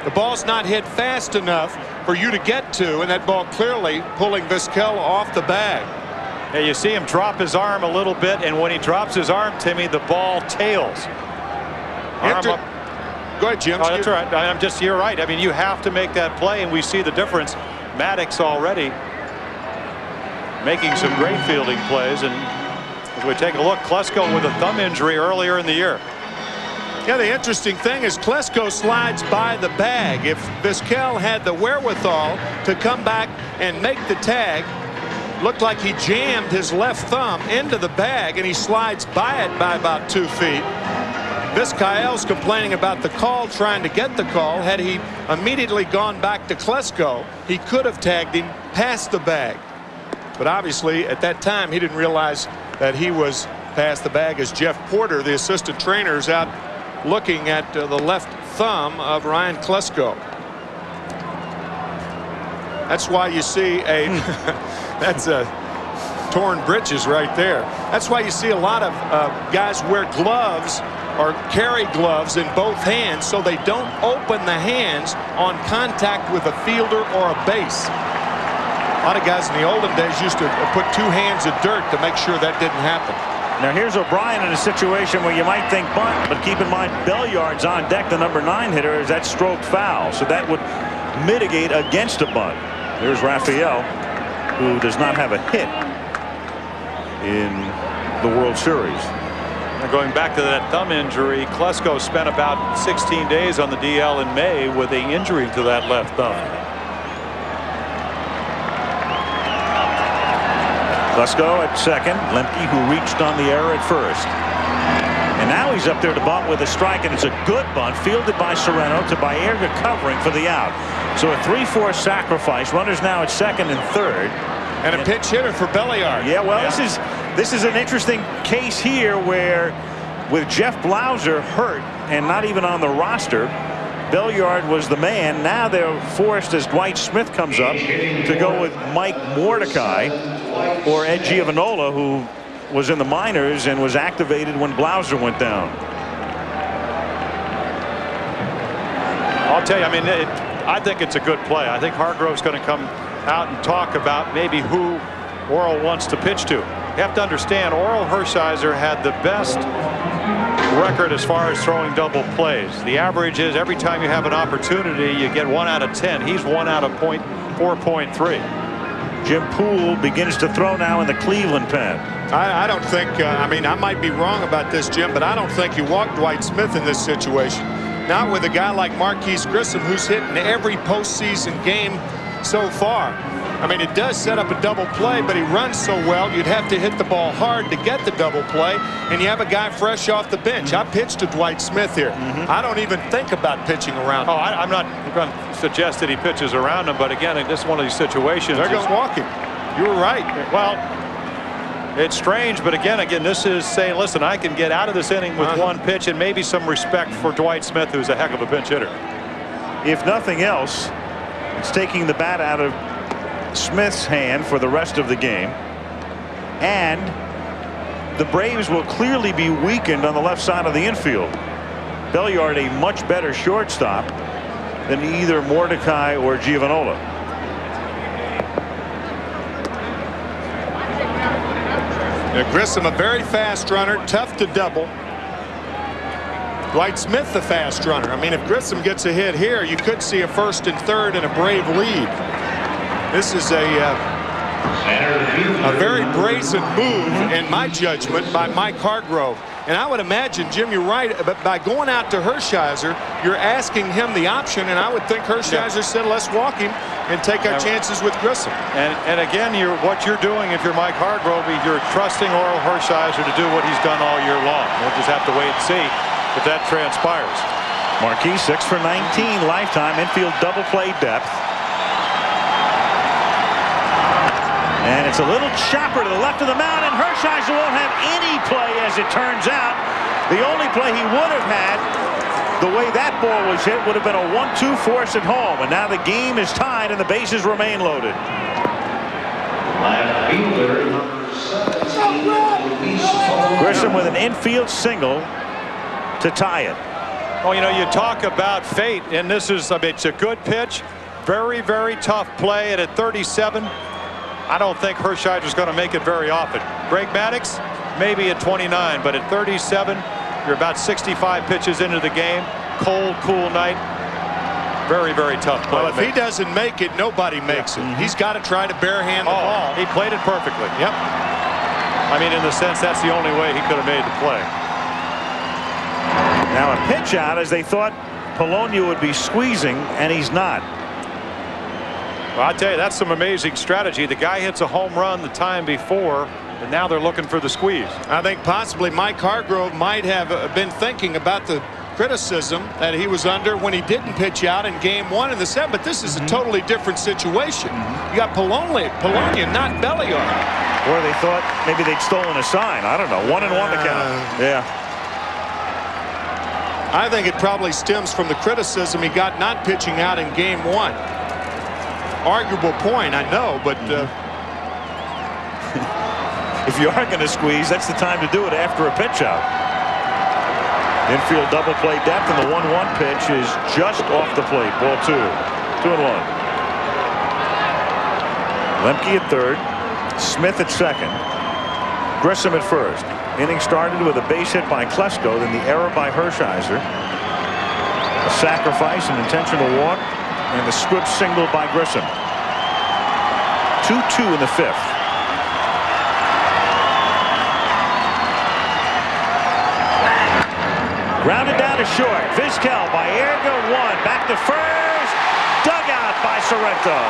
The ball's not hit fast enough for you to get 2, and that ball clearly pulling Vizquel off the bag. Yeah, you see him drop his arm a little bit, and when he drops his arm, Timmy, the ball tails. Arm up. Go ahead, Jim. Oh, that's right. You're right. I mean, you have to make that play, and we see the difference. Maddox already making some great fielding plays, and as we take a look, Klesko with a thumb injury earlier in the year. Yeah, the interesting thing is Klesko slides by the bag. If Vizquel had the wherewithal to come back and make the tag, looked like he jammed his left thumb into the bag, and he slides by it by about 2 feet. Vizquel's complaining about the call, trying to get the call. Had he immediately gone back to Klesko, he could have tagged him past the bag. But obviously, at that time, he didn't realize that he was past the bag, as Jeff Porter, the assistant trainer, is out looking at the left thumb of Ryan Klesko. That's why you see a that's a torn britches right there. That's why you see a lot of guys wear gloves or carry gloves in both hands, so they don't open the hands on contact with a fielder or a base. A lot of guys in the olden days used to put 2 hands of dirt to make sure that didn't happen. Now here's O'Brien in a situation where you might think bunt, but keep in mind Belliard's on deck, the number 9 hitter, is that stroke foul, so that would mitigate against a bunt. There's Raphael, who does not have a hit in the World Series. Going back to that thumb injury, Klesko spent about 16 days on the DL in May with an injury to that left thumb. Klesko at second. Lemke, who reached on the error at first. And now he's up there to bunt with a strike, and it's a good bunt fielded by Sereno to Baerga covering for the out. So a 3-4 sacrifice. Runners now at second and third. And a pinch hitter for Belliard. Yeah, well, this is an interesting case here where with Jeff Blauser hurt and not even on the roster, Belliard was the man. Now they're forced, as Dwight Smith comes up, to go with Mike Mordecai or Ed Giovanola, who was in the minors and was activated when Blauser went down. I'll tell you, I mean, I think it's a good play. I think Hargrove's going to come out and talk about maybe who Orel wants to pitch to. You have to understand, Orel Hershiser had the best record as far as throwing double plays. The average is every time you have an opportunity, you get 1 out of 10. He's 1 out of 4.3. Jim Poole begins to throw now in the Cleveland pen. I don't think, I mean, I might be wrong about this, Jim, but I don't think you walk Dwight Smith in this situation. Not with a guy like Marquise Grissom, who's hit in every postseason game so far. I mean, it does set up a double play, but he runs so well, you'd have to hit the ball hard to get the double play, and you have a guy fresh off the bench. I pitched to Dwight Smith here. I don't even think about pitching around him. Oh, I'm not going to suggest that he pitches around him, but again, this is one of these situations. They're going to walk him. You were right. Well, it's strange, but again, this is saying, listen, I can get out of this inning with one pitch, and maybe some respect for Dwight Smith, who's a heck of a pinch hitter. If nothing else, it's taking the bat out of Smith's hand for the rest of the game, and the Braves will clearly be weakened on the left side of the infield. Belliard a much better shortstop than either Mordecai or Giovanola. Grissom, a very fast runner, tough to double. Dwight Smith, the fast runner. I mean, if Grissom gets a hit here, you could see a first and third and a Brave lead. This is a very brazen move, in my judgment, by Mike Hargrove. And I would imagine, Jim, you're right, but by going out to Hershiser, you're asking him the option, and I would think Hershiser said, let's walk him and take our chances with Grissom. And again, what you're doing, if you're Mike Hargrove, you're trusting Orel Hershiser to do what he's done all year long. We'll just have to wait and see if that transpires. Marquis 6 for 19 lifetime infield double play depth. And it's a little chopper to the left of the mound, and Hershiser won't have any play, as it turns out. The only play he would have had, the way that ball was hit, would have been a 1-2 force at home. And now the game is tied and the bases remain loaded. Grissom with an infield single to tie it. Oh, you know, you talk about fate, and this is, I mean, it's a good pitch. Very, very tough play. And at 37, I don't think Hershiser's going to make it very often. Greg Maddux, maybe at 29, but at 37, you're about 65 pitches into the game. Cold, cool night. Very, very tough play. Well, if he doesn't make it, nobody makes it. He's got to try to barehand the ball. He played it perfectly. Yep. I mean, in the sense, that's the only way he could have made the play. Now a pitch out, as they thought Polonia would be squeezing, and he's not. Well, I tell you, that's some amazing strategy. The guy hits a home run the time before, and now they're looking for the squeeze. I think possibly Mike Hargrove might have been thinking about the criticism that he was under when he didn't pitch out in game 1 in the 7th. But this is a totally different situation. You got Polonia, not Belliard. Or they thought maybe they'd stolen a sign. I don't know. 1-1 to count. Yeah. I think it probably stems from the criticism he got not pitching out in game 1. Arguable point, I know, but if you are going to squeeze, that's the time to do it after a pitch out. Infield double play depth, and the 1-1 pitch is just off the plate. Ball 2. 2-1. Lemke at third. Smith at second. Grissom at first. Inning started with a base hit by Klesko, then the error by Hershiser. A sacrifice, an intentional walk, and the script single by Grissom. 2-2 in the 5th. Grounded down to short. Vizquel by Erga 1. Back to first. Dug out by Sorrento.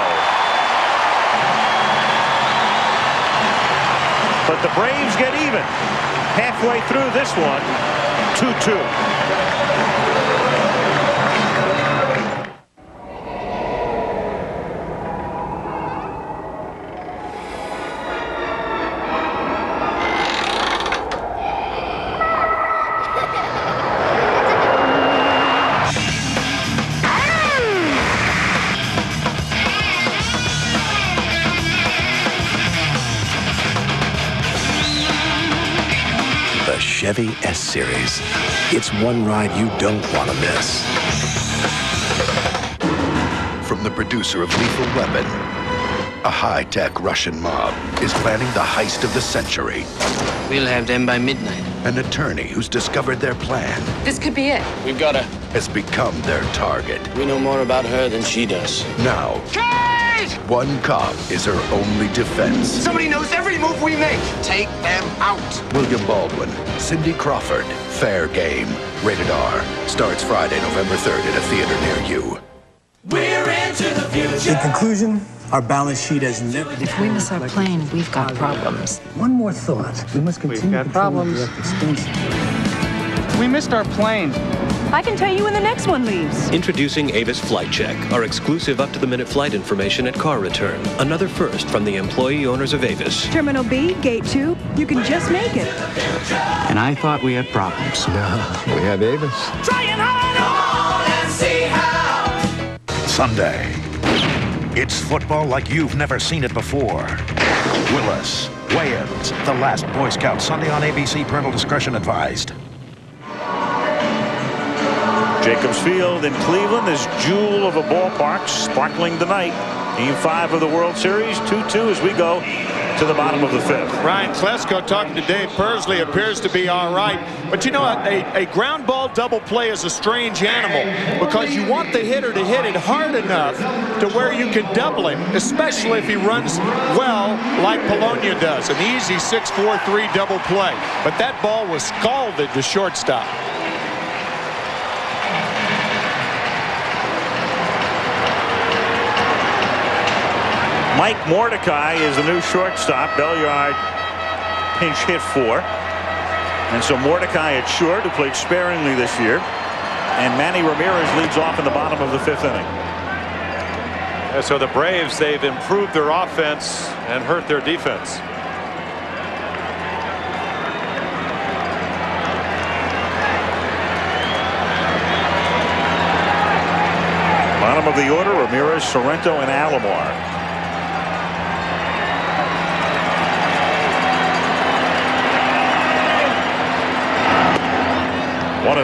But the Braves get even. Halfway through this one. 2-2. The Chevy S-Series. It's one ride you don't want to miss. From the producer of Lethal Weapon, a high-tech Russian mob is planning the heist of the century. We'll have them by midnight. An attorney who's discovered their plan This could be it. We've got her. has become their target. We know more about her than she does. Now, one cop is her only defense. Somebody knows every move we make. Take them out. William Baldwin, Cindy Crawford, Fair Game. Rated R. Starts Friday, November 3rd at a theater near you. We're into the future. In conclusion, our balance sheet has never... If we miss our plane, we've got problems. One more thought. We must continue got problems. We missed our plane. I can tell you when the next one leaves. Introducing Avis Flight Check, our exclusive up-to-the-minute flight information at car return. Another first from the employee owners of Avis. Terminal B, Gate 2. You can just make it. And I thought we had problems. No, we have Avis. Trying hard. Come on and see how. Sunday. It's football like you've never seen it before. Willis, Wayans, The Last Boy Scout, Sunday on ABC. Parental discretion advised. Jacobs Field in Cleveland, this jewel of a ballpark, sparkling tonight. Game 5 of the World Series, 2-2 as we go to the bottom of the 5th. Ryan Klesko talking to Dave Pursley appears to be all right. But you know, a ground ball double play is a strange animal because you want the hitter to hit it hard enough to where you can double him, especially if he runs well like Polonia does. An easy 6-4-3 double play. But that ball was scalded to shortstop. Mike Mordecai is the new shortstop. Belliard pinch hit for. And so Mordecai at short, who played sparingly this year. And Manny Ramirez leads off in the bottom of the 5th inning. And so the Braves, they've improved their offense and hurt their defense. Bottom of the order, Ramirez, Sorrento, and Alomar. 1-1.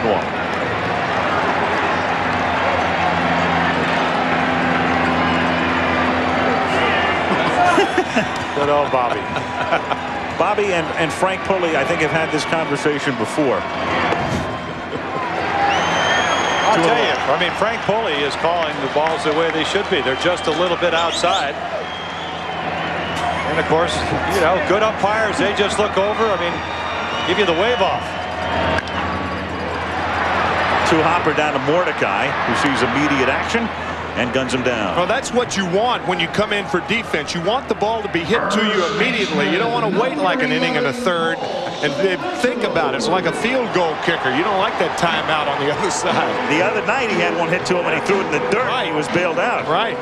Good old Bobby. Bobby and Frank Pulley, I think, have had this conversation before. I'll tell you, I mean, Frank Pulley is calling the balls the way they should be. They're just a little bit outside. And of course, you know, good umpires, they just look over, I mean, give you the wave off. Two-hopper down to Mordecai, who sees immediate action and guns him down. Well, that's what you want when you come in for defense. You want the ball to be hit to you immediately. You don't want to wait like an inning and a third and think about it. It's like a field goal kicker. You don't like that timeout on the other side. The other night he had one hit to him and he threw it in the dirt. Right. He was bailed out. Right.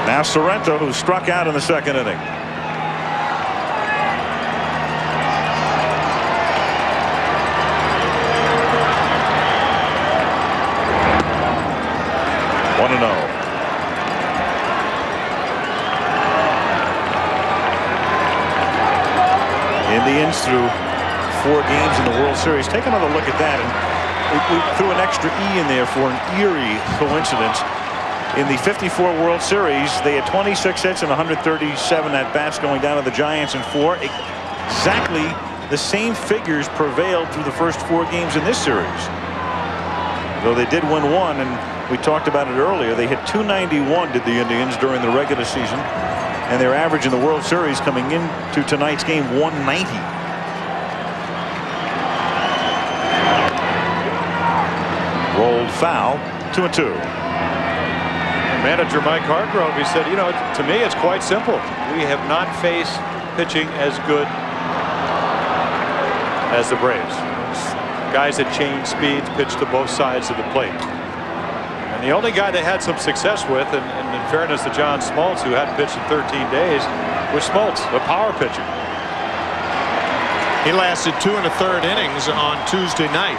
Now Sorrento, who struck out in the 2nd inning. Indians through 4 games in the World Series. Take another look at that. And we threw an extra E in there for an eerie coincidence. In the 54 World Series, they had 26 hits and 137 at-bats going down to the Giants in 4. Exactly the same figures prevailed through the first 4 games in this series. Though they did win 1, and we talked about it earlier, they hit 291, did the Indians, during the regular season. And their average in the World Series coming into tonight's game, 190. Rolled foul, 2-2. Manager Mike Hargrove, he said, you know, to me it's quite simple. We have not faced pitching as good as the Braves. Guys that change speeds, pitch to both sides of the plate. And the only guy they had some success with, and in fairness to John Smoltz, who hadn't pitched in 13 days, was Smoltz, a power pitcher. He lasted 2 1/3 innings on Tuesday night.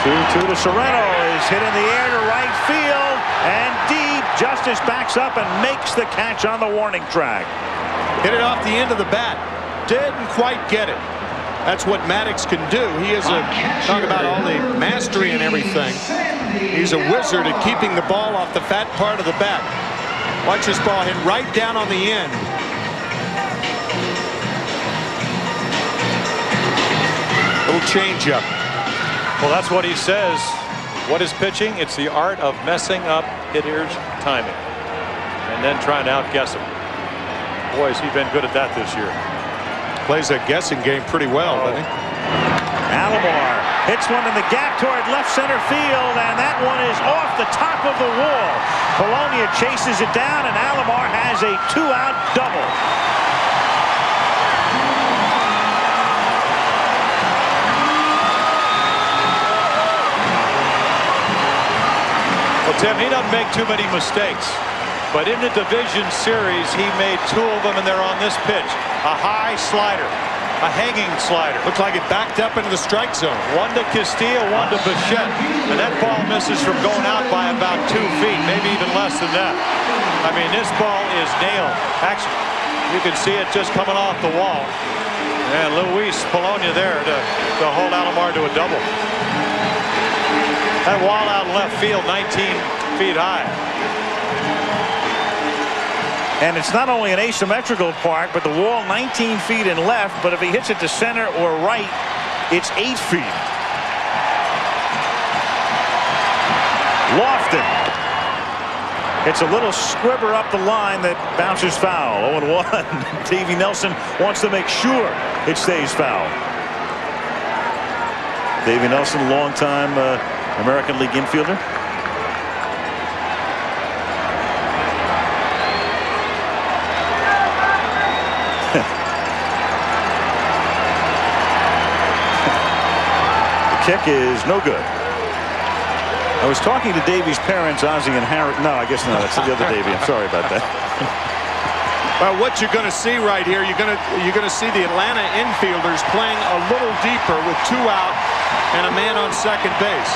2-2 to Sorrento, is hit in the air to right field. and deep. Justice backs up and makes the catch on the warning track. Hit it off the end of the bat. Didn't quite get it. That's what Maddox can do. He is talk about all the mastery and everything. He's a wizard at keeping the ball off the fat part of the bat. Watch this ball hit right down on the end. Little changeup. Well, that's what he says. What is pitching? It's the art of messing up hitters' timing and then trying to outguess them. Boy, has he been good at that this year. Plays that guessing game pretty well, doesn't he? Alomar hits one in the gap toward left center field, and that one is off the top of the wall. Polonia chases it down, and Alomar has a 2-out double. Well, Tim, he doesn't make too many mistakes. But in the division series, he made 2 of them, and they're on this pitch. A high slider, a hanging slider. Looked like it backed up into the strike zone. One to Castillo, one to Bichette. And that ball misses from going out by about 2 feet, maybe even less than that. I mean, this ball is nailed. Actually, you can see it just coming off the wall. And Luis Polonia there to hold Alomar to a double. That wall out in left field, 19 feet high. And it's not only an asymmetrical park, but the wall 19 feet in left, but if he hits it to center or right, it's 8 feet. Lofton. It's a little squibber up the line that bounces foul. 0-1. Davey Nelson wants to make sure it stays foul. Davey Nelson, longtime American League infielder. Kick is no good. I was talking to Davey's parents, Ozzie and Harry. No, I guess not. That's the other Davey. I'm sorry about that. Well, what you're going to see right here, you're going to see the Atlanta infielders playing a little deeper with 2 out and a man on second base.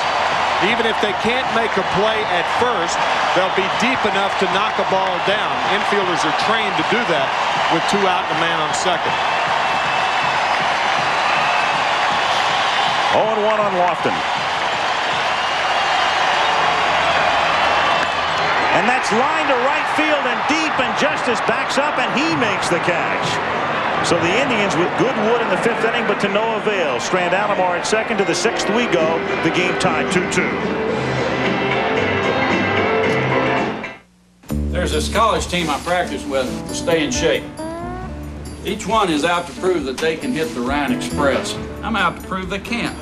Even if they can't make a play at first, they'll be deep enough to knock a ball down. Infielders are trained to do that with 2 out and a man on second. 0-1 on Lofton. And that's line to right field and deep, and Justice backs up and he makes the catch. So the Indians with good wood in the 5th inning, but to no avail. Strand Alomar at second. To the 6th we go. The game tied 2-2. There's this college team I practice with to stay in shape. Each one is out to prove that they can hit the Rhine Express. I'm out to prove they can't.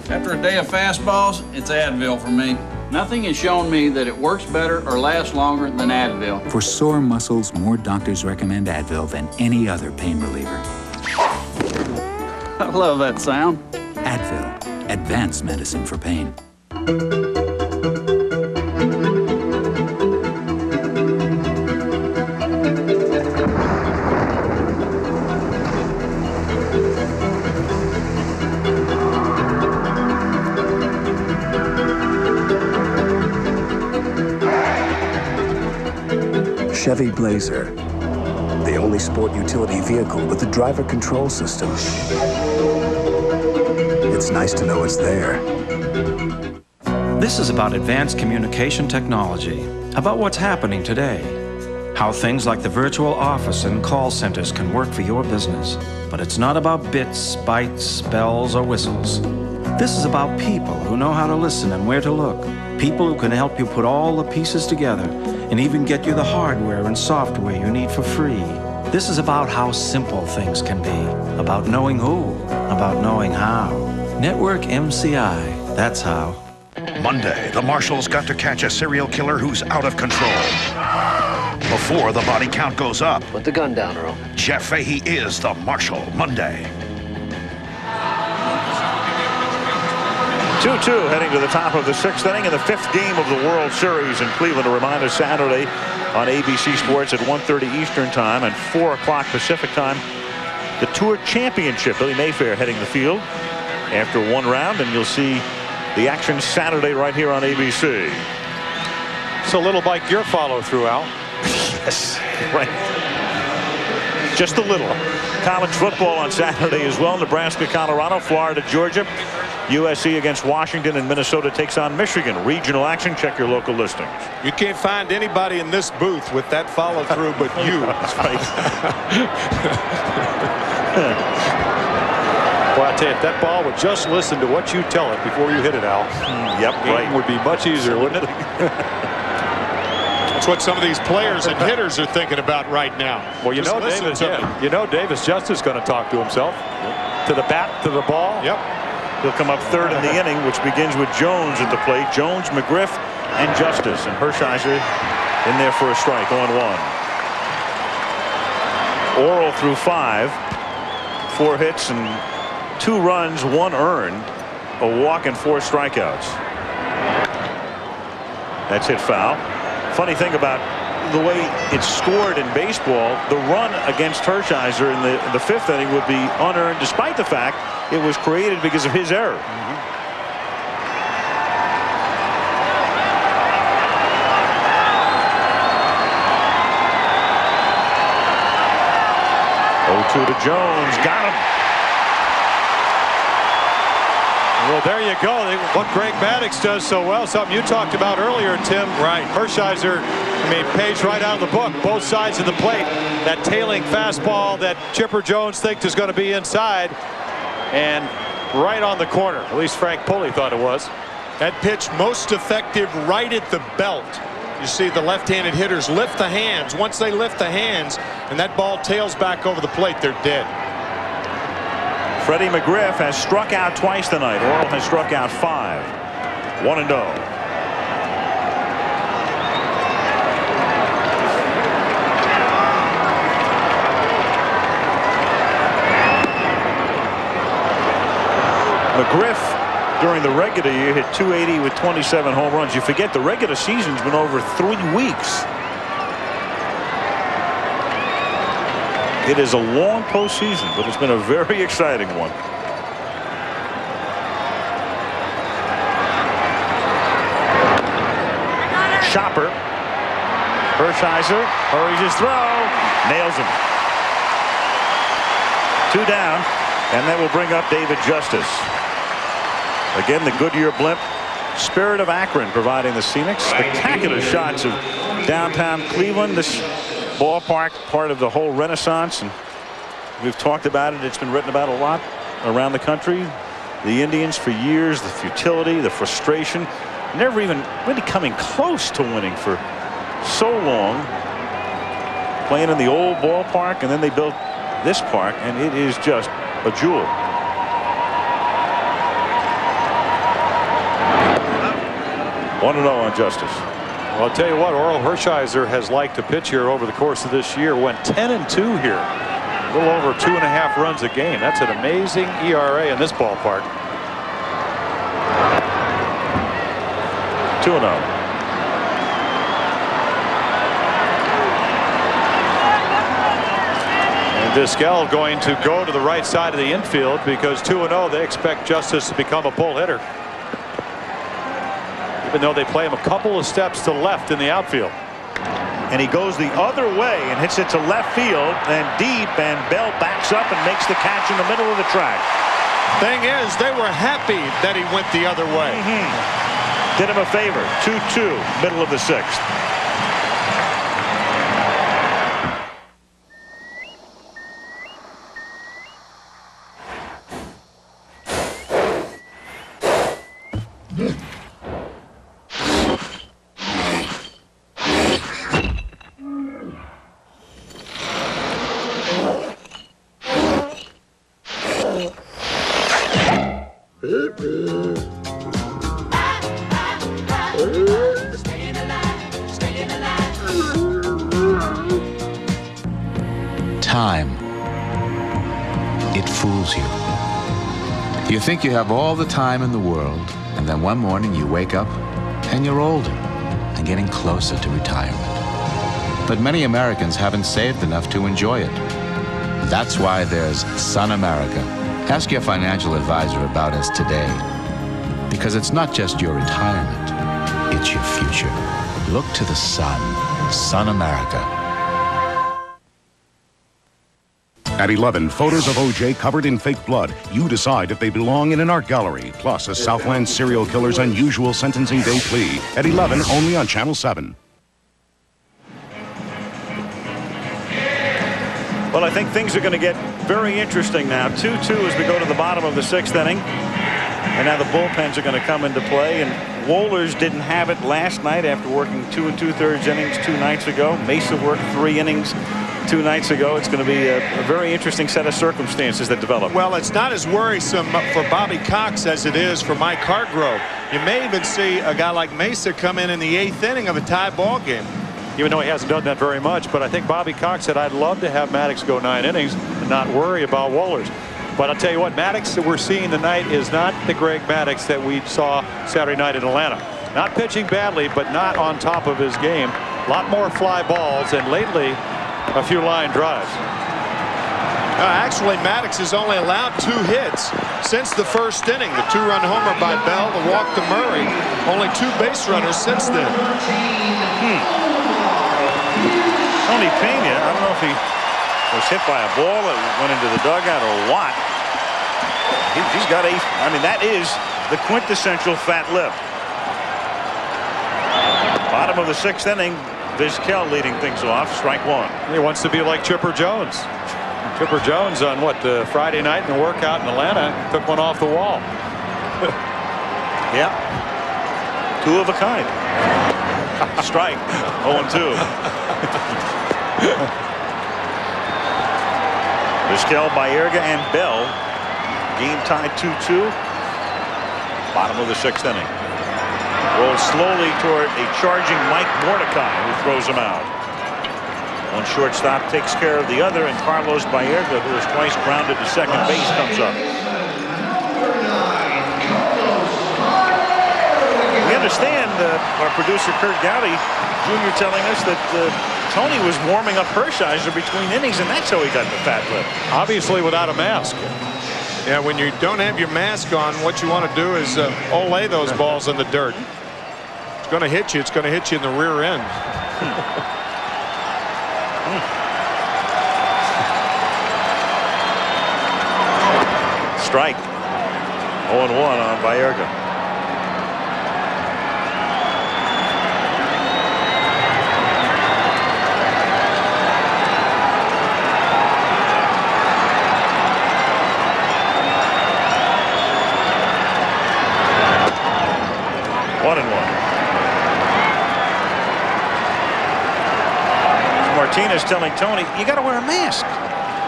After a day of fastballs, it's Advil for me. Nothing has shown me that it works better or lasts longer than Advil. For sore muscles, more doctors recommend Advil than any other pain reliever. I love that sound. Advil, advanced medicine for pain. Chevy Blazer, the only sport utility vehicle with a driver control system. It's nice to know it's there. This is about advanced communication technology, about what's happening today, how things like the virtual office and call centers can work for your business. But it's not about bits, bytes, bells, or whistles. This is about people who know how to listen and where to look, people who can help you put all the pieces together and even get you the hardware and software you need for free. This is about how simple things can be, about knowing who, about knowing how. Network MCI, that's how. Monday, the marshals got to catch a serial killer who's out of control. Before the body count goes up, put the gun down, Earl. Jeff Fahey is the marshal. Monday. 2-2 heading to the top of the 6th inning in the 5th game of the World Series in Cleveland. A reminder, Saturday on ABC Sports at 1:30 Eastern Time and 4 o'clock Pacific Time. The Tour Championship. Billy Mayfair heading the field. after one round, and you'll see the action Saturday right here on ABC. It's a little like your follow-through, Al. Yes, right. Just a little. College football on Saturday as well. Nebraska, Colorado, Florida, Georgia. USC against Washington, and Minnesota takes on Michigan. Regional action. Check your local listings. You can't find anybody in this booth with that follow-through but you. That's right. Well, I tell you, if that ball would just listen to what you tell it before you hit it, Al. Yep, right. Would be much easier, wouldn't it? That's what some of these players and hitters are thinking about right now. Well, you know, Davis Justice is going to talk to himself. To the bat, to the ball. Yep. He'll come up third in the inning, which begins with Jones at the plate. Jones, McGriff, and Justice. And Hershiser in there for a strike, 0-1. Orel through 5. 4 hits and 2 runs, 1 earned. A walk and 4 strikeouts. That's hit foul. Funny thing about the way it's scored in baseball, the run against Hershiser in the 5th inning would be unearned, despite the fact it was created because of his error. 0-2 to Jones. Got him. Well, there you go. What Greg Maddux does so well, something you talked about earlier, Tim. Right. Hershiser, page right out of the book, both sides of the plate. That tailing fastball that Chipper Jones thinks is going to be inside, and right on the corner. At least Frank Pulley thought it was. That pitch most effective right at the belt. You see the left-handed hitters lift the hands. Once they lift the hands and that ball tails back over the plate, they're dead. Freddie McGriff has struck out twice tonight. Orel has struck out 5. 1-0. McGriff during the regular year hit .280 with 27 home runs. You forget the regular season's been over 3 weeks. It is a long postseason, but it's been a very exciting one. Chopper. Hershiser hurries his throw. Nails him. 2 down, and that will bring up David Justice. Again, the Goodyear blimp. Spirit of Akron providing the scenic, spectacular shots of downtown Cleveland. This ballpark, part of the whole renaissance, and we've talked about it. It's been written about a lot around the country. The Indians for years, the futility, the frustration, never even really coming close to winning for so long. Playing in the old ballpark, and then they built this park, and it is just a jewel. One 1-0 on Justice. Well, I'll tell you what, Orel Hershiser has liked to pitch here over the course of this year. Went 10-2 here. A little over 2.5 runs a game. That's an amazing ERA in this ballpark. 2-0. And Vizquel going to go to the right side of the infield because 2-0, they expect Justice to become a pull hitter. Even though they play him a couple of steps to left in the outfield. And he goes the other way and hits it to left field and deep, and Bell backs up and makes the catch in the middle of the track. Thing is, they were happy that he went the other way. Did him a favor. 2-2, middle of the 6th. Time. It fools you. You think you have all the time in the world, and then one morning you wake up and you're older and getting closer to retirement. But many Americans haven't saved enough to enjoy it. That's why there's Sun America, Ask your financial advisor about us today. Because it's not just your retirement, it's your future. Look to the sun. Sun America. At 11, photos of O.J. covered in fake blood. You decide if they belong in an art gallery. Plus, a Southland serial killer's unusual sentencing day plea. At 11, only on Channel 7. Well, I think things are going to get very interesting now. 2-2 as we go to the bottom of the 6th inning. And now the bullpens are going to come into play. And Wohlers didn't have it last night after working 2 2/3 innings 2 nights ago. Mesa worked 3 innings 2 nights ago. It's going to be a very interesting set of circumstances that develop. Well, it's not as worrisome for Bobby Cox as it is for Mike Hargrove. You may even see a guy like Mesa come in the 8th inning of a tie ball game. Even though he hasn't done that very much, but I think Bobby Cox said, I'd love to have Maddox go 9 innings and not worry about Wohlers. But I'll tell you what, Maddox that we're seeing tonight is not the Greg Maddox that we saw Saturday night in Atlanta. Not pitching badly, but not on top of his game. A lot more fly balls, and lately a few line drives. Actually, Maddox has only allowed 2 hits since the 1st inning. The 2-run homer by Bell, the walk to Murray. Only 2 base runners since then. Tony Pena, I don't know if he was hit by a ball that went into the dugout or what. He's got I mean, that is the quintessential fat lip. Bottom of the 6th inning, Vizquel leading things off. Strike 1. He wants to be like Chipper Jones. Chipper Jones on the Friday night in the workout in Atlanta took one off the wall. Yeah. 2 of a kind. Strike. 0-2. Vizquel, Baerga, and Bell. Game tied 2-2. Bottom of the 6th inning. Rolls slowly toward a charging Mike Mordecai, who throws him out. One shortstop takes care of the other, and Carlos Baerga, who was twice grounded to second base, comes up. We understand our producer Kurt Gowdy Jr. telling us that Tony was warming up Hershiser between innings, and that's how he got the fat lip. Obviously without a mask. Yeah, when you don't have your mask on, what you want to do is olay those balls in the dirt. It's going to hit you. It's going to hit you in the rear end. Strike. 0-1 on Baerga. Martinez telling Tony, you got to wear a mask.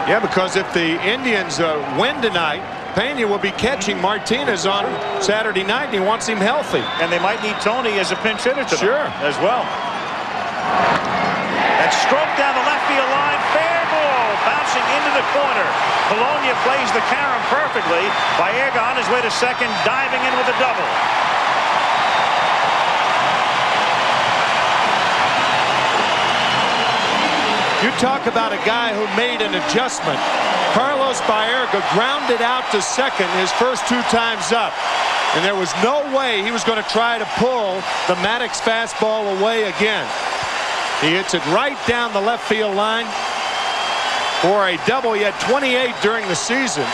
Yeah, because if the Indians win tonight, Pena will be catching Martinez on Saturday night, and he wants him healthy. And they might need Tony as a pinch hitter tonight. Sure. As well. That stroke down the left field line, fair ball, bouncing into the corner. Polonia plays the carom perfectly. Baerga on his way to second, diving in with a double. You talk about a guy who made an adjustment. Carlos Baerga grounded out to second his first 2 times up. And there was no way he was going to try to pull the Maddox fastball away again. He hits it right down the left field line for a double. He had 28 during the season.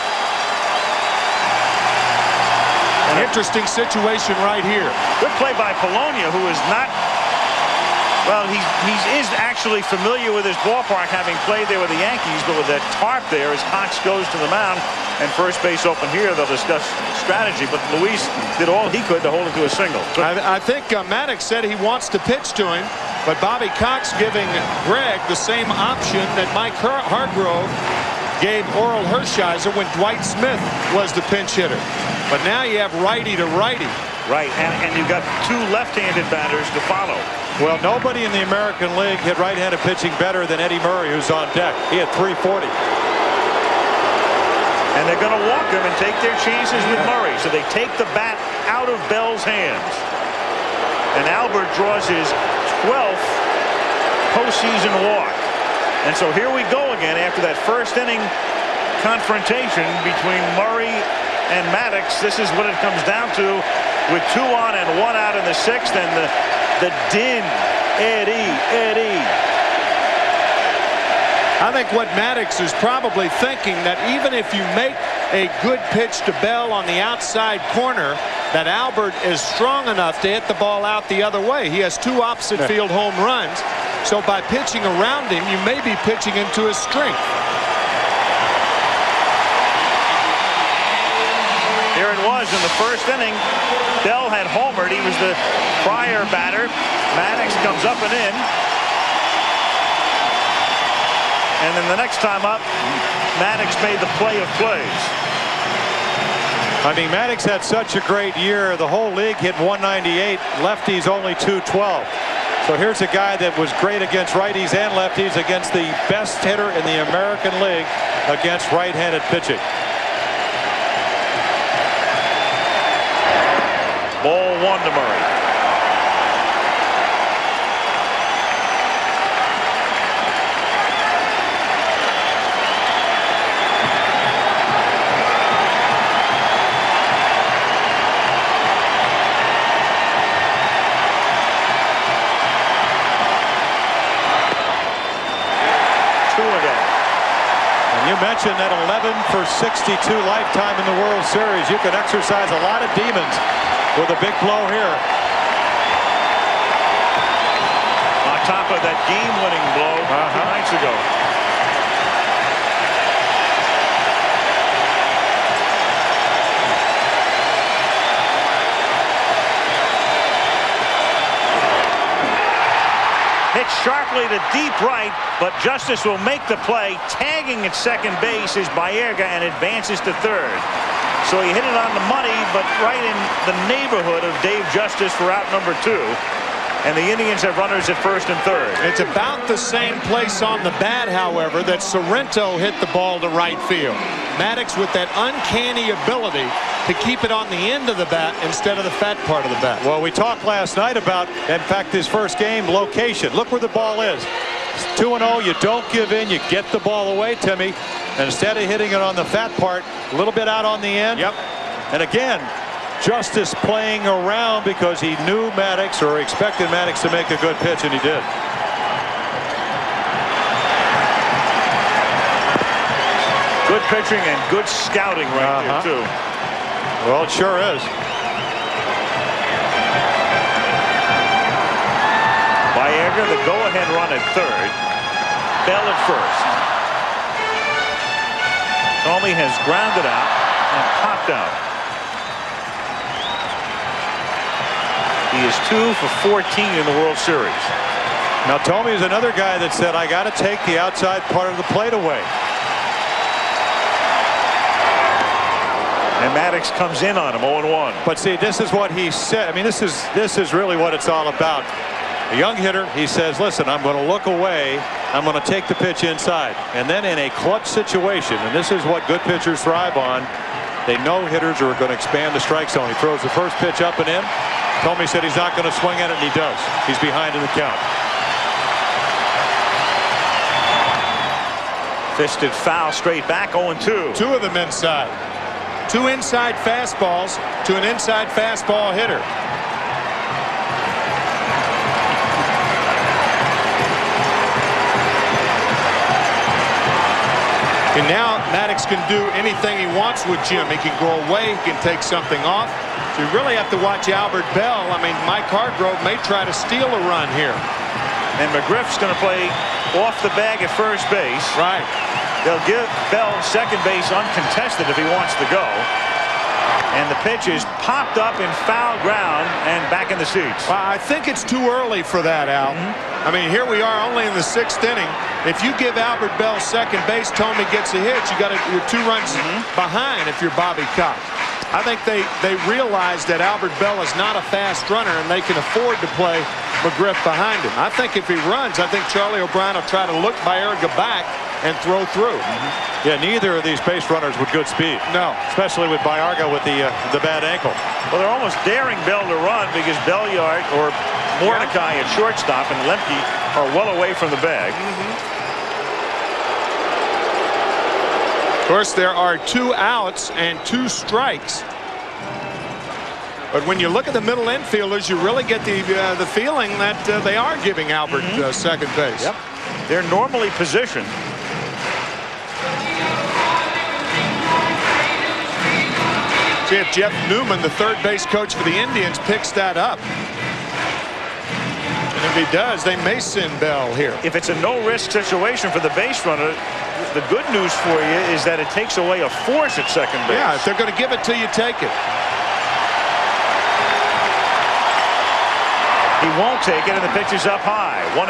An interesting situation right here. Good play by Polonia, who is not... Well, he is actually familiar with his ballpark, having played there with the Yankees, but with that tarp there as Cox goes to the mound and first base open here, they'll discuss strategy. But Luis did all he could to hold it to a single. I think Maddox said he wants to pitch to him, but Bobby Cox giving Greg the same option that Mike Hargrove gave Oral Hershiser when Dwight Smith was the pinch hitter. But now you have righty to righty. Right, and you've got 2 left-handed batters to follow. Well, nobody in the American League hit right-handed pitching better than Eddie Murray, who's on deck. He had 340. And they're going to walk him and take their chances with Murray. So they take the bat out of Bell's hands. And Albert draws his 12th postseason walk. And so here we go again after that first inning confrontation between Murray and Maddox. This is what it comes down to, with 2 on and 1 out in the 6th, and the din. Eddie. I think what Maddox is probably thinking, that even if you make a good pitch to Bell on the outside corner, that Albert is strong enough to hit the ball out the other way. He has 2 opposite field home runs. So by pitching around him, you may be pitching into his strength. Here it was in the first inning. Bell had homered. He was the prior batter. Maddox comes up and in. And then the next time up, Maddox made the play of plays. I mean, Maddox had such a great year. The whole league hit 198. Lefties only 212. So here's a guy that was great against righties and lefties, against the best hitter in the American League against right-handed pitching. Ball 1 to Murray. You mentioned that 11 for 62 lifetime in the World Series. You can exercise a lot of demons with a big blow here. On top of that game-winning blow 2 nights ago. Hit sharply to deep right, but Justice will make the play. Tagging at second base is Baerga and advances to third. So he hit it on the money, but right in the neighborhood of Dave Justice for out number 2. And the Indians have runners at first and third. It's about the same place on the bat, however, that Sorrento hit the ball to right field. Maddox with that uncanny ability to keep it on the end of the bat instead of the fat part of the bat. Well, we talked last night about, in fact, his first game, location. Look where the ball is. It's 2-0. You don't give in. You get the ball away, Timmy. And instead of hitting it on the fat part, a little bit out on the end. Yep. And again, Justice playing around because he knew Maddox, or expected Maddox to make a good pitch, and he did. Good pitching and good scouting right there, too. Well, it sure is. Baerga, the go-ahead run at third. Bell at first. Thome has grounded out and popped out. He is 2 for 14 in the World Series. Now, Thome is another guy that said, I got to take the outside part of the plate away. And Maddox comes in on him, 0-1. But see, this is what he said. I mean, this is really what it's all about. A young hitter, he says, listen, I'm going to look away. I'm going to take the pitch inside. And then in a clutch situation, and this is what good pitchers thrive on, they know hitters are going to expand the strike zone. He throws the first pitch up and in. Thome said he's not going to swing at it, and he does. He's behind in the count. Fisted foul straight back, 0-2. 2 of them inside. 2 inside fastballs to an inside fastball hitter. And now Maddox can do anything he wants with Jim. He can go away. He can take something off. So you really have to watch Albert Bell. I mean, Mike Hargrove may try to steal a run here. And McGriff's going to play off the bag at first base. Right. They'll give Bell second base uncontested if he wants to go. And the pitch is popped up in foul ground and back in the seats. Well, I think it's too early for that, Al. I mean, here we are only in the 6th inning. If you give Albert Bell second base, Thome gets a hit. You're 2 runs behind if you're Bobby Cox. I think they realize that Albert Bell is not a fast runner, and they can afford to play McGriff behind him. I think if he runs, I think Charlie O'Brien will try to look Baerga back and throw through. Yeah, neither of these base runners with good speed. No. Especially with Baerga with the bad ankle. Well, they're almost daring Bell to run because Belliard or Mordecai at shortstop and Lemke are well away from the bag. Of course, there are 2 outs and 2 strikes. But when you look at the middle infielders, you really get the feeling that they are giving Albert second base. Yep. They're normally positioned. See if Jeff Newman, the third base coach for the Indians, picks that up. And if he does, they may send Bell here. If it's a no-risk situation for the base runner, the good news for you is that it takes away a force at second base. Yeah, if they're going to give it to you, take it. He won't take it, and the pitch is up high. 1-2.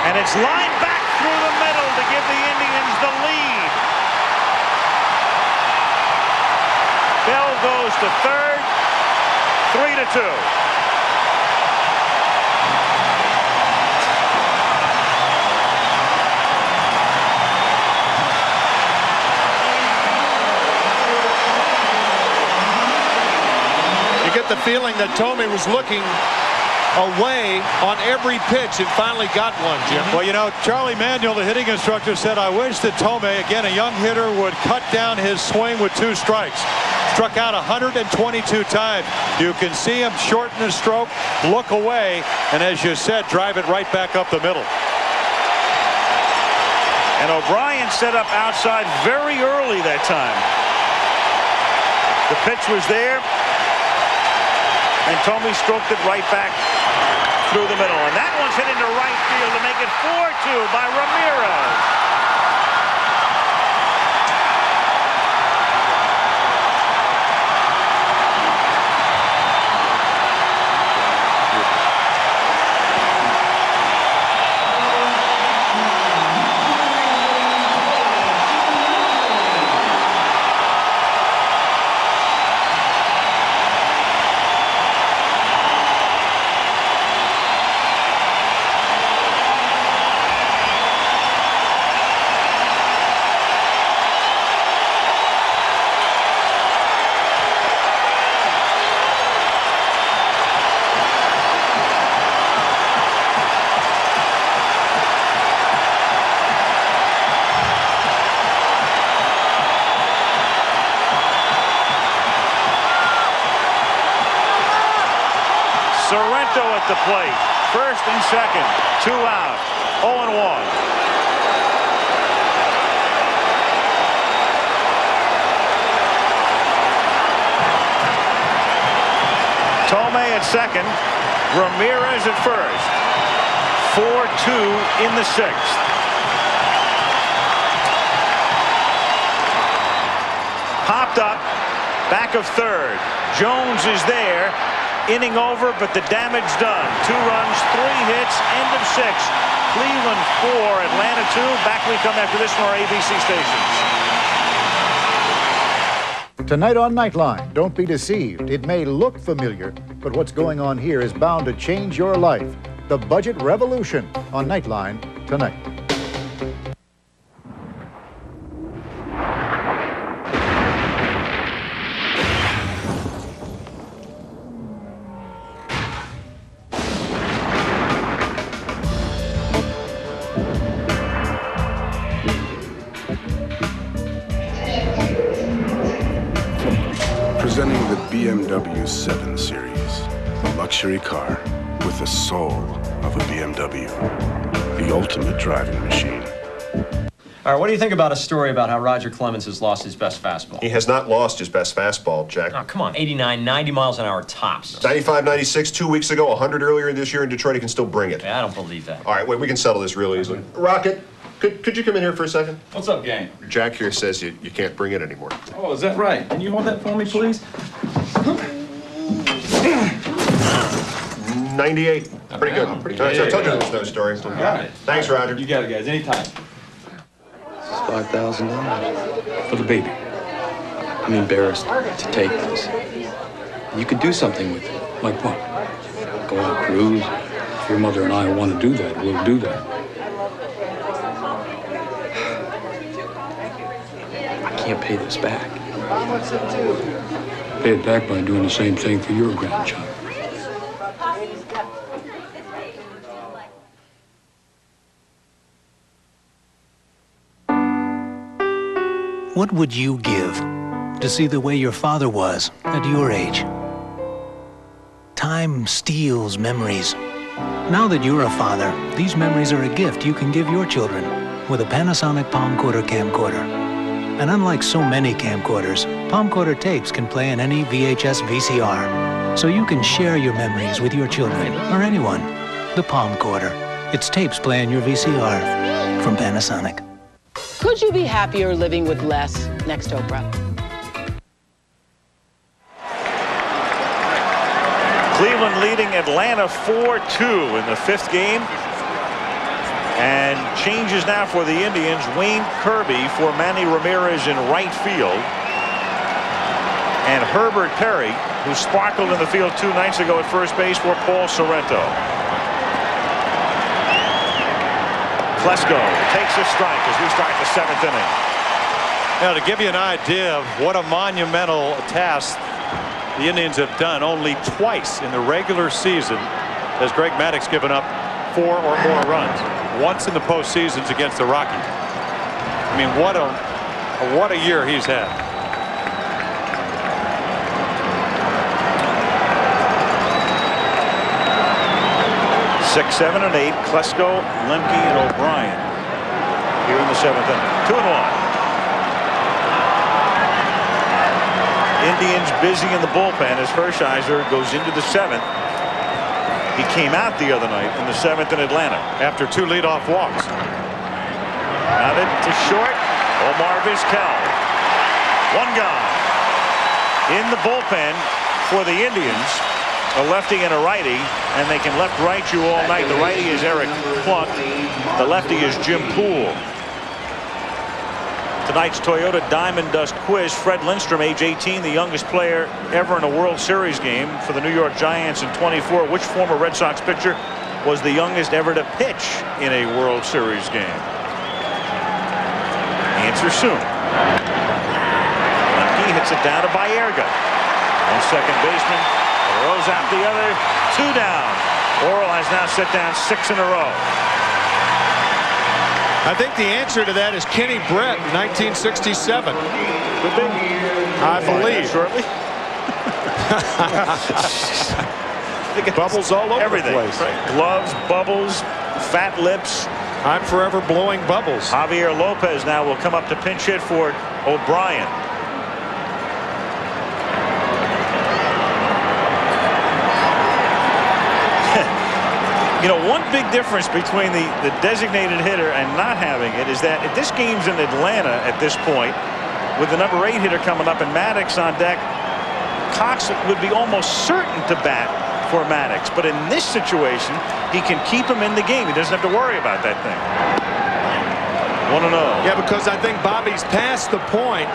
And it's lined back through the middle to give the Indians the lead. Bell goes to third. 3-2. You get the feeling that Tomei was looking away on every pitch and finally got one, Jim. Well, you know, Charlie Manuel, the hitting instructor, said, I wish that Tomei, again, a young hitter, would cut down his swing with 2 strikes. Struck out 122 times. You can see him shorten his stroke, look away, and as you said, drive it right back up the middle. And O'Brien set up outside very early that time. The pitch was there, and Tomei stroked it right back through the middle. And that one's hit into right field to make it 4-2 by Ramirez. At the plate, first and second, 2 out, 0-1. Tomei at second, Ramirez at first. 4-2 in the 6th. Popped up, back of third. Jones is there. Inning over, but the damage done. 2 runs, 3 hits, end of 6. Cleveland 4, Atlanta 2. Back we come after this from our ABC stations. Tonight on Nightline, don't be deceived. It may look familiar, but what's going on here is bound to change your life. The budget revolution on Nightline tonight. Presenting the BMW 7 Series, a luxury car with the soul of a BMW, the ultimate driving machine. All right, what do you think about a story about how Roger Clemens has lost his best fastball? He has not lost his best fastball, Jack. Oh, come on, 89, 90 miles an hour tops. 95, 96, 2 weeks ago, 100 earlier this year in Detroit. He can still bring it. Yeah, I don't believe that. All right, wait, we can settle this real easily. Rocket, could you come in here for a second? What's up, gang? Jack here says you can't bring it anymore. Oh, is that right? Can you hold that for me, please? 98. Pretty good. Pretty good. I told you there was no story. Got it. Thanks, Roger. You got it, guys. Anytime. This is $5,000 for the baby. I'm embarrassed to take this. You could do something with it. Like what? Go on a cruise? If your mother and I want to do that, we'll do that. can't pay this back. Pay it back by doing the same thing for your grandchild. What would you give to see the way your father was at your age? Time steals memories. Now that you're a father, these memories are a gift you can give your children with a Panasonic Palmcorder camcorder. And unlike so many camcorders, Palmcorder tapes can play in any VHS VCR, so you can share your memories with your children or anyone. The Palmcorder. Its tapes play in your VCR from Panasonic. Could you be happier living with less? Next, Oprah. Cleveland leading Atlanta 4-2 in the 5th game. And changes now for the Indians. Wayne Kirby for Manny Ramirez in right field. And Herbert Perry, who sparkled in the field 2 nights ago at first base, for Paul Sorrento. Klesko takes a strike as we start the 7th inning. Now, to give you an idea of what a monumental task the Indians have done, only twice in the regular season has Greg Maddux given up 4 or more runs. Once in the postseasons against the Rockies. I mean, what a year he's had. Six, 7, and 8. Klesko, Lemke, and O'Brien here in the 7th inning. 2-1. Indians busy in the bullpen as Hershiser goes into the 7th. He came out the other night in the 7th in Atlanta after 2 leadoff walks. Grounded to short. Omar Vizquel. 1 gone. In the bullpen for the Indians, a lefty and a righty, and they can left-right you all night. The righty is Eric Plunk. The lefty is Jim Poole. Tonight's Toyota Diamond Dust Quiz. Fred Lindstrom, age 18, the youngest player ever in a World Series game for the New York Giants in 24. Which former Red Sox pitcher was the youngest ever to pitch in a World Series game? Answer soon. Lemke hits it down to Baerga. One second baseman. Throws out the other. 2 down. Orel has now set down 6 in a row. I think the answer to that is Kenny Brett, 1967. Could be. I believe. Shortly. Bubbles all over everything, the place. Right? Gloves, bubbles, fat lips. I'm forever blowing bubbles. Javier Lopez now will come up to pinch hit for O'Brien. You know, one big difference between the designated hitter and not having it is that if this game's in Atlanta at this point, with the number 8 hitter coming up and Maddux on deck, Cox would be almost certain to bat for Maddux. But in this situation, he can keep him in the game. He doesn't have to worry about that thing. 1-0. Yeah, because I think Bobby's past the point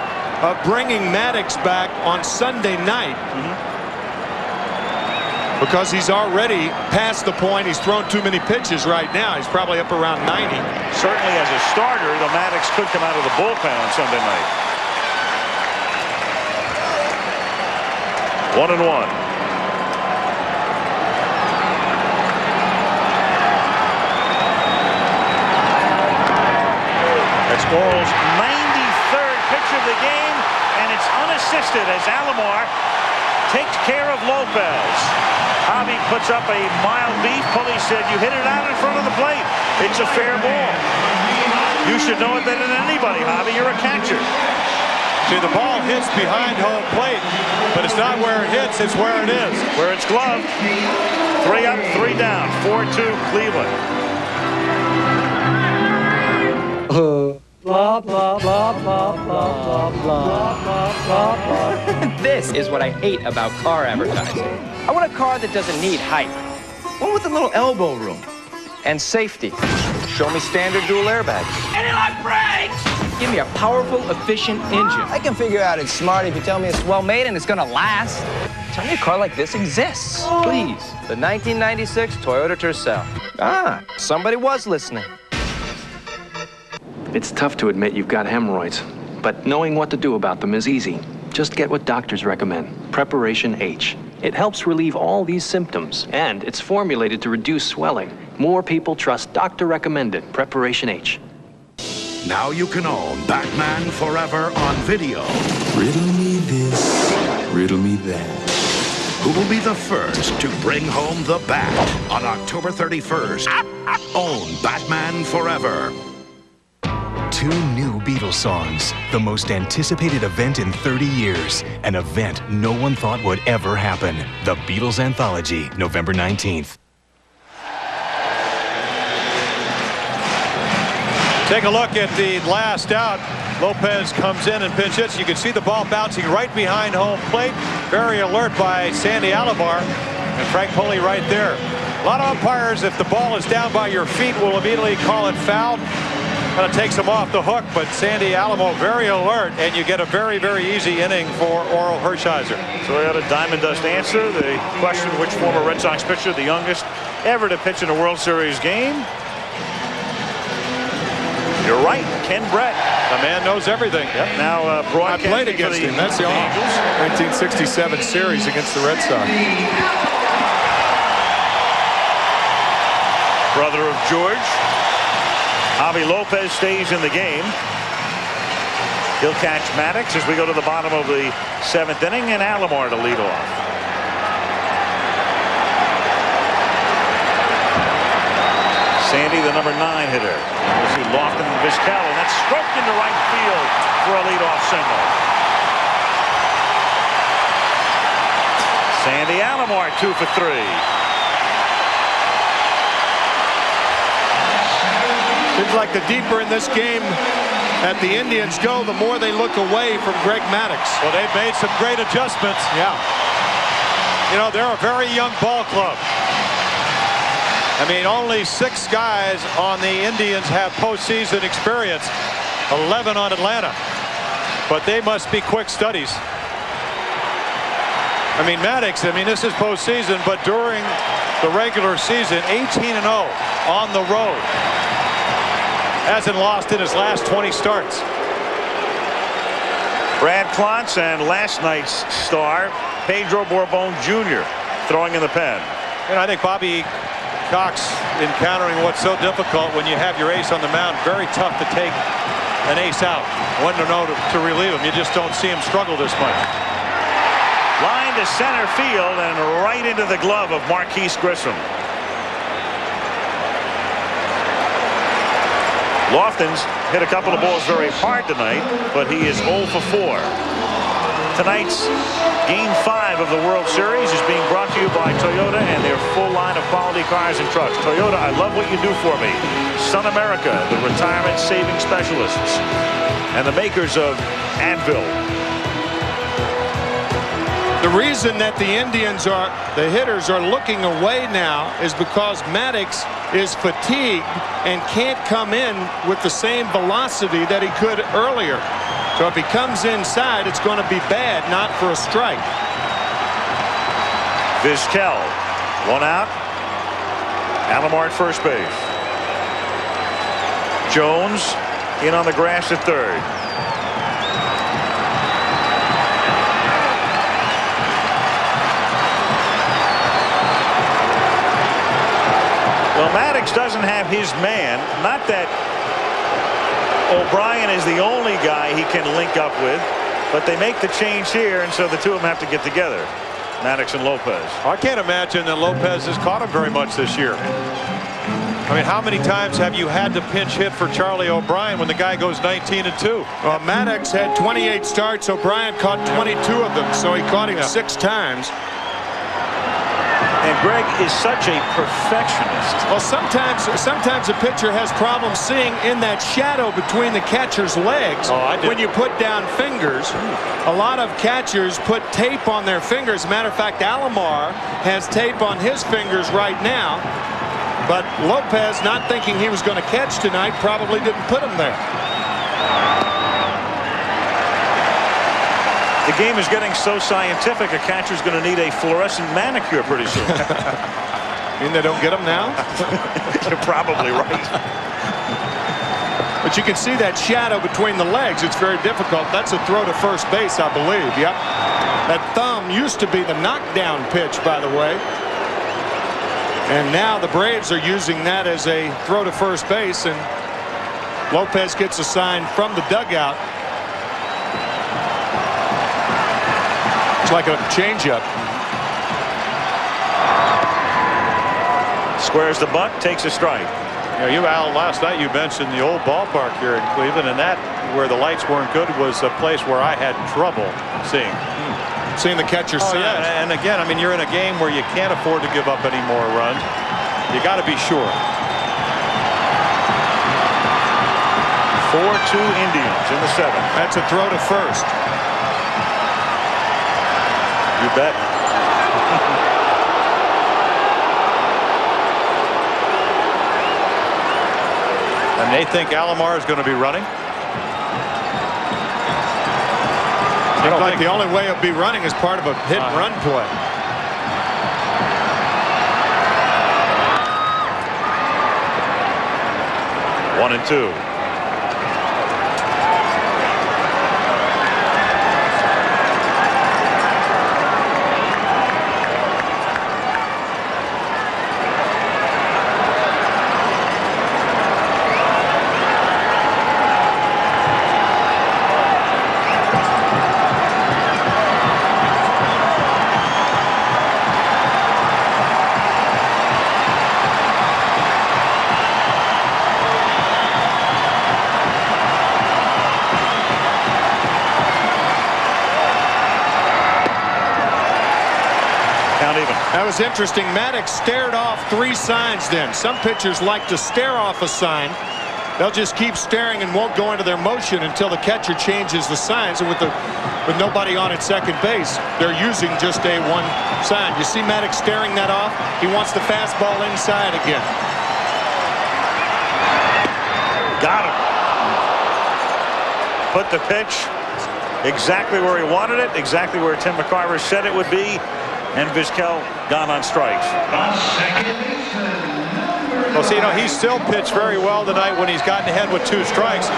of bringing Maddux back on Sunday night. Because he's already past the point. He's thrown too many pitches right now. He's probably up around 90. Certainly as a starter, the Maddux could come out of the bullpen on Sunday night. 1-1. That's Orel's 93rd pitch of the game, and it's unassisted as Alomar takes care of Lopez. Javi puts up a mild beat. Pulley said, "You hit it out in front of the plate. It's a fair ball." You should know it better than anybody, Javi. You're a catcher. See, the ball hits behind home plate, but it's not where it hits, it's where it is. Where it's gloved. 3 up, 3 down. 4-2 Cleveland. Blah, blah, blah, blah, blah, blah, blah, blah, blah. This is what I hate about car advertising. I want a car that doesn't need hype. One with a little elbow room. And safety. Show me standard dual airbags. Anti-lock brakes! Give me a powerful, efficient engine. I can figure out it's smart if you tell me it's well made and it's gonna last. Tell me a car like this exists, please. The 1996 Toyota Tercel. Ah, somebody was listening. It's tough to admit you've got hemorrhoids. but knowing what to do about them is easy. Just get what doctors recommend, Preparation H. It helps relieve all these symptoms, and it's formulated to reduce swelling. More people trust doctor-recommended Preparation H. Now you can own Batman Forever on video. Riddle me this, riddle me that. Who will be the first to bring home the bat on October 31st? Own Batman Forever. 2 new Beatles songs, the most anticipated event in 30 years, an event no one thought would ever happen. The Beatles Anthology, November 19th. Take a look at the last out. Lopez comes in and pinch hits. You can see the ball bouncing right behind home plate. Very alert by Sandy Alomar. And Frank Pulley right there. A lot of umpires, if the ball is down by your feet, will immediately call it foul. Kind of takes him off the hook, but Sandy Alamo very alert, and you get a very, very easy inning for Orel Hershiser. So we got a diamond dust answer. The question, which former Red Sox pitcher, the youngest ever to pitch in a World Series game? You're right, Ken Brett. The man knows everything. Yep. Now broadcasting. I played against him. That's the Angels. 1967 series against the Red Sox. Brother of George. Javi Lopez stays in the game. He'll catch Maddox as we go to the bottom of the 7th inning, and Alomar to lead off. Sandy, the number 9 hitter. We'll see Lofton and Vizquel, and that's stroked into right field for a leadoff single. Sandy Alomar 2 for 3. Seems like the deeper in this game that the Indians go, the more they look away from Greg Maddox. Well, they've made some great adjustments. Yeah. You know, they're a very young ball club. I mean, only 6 guys on the Indians have postseason experience, 11 on Atlanta. But they must be quick studies. I mean, Maddox, this is postseason, but during the regular season, 18-0 on the road. Hasn't lost in his last 20 starts. Brad Klontz and last night's star, Pedro Borbon Jr. throwing in the pen. And I think Bobby Cox encountering what's so difficult when you have your ace on the mound. Very tough to take an ace out. One to know to relieve him. You just don't see him struggle this much. Line to center field and right into the glove of Marquise Grissom. Lofton's hit a couple of balls very hard tonight, but he is 0 for 4. Tonight's Game 5 of the World Series is being brought to you by Toyota and their full line of quality cars and trucks. Toyota, I love what you do for me. Sun America, the retirement saving specialists, and the makers of Advil. The reason that the hitters are looking away now is because Maddox is fatigued and can't come in with the same velocity that he could earlier. So if he comes inside, it's going to be bad, not for a strike. Vizquel, 1 out. Alomar at first base. Jones in on the grass at third. Well, Maddox doesn't have his man. Not that O'Brien is the only guy he can link up with, but they make the change here, and so the two of them have to get together, Maddox and Lopez. I can't imagine that Lopez has caught him very much this year. I mean, how many times have you had to pinch hit for Charlie O'Brien when the guy goes 19-2? Well, Maddox had 28 starts. O'Brien caught 22 of them, so he caught him 6 times. And Greg is such a perfectionist. Well, sometimes a pitcher has problems seeing in that shadow between the catcher's legs when you put down fingers. A lot of catchers put tape on their fingers. As a matter of fact, Alomar has tape on his fingers right now. But Lopez, not thinking he was going to catch tonight, probably didn't put him there. The game is getting so scientific, a catcher's going to need a fluorescent manicure pretty soon. You mean they don't get them now? You're probably right. But you can see that shadow between the legs. It's very difficult. That's a throw to first base, I believe. Yep. That thumb used to be the knockdown pitch, by the way. And now the Braves are using that as a throw to first base, and Lopez gets a sign from the dugout. It's like a changeup. Squares the butt, takes a strike. You know, Al, last night you mentioned the old ballpark here in Cleveland, and that, where the lights weren't good, was a place where I had trouble seeing. Seeing the catcher's signs. Yeah, and again, I mean, you're in a game where you can't afford to give up any more runs. You got to be sure. 4-2 Indians in the 7th. That's a throw to first. You bet. And they think Alomar is going to be running. Seems like the only way he'll be running is part of a hit and run play. One and two. That was interesting. Maddox stared off 3 signs then. Some pitchers like to stare off a sign. They'll just keep staring and won't go into their motion until the catcher changes the signs. And with nobody on at second base, they're using just a 1 sign. You see Maddox staring that off? He wants the fastball inside again. Got him. Put the pitch exactly where he wanted it, exactly where Tim McCarver said it would be. And Vizquel gone on strikes. Well, see, you know, he's still pitched very well tonight when he's gotten ahead with 2 strikes.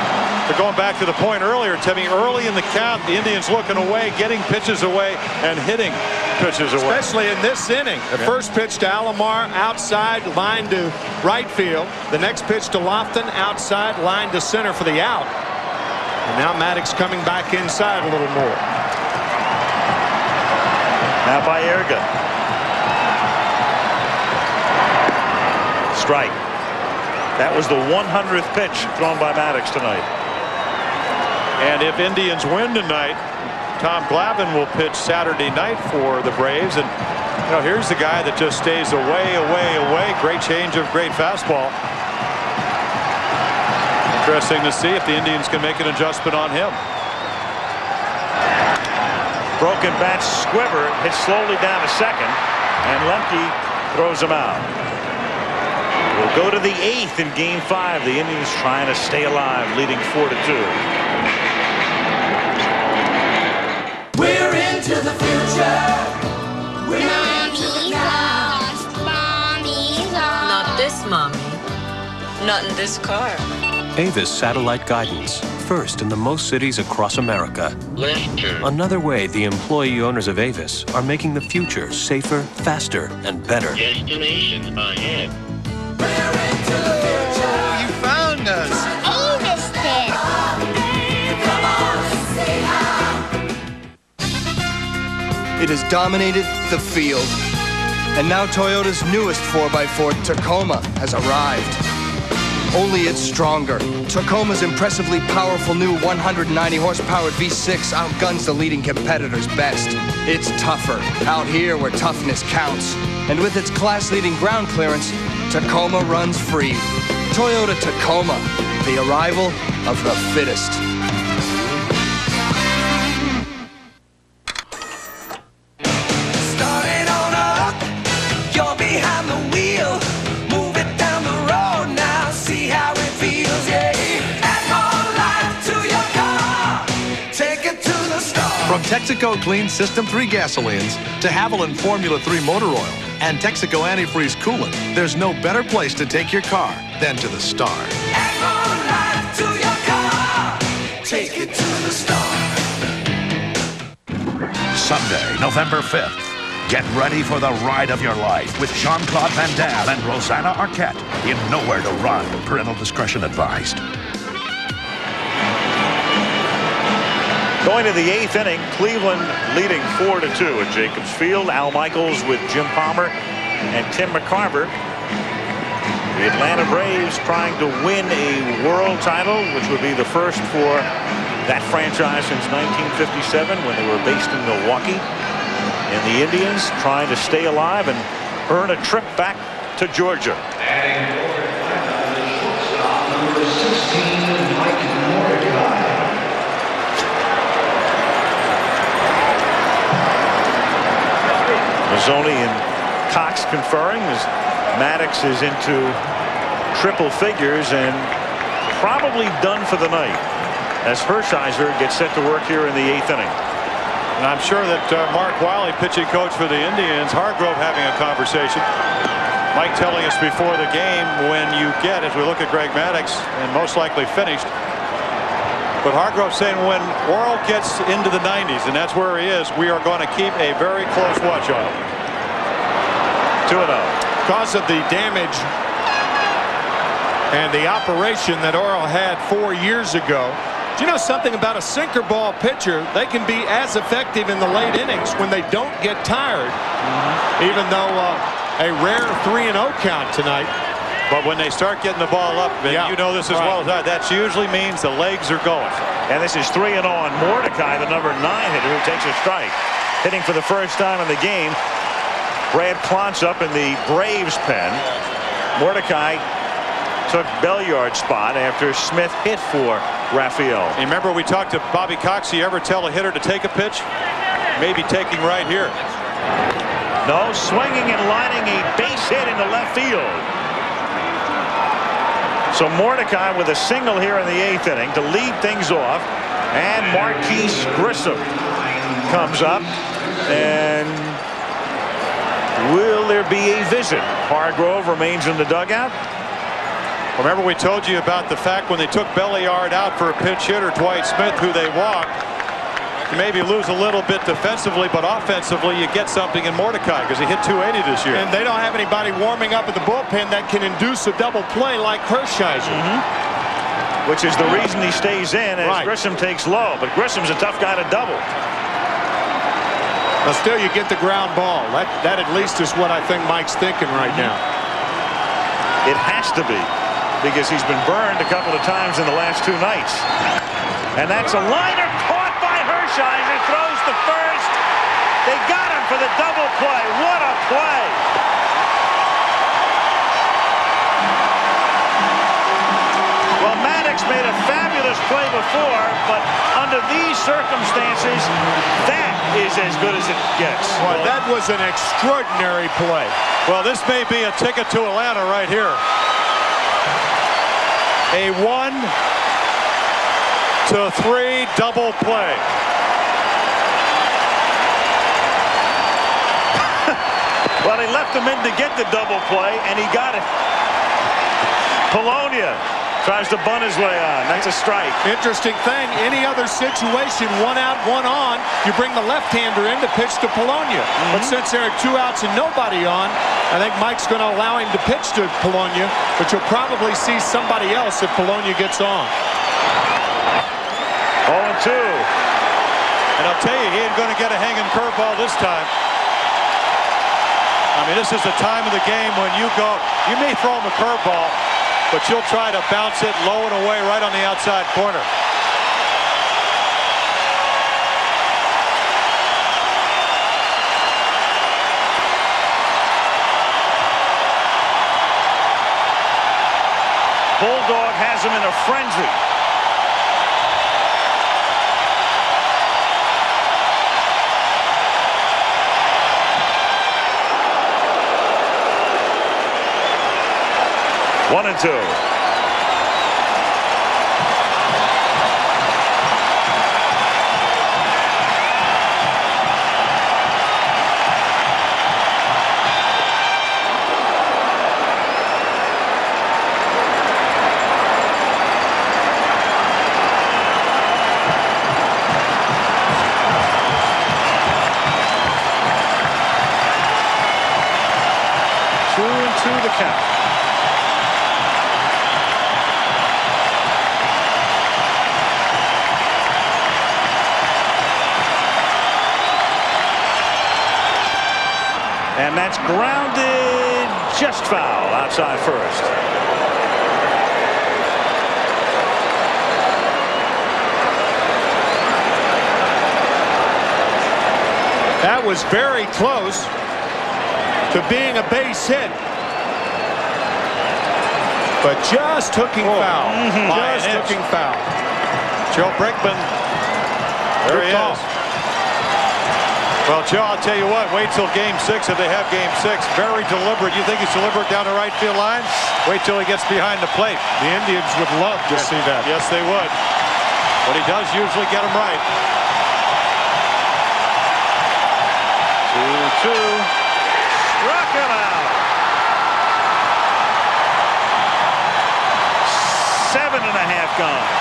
But going back to the point earlier, Timmy, early in the count, the Indians looking away, getting pitches away, and hitting pitches away. Especially in this inning. The first pitch to Alomar, outside, line to right field. The next pitch to Lofton, outside, line to center for the out. And now Maddox coming back inside a little more. Now by Erga. Strike. That was the 100th pitch thrown by Maddox tonight. And if Indians win tonight, Tom Glavine will pitch Saturday night for the Braves. And you know, here's the guy that just stays away, away, away. Great change of great fastball. Interesting to see if the Indians can make an adjustment on him. Broken bat Squiver hits slowly down to second, and Lemke throws him out. We'll go to the 8th in Game 5. The Indians trying to stay alive, leading 4-2. We're into the future. We're into the past. Mommy's off. Not this mommy. Not in this car. Avis satellite guidance. First in the most cities across America. Another way the employee owners of Avis are making the future safer, faster, and better. Destination ahead. We're into the future. You found us. Avis did. Come on, see how. It has dominated the field. And now Toyota's newest 4x4 Tacoma has arrived. Only it's stronger. Tacoma's impressively powerful new 190 horsepower V6 outguns the leading competitor's best. It's tougher, out here where toughness counts. And with its class-leading ground clearance, Tacoma runs free. Toyota Tacoma, the arrival of the fittest. Starting on up, you're behind the wheel. Move it down the road now, see how it feels, yeah. Add more life to your car, take it to the star. From Texaco Clean System 3 gasolines to Haviland Formula 3 motor oil and Texaco Antifreeze coolant, there's no better place to take your car than to the star. Add more life to your Sunday, November 5th. Get ready for the ride of your life with Jean-Claude Van Damme and Rosanna Arquette in Nowhere to Run. Parental discretion advised. Going to the 8th inning, Cleveland leading 4-2 at Jacobs Field. Al Michaels with Jim Palmer and Tim McCarver. The Atlanta Braves trying to win a world title, which would be the first for that franchise since 1957 when they were based in Milwaukee. And the Indians trying to stay alive and earn a trip back to Georgia. Number 16, Mike Mordecai. Mazzoni and Cox conferring as Maddox is into triple figures and probably done for the night as Hershiser gets set to work here in the 8th inning. And I'm sure that Mark Wiley, pitching coach for the Indians, Hargrove having a conversation. Mike telling us before the game, when you get, as we look at Greg Maddux, and most likely finished. But Hargrove saying when Worrell gets into the 90s, and that's where he is, we are going to keep a very close watch on him. 2-0. Because of the damage and the operation that Worrell had 4 years ago. Do you know something about a sinker ball pitcher? They can be as effective in the late innings when they don't get tired. Even though a rare 3-0 count tonight. But when they start getting the ball up, you know this as well as I, that usually means the legs are going. And this is 3-0 on Mordecai, the number 9 hitter who takes a strike. Hitting for the first time in the game. Brad Klontz up in the Braves pen. Mordecai took Belliard's spot after Smith hit for Raphael. You remember we talked to Bobby Cox. You ever tell a hitter to take a pitch? Maybe taking right here. No, swinging and lining a base hit into left field. So Mordecai with a single here in the 8th inning to lead things off. And Marquise Grissom comes up. And will there be a visit? Hargrove remains in the dugout. Remember we told you about the fact when they took Belliard out for a pinch hitter, Dwight Smith, who they walked. You maybe lose a little bit defensively, but offensively you get something in Mordecai because he hit 280 this year. And they don't have anybody warming up at the bullpen that can induce a double play like Hershiser. Which is the reason he stays in as Grissom takes low. But Grissom's a tough guy to double. But still you get the ground ball. That at least is what I think Mike's thinking right now. It has to be, because he's been burned a couple of times in the last 2 nights. And that's a liner caught by Hershiser. Throws to first. They got him for the double play. What a play. Well, Maddox made a fabulous play before, but under these circumstances, that is as good as it gets. Well, that was an extraordinary play. Well, this may be a ticket to Atlanta right here. A 1-3 double play. Well, he left him in to get the double play, and he got it. Polonia tries to bunt his way on. That's a strike. Interesting thing. Any other situation, 1 out, 1 on, you bring the left-hander in to pitch to Polonia. But since there are 2 outs and nobody on, I think Mike's going to allow him to pitch to Polonia, but you'll probably see somebody else if Polonia gets on. 0-2. And I'll tell you, he ain't going to get a hanging curveball this time. I mean, this is the time of the game when you may throw him a curveball, but you'll try to bounce it low and away right on the outside corner. Bulldog has him in a frenzy. One and 2. 2-2 the count. And that's grounded, just foul outside first. That was very close to being a base hit. But just hooking foul. Just hooking foul. Joe Brinkman. There he is. Well, Joe, I'll tell you what, wait till game 6 if they have game 6. Very deliberate. You think he's deliberate down the right field line? Wait till he gets behind the plate. The Indians would love to see that. Yes, they would. But he does usually get them right. 2-2. Struck him out. 7.5 gone.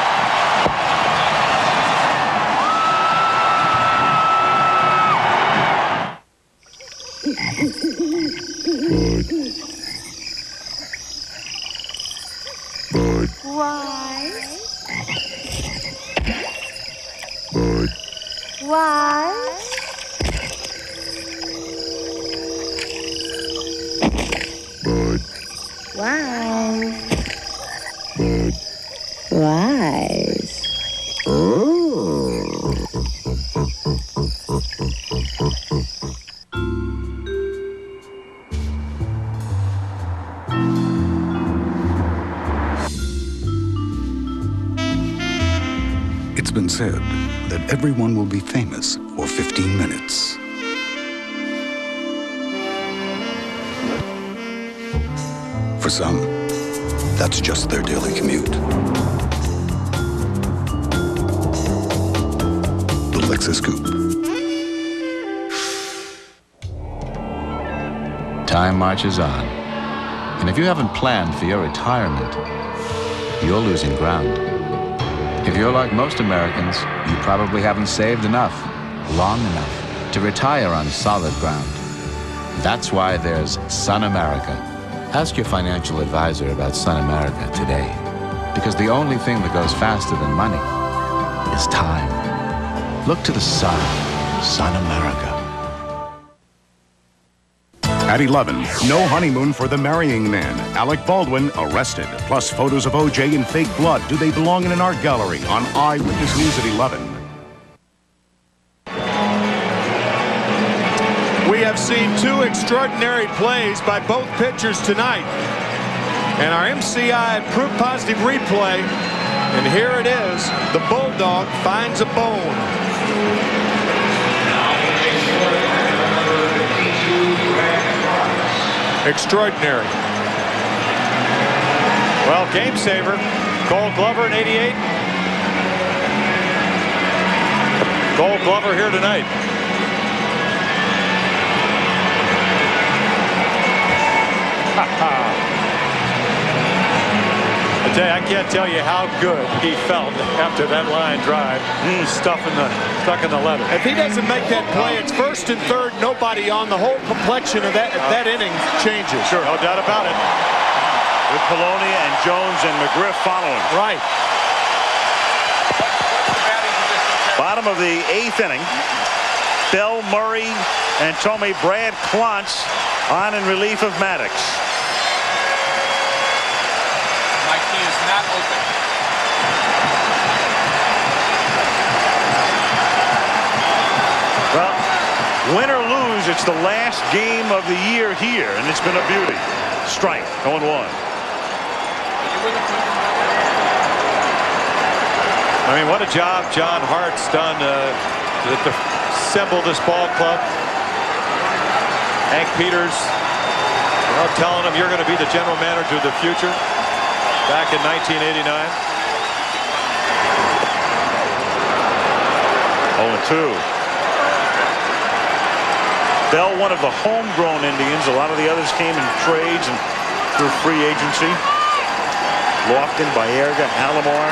It's been said that everyone will be famous for 15 minutes. For some, that's just their daily commute. The Lexus Coupe. Time marches on. And if you haven't planned for your retirement, you're losing ground. If you're like most Americans, you probably haven't saved enough, long enough, to retire on solid ground. That's why there's Sun America. Ask your financial advisor about Sun America today. Because the only thing that goes faster than money is time. Look to the sun, Sun America. At 11, no honeymoon for the marrying man. Alec Baldwin arrested. Plus photos of O.J. in fake blood. Do they belong in an art gallery? On Eyewitness News at 11. We have seen 2 extraordinary plays by both pitchers tonight. And our MCI proof positive replay. And here it is. The Bulldog finds a bone. Extraordinary. Well, game saver. Gold Glover in 88. Gold Glover here tonight. I can't tell you how good he felt after that line drive. Stuck in the leather. If he doesn't make that play, it's 1st and 3rd, nobody on. The whole complexion of that inning changes. Sure, no doubt about it. With Polonia and Jones and McGriff following. Right. Bottom of the 8th inning. Bell, Murray, and Tommy Brad Klontz on in relief of Maddox. My key is not open. Well, win or lose, it's the last game of the year here, and it's been a beauty. Strike, 0-1. I mean, what a job John Hart's done to assemble this ball club. Hank Peters, telling him you're going to be the general manager of the future back in 1989. 0-2. Bell, one of the homegrown Indians. A lot of the others came in trades and through free agency. Lofton, Baerga, Alomar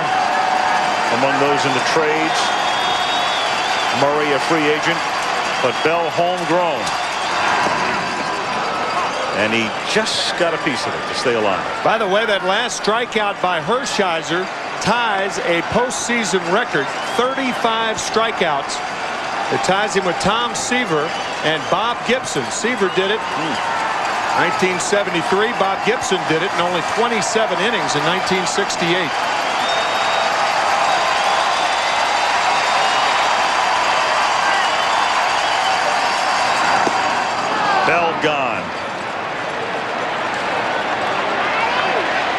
among those in the trades. Murray, a free agent, but Bell homegrown. And he just got a piece of it to stay alive. By the way, that last strikeout by Hershiser ties a postseason record, 35 strikeouts. It ties him with Tom Seaver and Bob Gibson. Seaver did it in 1973. Bob Gibson did it in only 27 innings in 1968. Bell gone.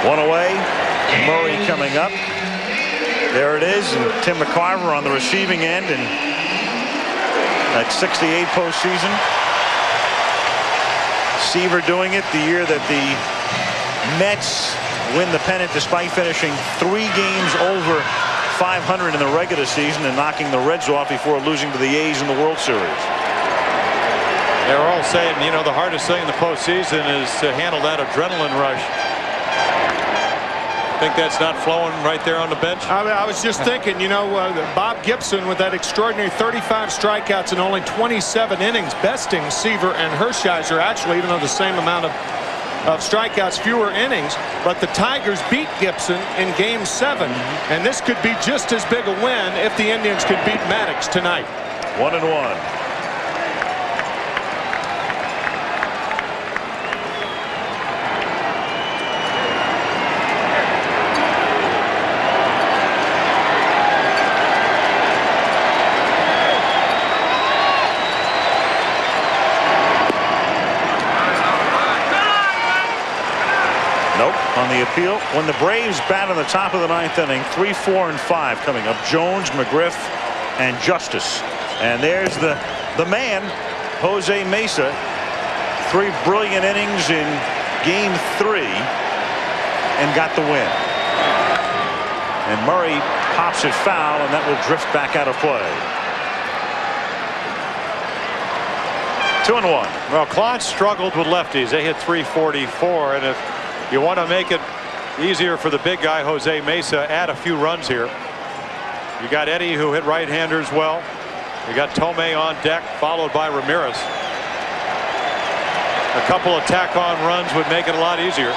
One away. Murray coming up. There it is. And Tim McCarver on the receiving end. And that 68 postseason. Seaver doing it the year that the Mets win the pennant despite finishing 3 games over 500 in the regular season and knocking the Reds off before losing to the A's in the World Series. They're all saying, you know, the hardest thing in the postseason is to handle that adrenaline rush. Think that's not flowing right there on the bench? I was just thinking, you know, Bob Gibson with that extraordinary 35 strikeouts in only 27 innings, besting Seaver and Hershiser, actually, even though the same amount of strikeouts, fewer innings. But the Tigers beat Gibson in Game 7, and this could be just as big a win if the Indians could beat Maddox tonight. 1-1. On the appeal, when the Braves bat in the top of the 9th inning, 3, 4, and 5 coming up. Jones, McGriff, and Justice. And there's the man, Jose Mesa. 3 brilliant innings in Game 3 and got the win. And Murray pops it foul, and that will drift back out of play. 2-1. Well, Claude struggled with lefties. They hit 344, and if you want to make it easier for the big guy, Jose Mesa, add a few runs here. You got Eddie, who hit right-handers well. You got Tomei on deck, followed by Ramirez. A couple of tack-on runs would make it a lot easier.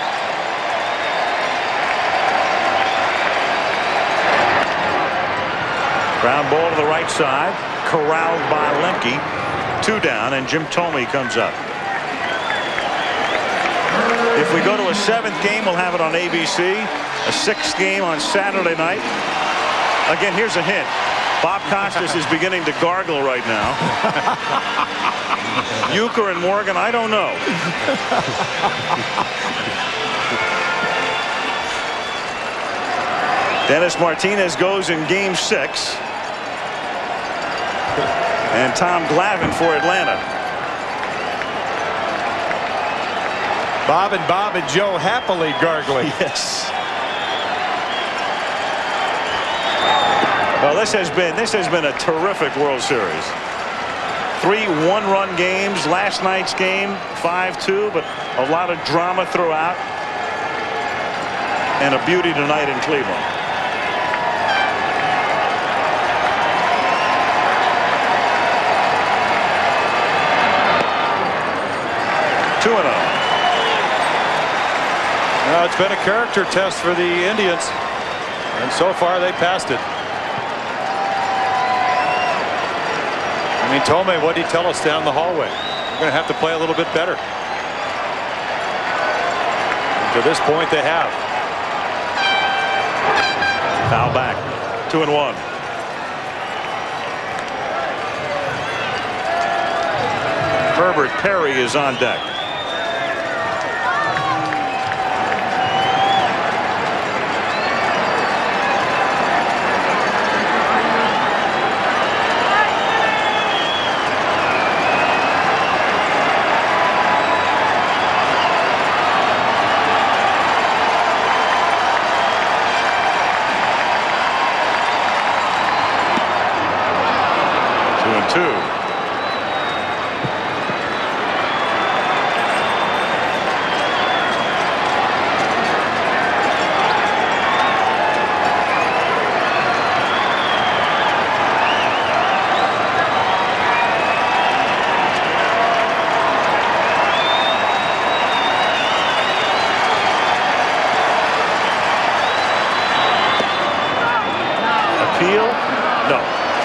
Ground ball to the right side, corralled by Lemke. 2 down, and Jim Tomei comes up. If we go to a 7th game, we'll have it on ABC. A 6th game on Saturday night. Again, here's a hint. Bob Costas is beginning to gargle right now. Euchre and Morgan, I don't know. Dennis Martinez goes in Game 6. And Tom Glavine for Atlanta. Bob and Joe happily gargling. Yes. Well, this has been a terrific World Series. 3 one-run games. Last night's game 5-2, but a lot of drama throughout. And a beauty tonight in Cleveland. It's been a character test for the Indians, and so far they passed it. I mean, Tomei, what did he tell us down the hallway? We're going to have to play a little bit better. And to this point, they have. Foul back. 2-1. Herbert Perry is on deck.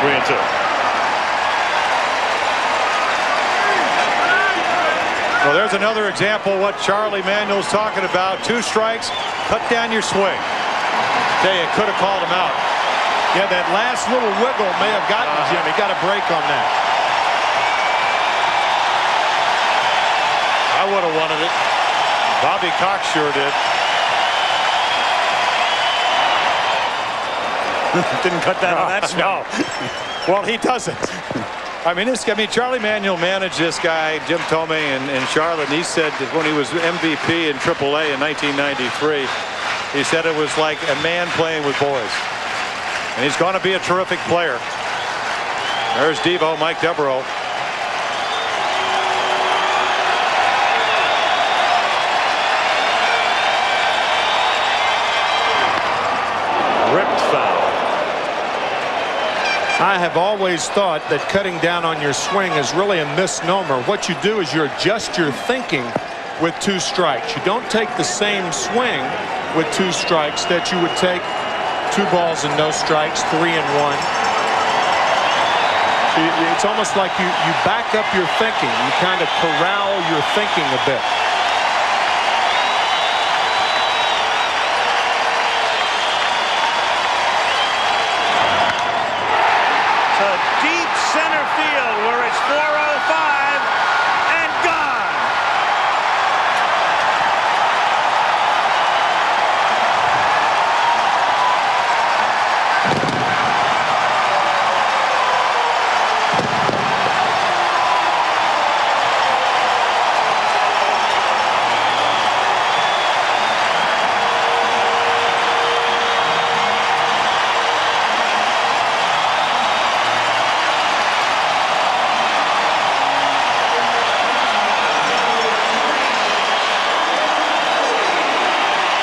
3-2. Well, there's another example of what Charlie Manuel's talking about. 2 strikes, cut down your swing. Tell you, could have called him out. Yeah, that last little wiggle may have gotten Jim. He got a break on that. I would have wanted it. Bobby Cox sure did. Didn't cut down on that swing. No. Well, he doesn't. I mean, Charlie Manuel managed this guy, Jim Thome, in Charlotte, and he said that when he was MVP in AAA in 1993, he said it was like a man playing with boys. And he's going to be a terrific player. There's Devo, Mike Devereaux. Ripped foul. I have always thought that cutting down on your swing is really a misnomer. What you do is you adjust your thinking with 2 strikes. You don't take the same swing with 2 strikes that you would take 2 balls and no strikes, 3 and 1. It's almost like you back up your thinking. You kind of corral your thinking a bit. To deep center field where it's 405 and gone.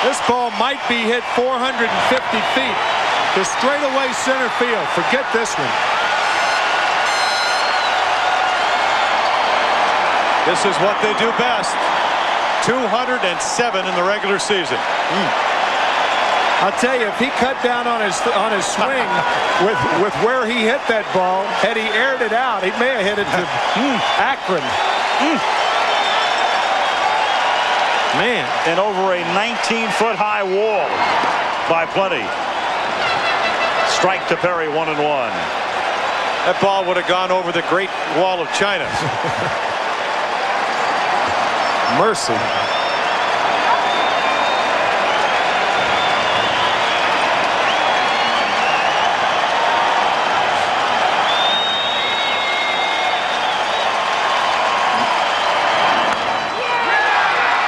This ball might be hit 450 feet to straightaway center field. Forget this one. This is what they do best. 207 in the regular season. I'll tell you, if he cut down on his swing with where he hit that ball, had he aired it out, he may have hit it to Akron. Man. And over a 19-foot high wall by plenty. Strike to Perry, 1-1. That ball would have gone over the Great Wall of China. Mercy.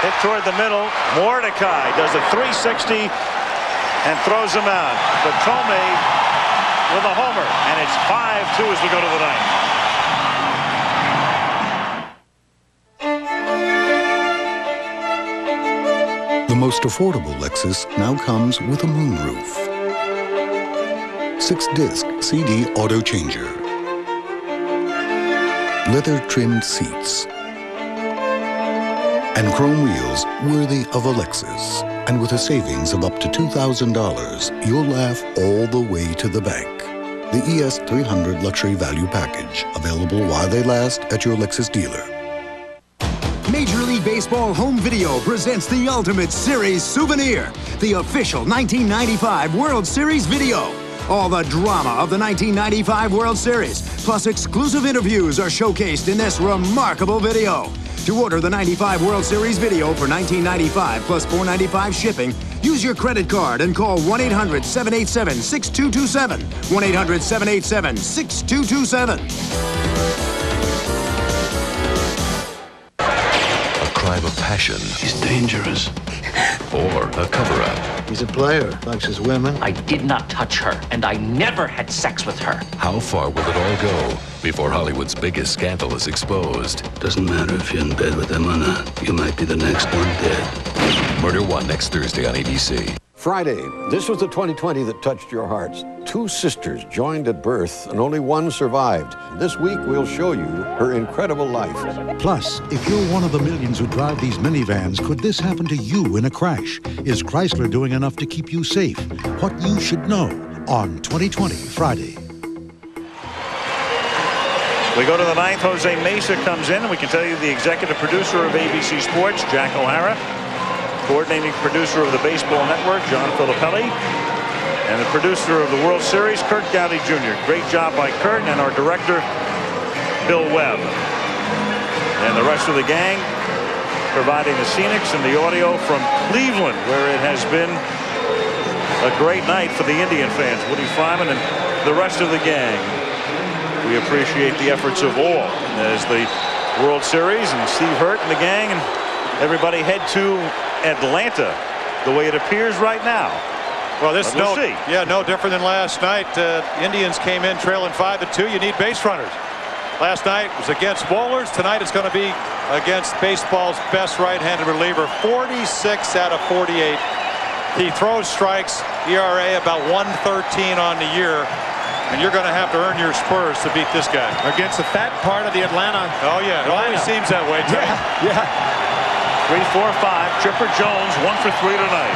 Hit toward the middle. Mordecai does a 360 and throws him out. But Thome with a homer, and it's 5-2 as we go to the ninth. The most affordable Lexus now comes with a moonroof, 6-disc CD auto changer, leather-trimmed seats, and chrome wheels worthy of a Lexus. And with a savings of up to $2,000, you'll laugh all the way to the bank. The ES 300 Luxury Value Package, available while they last at your Lexus dealer. Major League Baseball Home Video presents the Ultimate Series Souvenir, the official 1995 World Series video. All the drama of the 1995 World Series, plus exclusive interviews are showcased in this remarkable video. To order the 95 World Series video for $19.95 plus $4.95 shipping, use your credit card and call 1-800-787-6227. 1-800-787-6227. A crime of passion. He's dangerous. Or a cover-up. He's a player, likes his women. I did not touch her, and I never had sex with her. How far will it all go before Hollywood's biggest scandal is exposed? Doesn't matter if you're in bed with him or not. You might be the next one dead. Murder One next Thursday on ABC. Friday, this was the 2020 that touched your hearts. 2 sisters joined at birth and only one survived. This week, we'll show you her incredible life. Plus, if you're one of the millions who drive these minivans, could this happen to you in a crash? Is Chrysler doing enough to keep you safe? What you should know on 2020 Friday. We go to the ninth. Jose Mesa comes in, and we can tell you the executive producer of ABC Sports, Jack O'Hara, coordinating producer of the Baseball Network, John Filippelli, and the producer of the World Series, Kurt Gowdy Jr. Great job by Kurt, and our director, Bill Webb. And the rest of the gang providing the scenics and the audio from Cleveland, where it has been a great night for the Indian fans. Woody Fryman and the rest of the gang. We appreciate the efforts of all as the World Series and Steve Hurt and the gang and everybody head to Atlanta the way it appears right now. Well, this we'll see. Yeah, no different than last night. Indians came in trailing 5-2. You need base runners. Last night was against bowlers. Tonight it's going to be against baseball's best right-handed reliever. 46 out of 48. He throws strikes. ERA about 113 on the year. And you're going to have to earn your spurs to beat this guy. Against the fat part of the Atlanta. Oh, yeah. It always seems that way, too. Yeah. 3, 4, 5. Chipper Jones 1 for 3 tonight.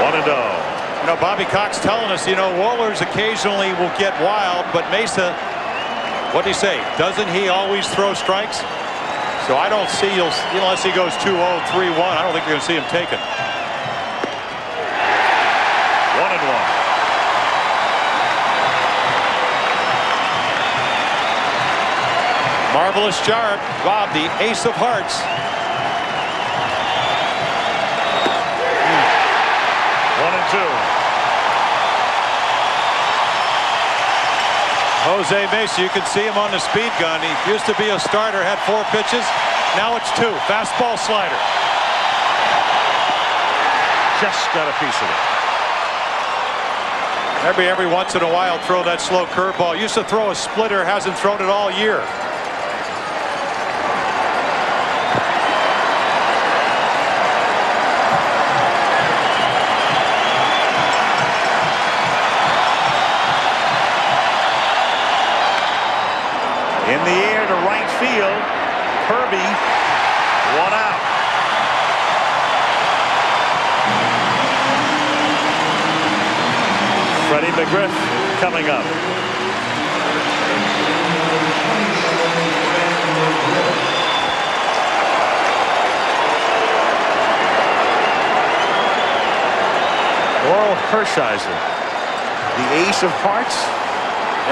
One and oh. You know, Bobby Cox telling us, you know, Wohlers occasionally will get wild, but Mesa, what do you say? Doesn't he always throw strikes? So I don't see, unless he goes 2-0, 3-1, I don't think you're going to see him take it. 1-1. Marvelous job, Bob, the ace of hearts. 1-2. Jose Mesa, you can see him on the speed gun. He used to be a starter, had 4 pitches. Now it's 2. Fastball, slider. Just got a piece of it. Every once in a while, throw that slow curveball. Used to throw a splitter, hasn't thrown it all year. In the air to right field. Kirby, 1 out. Freddie McGriff coming up. Oral Hershiser, the ace of hearts.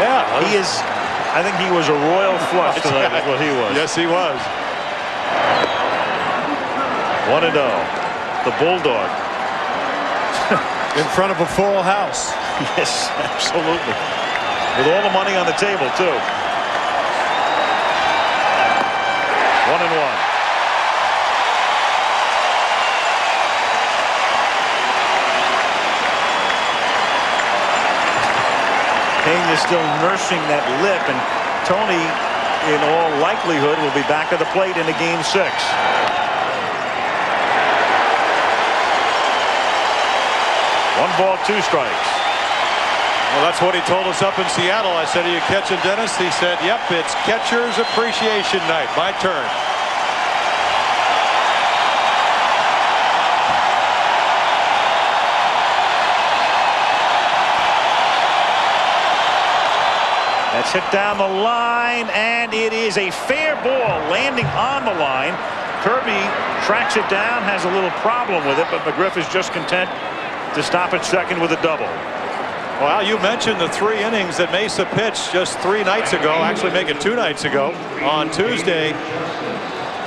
Yeah, he is. I think he was a royal flush tonight, is what he was. Yes, he was. 1-0. The Bulldog. In front of a full house. Yes, absolutely. With all the money on the table, too. 1-1. Pena still nursing that lip, and Tony, in all likelihood, will be back at the plate in the Game 6. 1 ball, 2 strikes. Well, that's what he told us up in Seattle. I said, are you catching, Dennis? He said, yep, it's catcher's appreciation night. My turn. That's hit down the line, and it is a fair ball landing on the line. Kirby tracks it down, has a little problem with it, but McGriff is just content to stop at second with a double. Well, you mentioned the 3 innings that Mesa pitched just 3 nights ago, actually make it 2 nights ago. On Tuesday,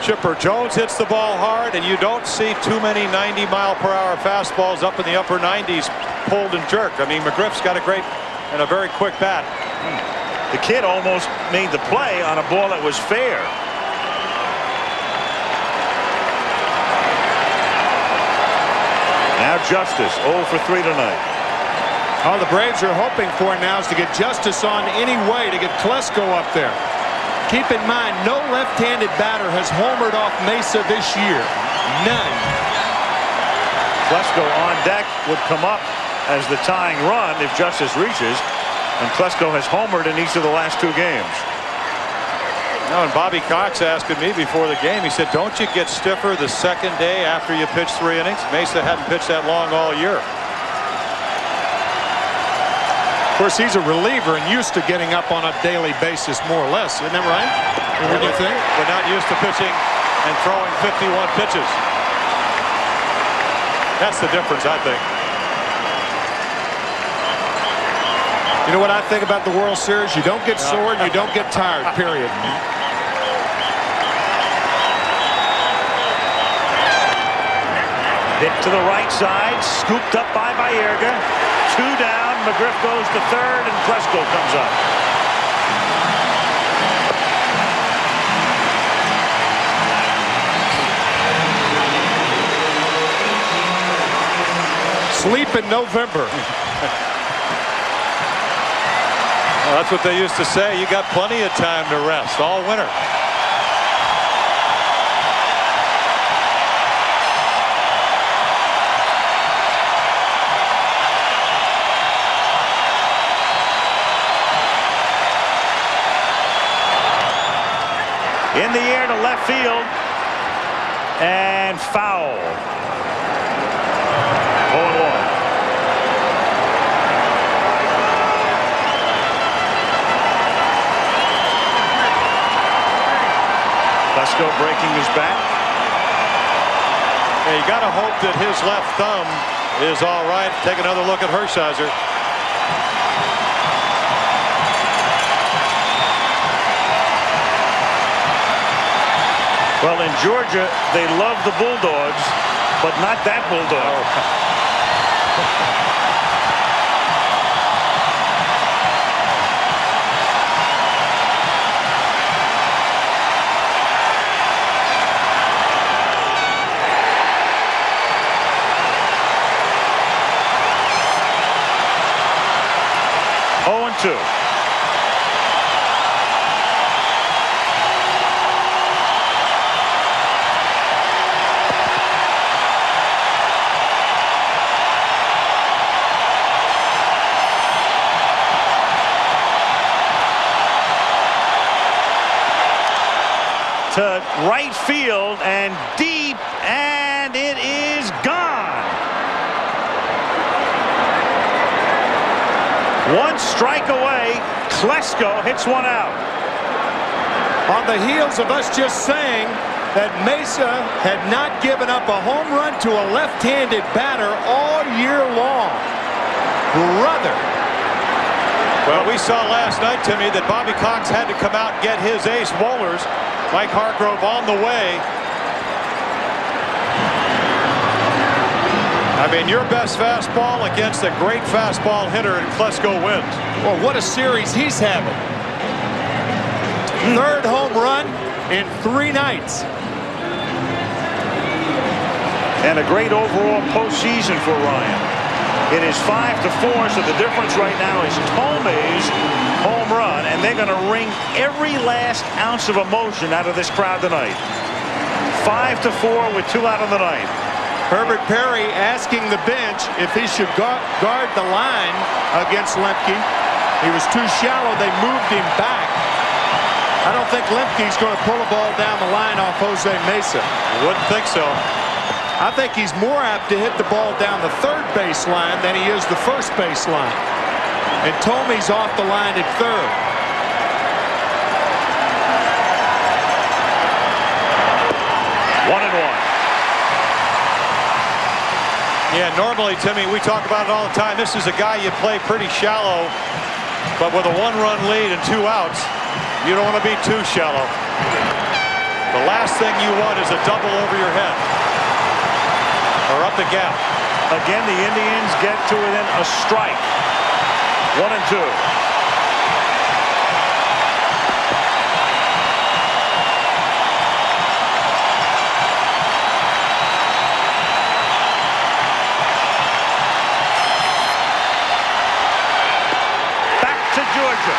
Chipper Jones hits the ball hard, and you don't see too many 90-mile-per-hour fastballs up in the upper 90s pulled and jerked. I mean, McGriff's got a great and a very quick bat. The kid almost made the play on a ball that was fair. Now Justice, 0 for 3 tonight. All the Braves are hoping for now is to get Justice on any way to get Klesko up there. Keep in mind, no left-handed batter has homered off Mesa this year. None. Klesko on deck would come up as the tying run if Justice reaches. And Klesko has homered in each of the last 2 games. No, and Bobby Cox asking me before the game, he said, don't you get stiffer the second day after you pitch 3 innings? Mesa hadn't pitched that long all year. Of course, he's a reliever and used to getting up on a daily basis, more or less. Isn't that right? What do you think? We're not used to pitching and throwing 51 pitches. That's the difference, I think. You know what I think about the World Series? You don't get sore and you don't get tired, period. Hit to the right side, scooped up by Baerga. 2 down, McGriff goes to third, and Klesko comes up. Sleep in November. Well, that's what they used to say. You got plenty of time to rest all winter. In the air to left field, and foul. 0-1. Klesko breaking his back. Yeah, you got to hope that his left thumb is all right. Take another look at Hershiser. Well, in Georgia, they love the Bulldogs, but not that Bulldog. Oh, 2. To right field and deep, and it is gone. 1 strike away. Klesko hits 1 out. On the heels of us just saying that Mesa had not given up a home run to a left-handed batter all year long. Brother. Well, we saw last night, Timmy, that Bobby Cox had to come out and get his ace bowlers. Mike Hargrove on the way. I mean, your best fastball against a great fastball hitter, and Klesko wins. Well, what a series he's having. 3rd home run in 3 nights. And a great overall postseason for Ryan. It is 5-4, so the difference right now is Tomei's home run, and they're going to wring every last ounce of emotion out of this crowd tonight. 5-4 with 2 out of the ninth. Herbert Perry asking the bench if he should guard the line against Lemke. He was too shallow. They moved him back. I don't think Lemke's going to pull a ball down the line off Jose Mesa. Wouldn't think so. I think he's more apt to hit the ball down the 3rd base line than he is the 1st base line. And Tomei's off the line at 3rd. One and one. Yeah, normally, Timmy, we talk about it all the time. This is a guy you play pretty shallow, but with a 1-run lead and 2 outs, you don't want to be too shallow. The last thing you want is a double over your head or up the gap. Again, the Indians get to within a strike. 1 and 2. Back to Georgia.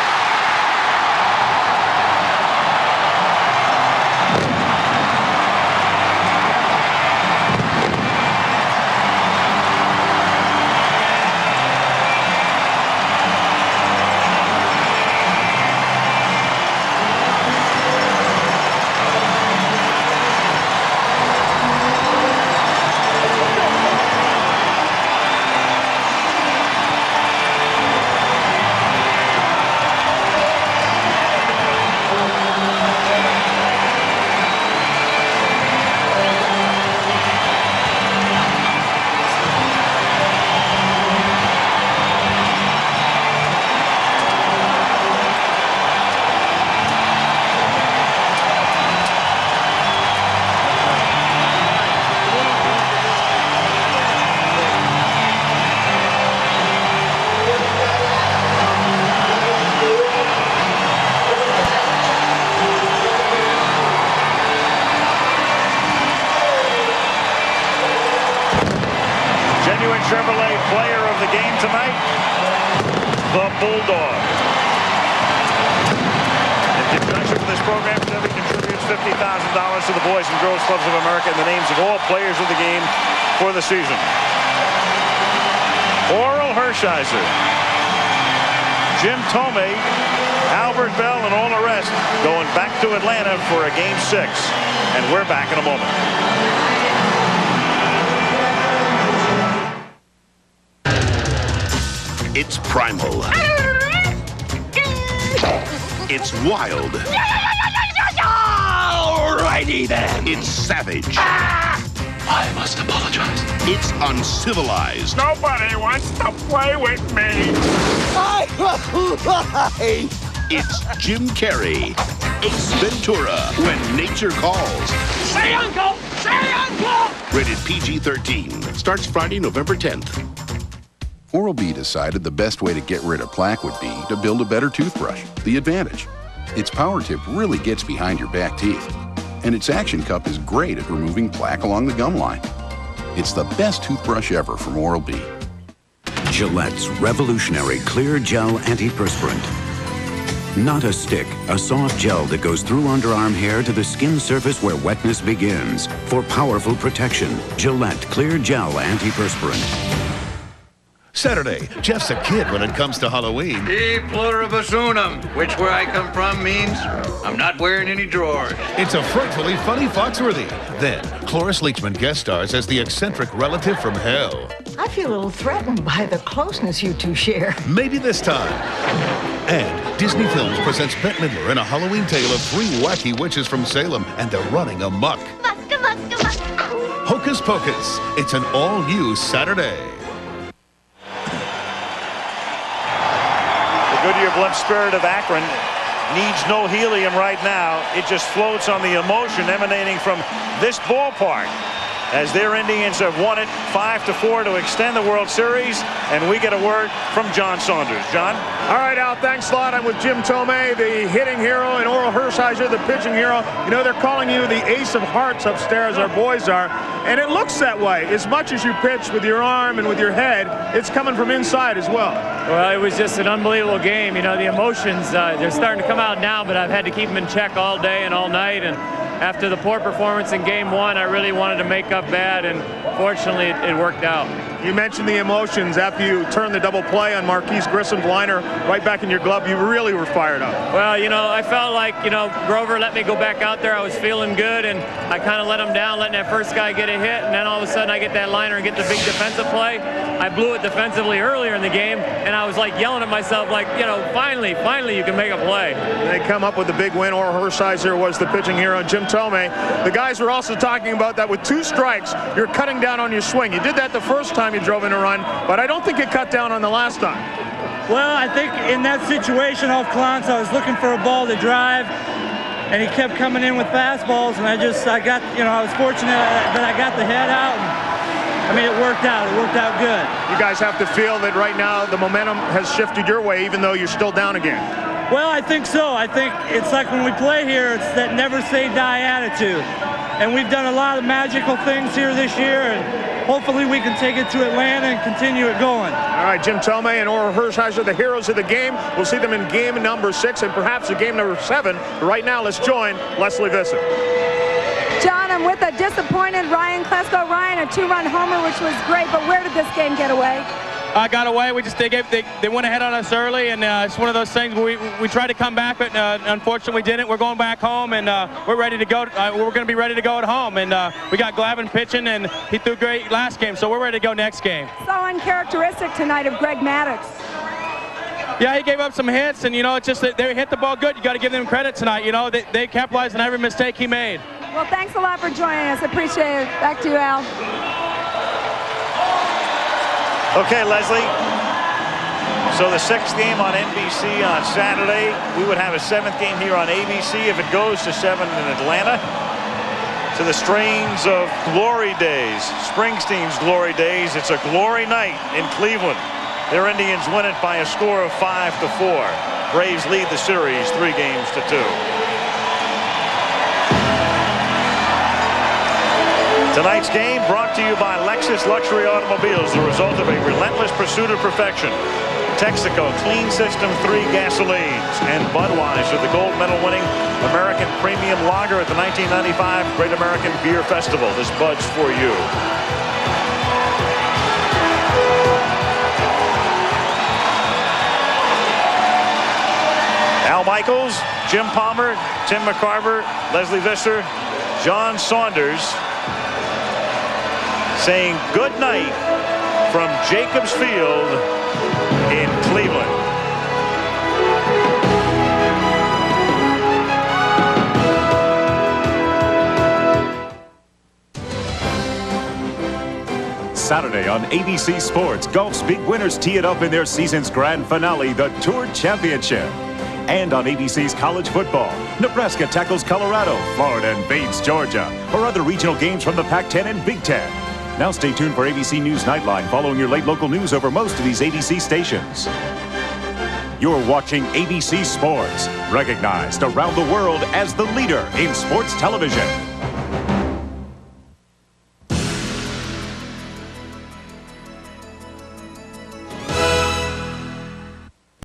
Chevrolet player of the game tonight, the Bulldog. In conjunction with this program, Chevy contributes $50,000 to the Boys and Girls Clubs of America in the names of all players of the game for the season. Oral Hershiser, Jim Tomei, Albert Bell, and all the rest going back to Atlanta for a Game 6. And we're back in a moment. It's primal. It's wild. Alrighty then. It's savage. I must apologize. It's uncivilized. Nobody wants to play with me. It's Jim Carrey. Ace Ventura, When Nature Calls. Say uncle! Say uncle! Rated PG-13. Starts Friday, November 10th. Oral-B decided the best way to get rid of plaque would be to build a better toothbrush, the Advantage. Its power tip really gets behind your back teeth, and its action cup is great at removing plaque along the gum line. It's the best toothbrush ever from Oral-B. Gillette's revolutionary clear gel antiperspirant. Not a stick, a soft gel that goes through underarm hair to the skin surface where wetness begins. For powerful protection, Gillette Clear Gel Antiperspirant. Saturday, Jeff's a kid when it comes to Halloween. E pluribus unum, which where I come from means I'm not wearing any drawers. It's a frightfully funny Foxworthy. Then, Cloris Leachman guest stars as the eccentric relative from hell. I feel a little threatened by the closeness you two share. Maybe this time. And Disney Films presents Bette Midler in a Halloween tale of 3 wacky witches from Salem, and they're running amok. Hocus Pocus. It's an all-new Saturday. Goodyear Blimp Spirit of Akron needs no helium right now. It just floats on the emotion emanating from this ballpark as their Indians have won it 5-4 to extend the World Series. And we get a word from John Saunders. John? All right, Al, thanks a lot. I'm with Jim Tomei, the hitting hero, and Oral Hershiser, the pitching hero. You know, they're calling you the ace of hearts upstairs, our boys are. And it looks that way. As much as you pitch with your arm and with your head, it's coming from inside as well. Well, it was just an unbelievable game. You know, the emotions, they're starting to come out now, but I've had to keep them in check all day and all night. And after the poor performance in Game 1, I really wanted to make up bad, and fortunately, it worked out. You mentioned the emotions after you turned the double play on Marquise Grissom's liner right back in your glove. You really were fired up. Well, you know, I felt like, you know, Grover let me go back out there. I was feeling good, and I kind of let him down, letting that first guy get a hit, and then all of a sudden I get that liner and get the big defensive play. I blew it defensively earlier in the game, and I was like yelling at myself like, you know, finally you can make a play. They come up with the big win. Oral Hershiser was the pitching hero. Jim Tomei. The guys were also talking about that with 2 strikes, you're cutting down on your swing. You did that the first time you drove in a run, but I don't think you cut down on the last time. Well, I think in that situation off Clance, I was looking for a ball to drive, and he kept coming in with fastballs, and I got, you know, I was fortunate that I got the head out. And, I mean, it worked out. It worked out good. You guys have to feel that right now the momentum has shifted your way, even though you're still down again. Well, I think so. I think it's like when we play here, it's that never say die attitude. And we've done a lot of magical things here this year, and hopefully we can take it to Atlanta and continue it going. All right, Jim Tomei and Oral Hershiser, the heroes of the game. We'll see them in game number 6 and perhaps in game number 7. Right now, let's join Leslie Visser. John, I'm with a disappointed Ryan Klesko. Ryan, a 2-run homer, which was great, but where did this game get away? Got away. They went ahead on us early, and it's one of those things where we tried to come back, but unfortunately we didn't. We're going back home, and we're ready to go. We're going to be ready to go at home, and we got Glavine pitching, and he threw great last game, so we're ready to go next game. So uncharacteristic tonight of Greg Maddux. Yeah, he gave up some hits, and you know, it's just that they hit the ball good. You got to give them credit tonight. You know, they capitalized on every mistake he made. Well, thanks a lot for joining us. Appreciate it. Back to you, Al. Okay, Leslie. So the 6th game on NBC on Saturday. We would have a 7th game here on ABC if it goes to 7 in Atlanta. To the strains of Glory Days, Springsteen's Glory Days. It's a glory night in Cleveland. Their Indians win it by a score of 5-4. Braves lead the series 3-2. Tonight's game brought to you by Lexus Luxury Automobiles, the result of a relentless pursuit of perfection. Texaco Clean System 3 gasolines, and Budweiser, the gold medal winning American Premium Lager at the 1995 Great American Beer Festival. This Bud's for you. Al Michaels, Jim Palmer, Tim McCarver, Leslie Visser, John Saunders saying good night from Jacobs Field in Cleveland. Saturday on ABC Sports, golf's big winners tee it up in their season's grand finale, the Tour Championship. And on ABC's college football, Nebraska tackles Colorado, Florida invades Georgia, or other regional games from the Pac-10 and Big Ten. Now stay tuned for ABC News Nightline following your late local news over most of these ABC stations. You're watching ABC Sports, recognized around the world as the leader in sports television.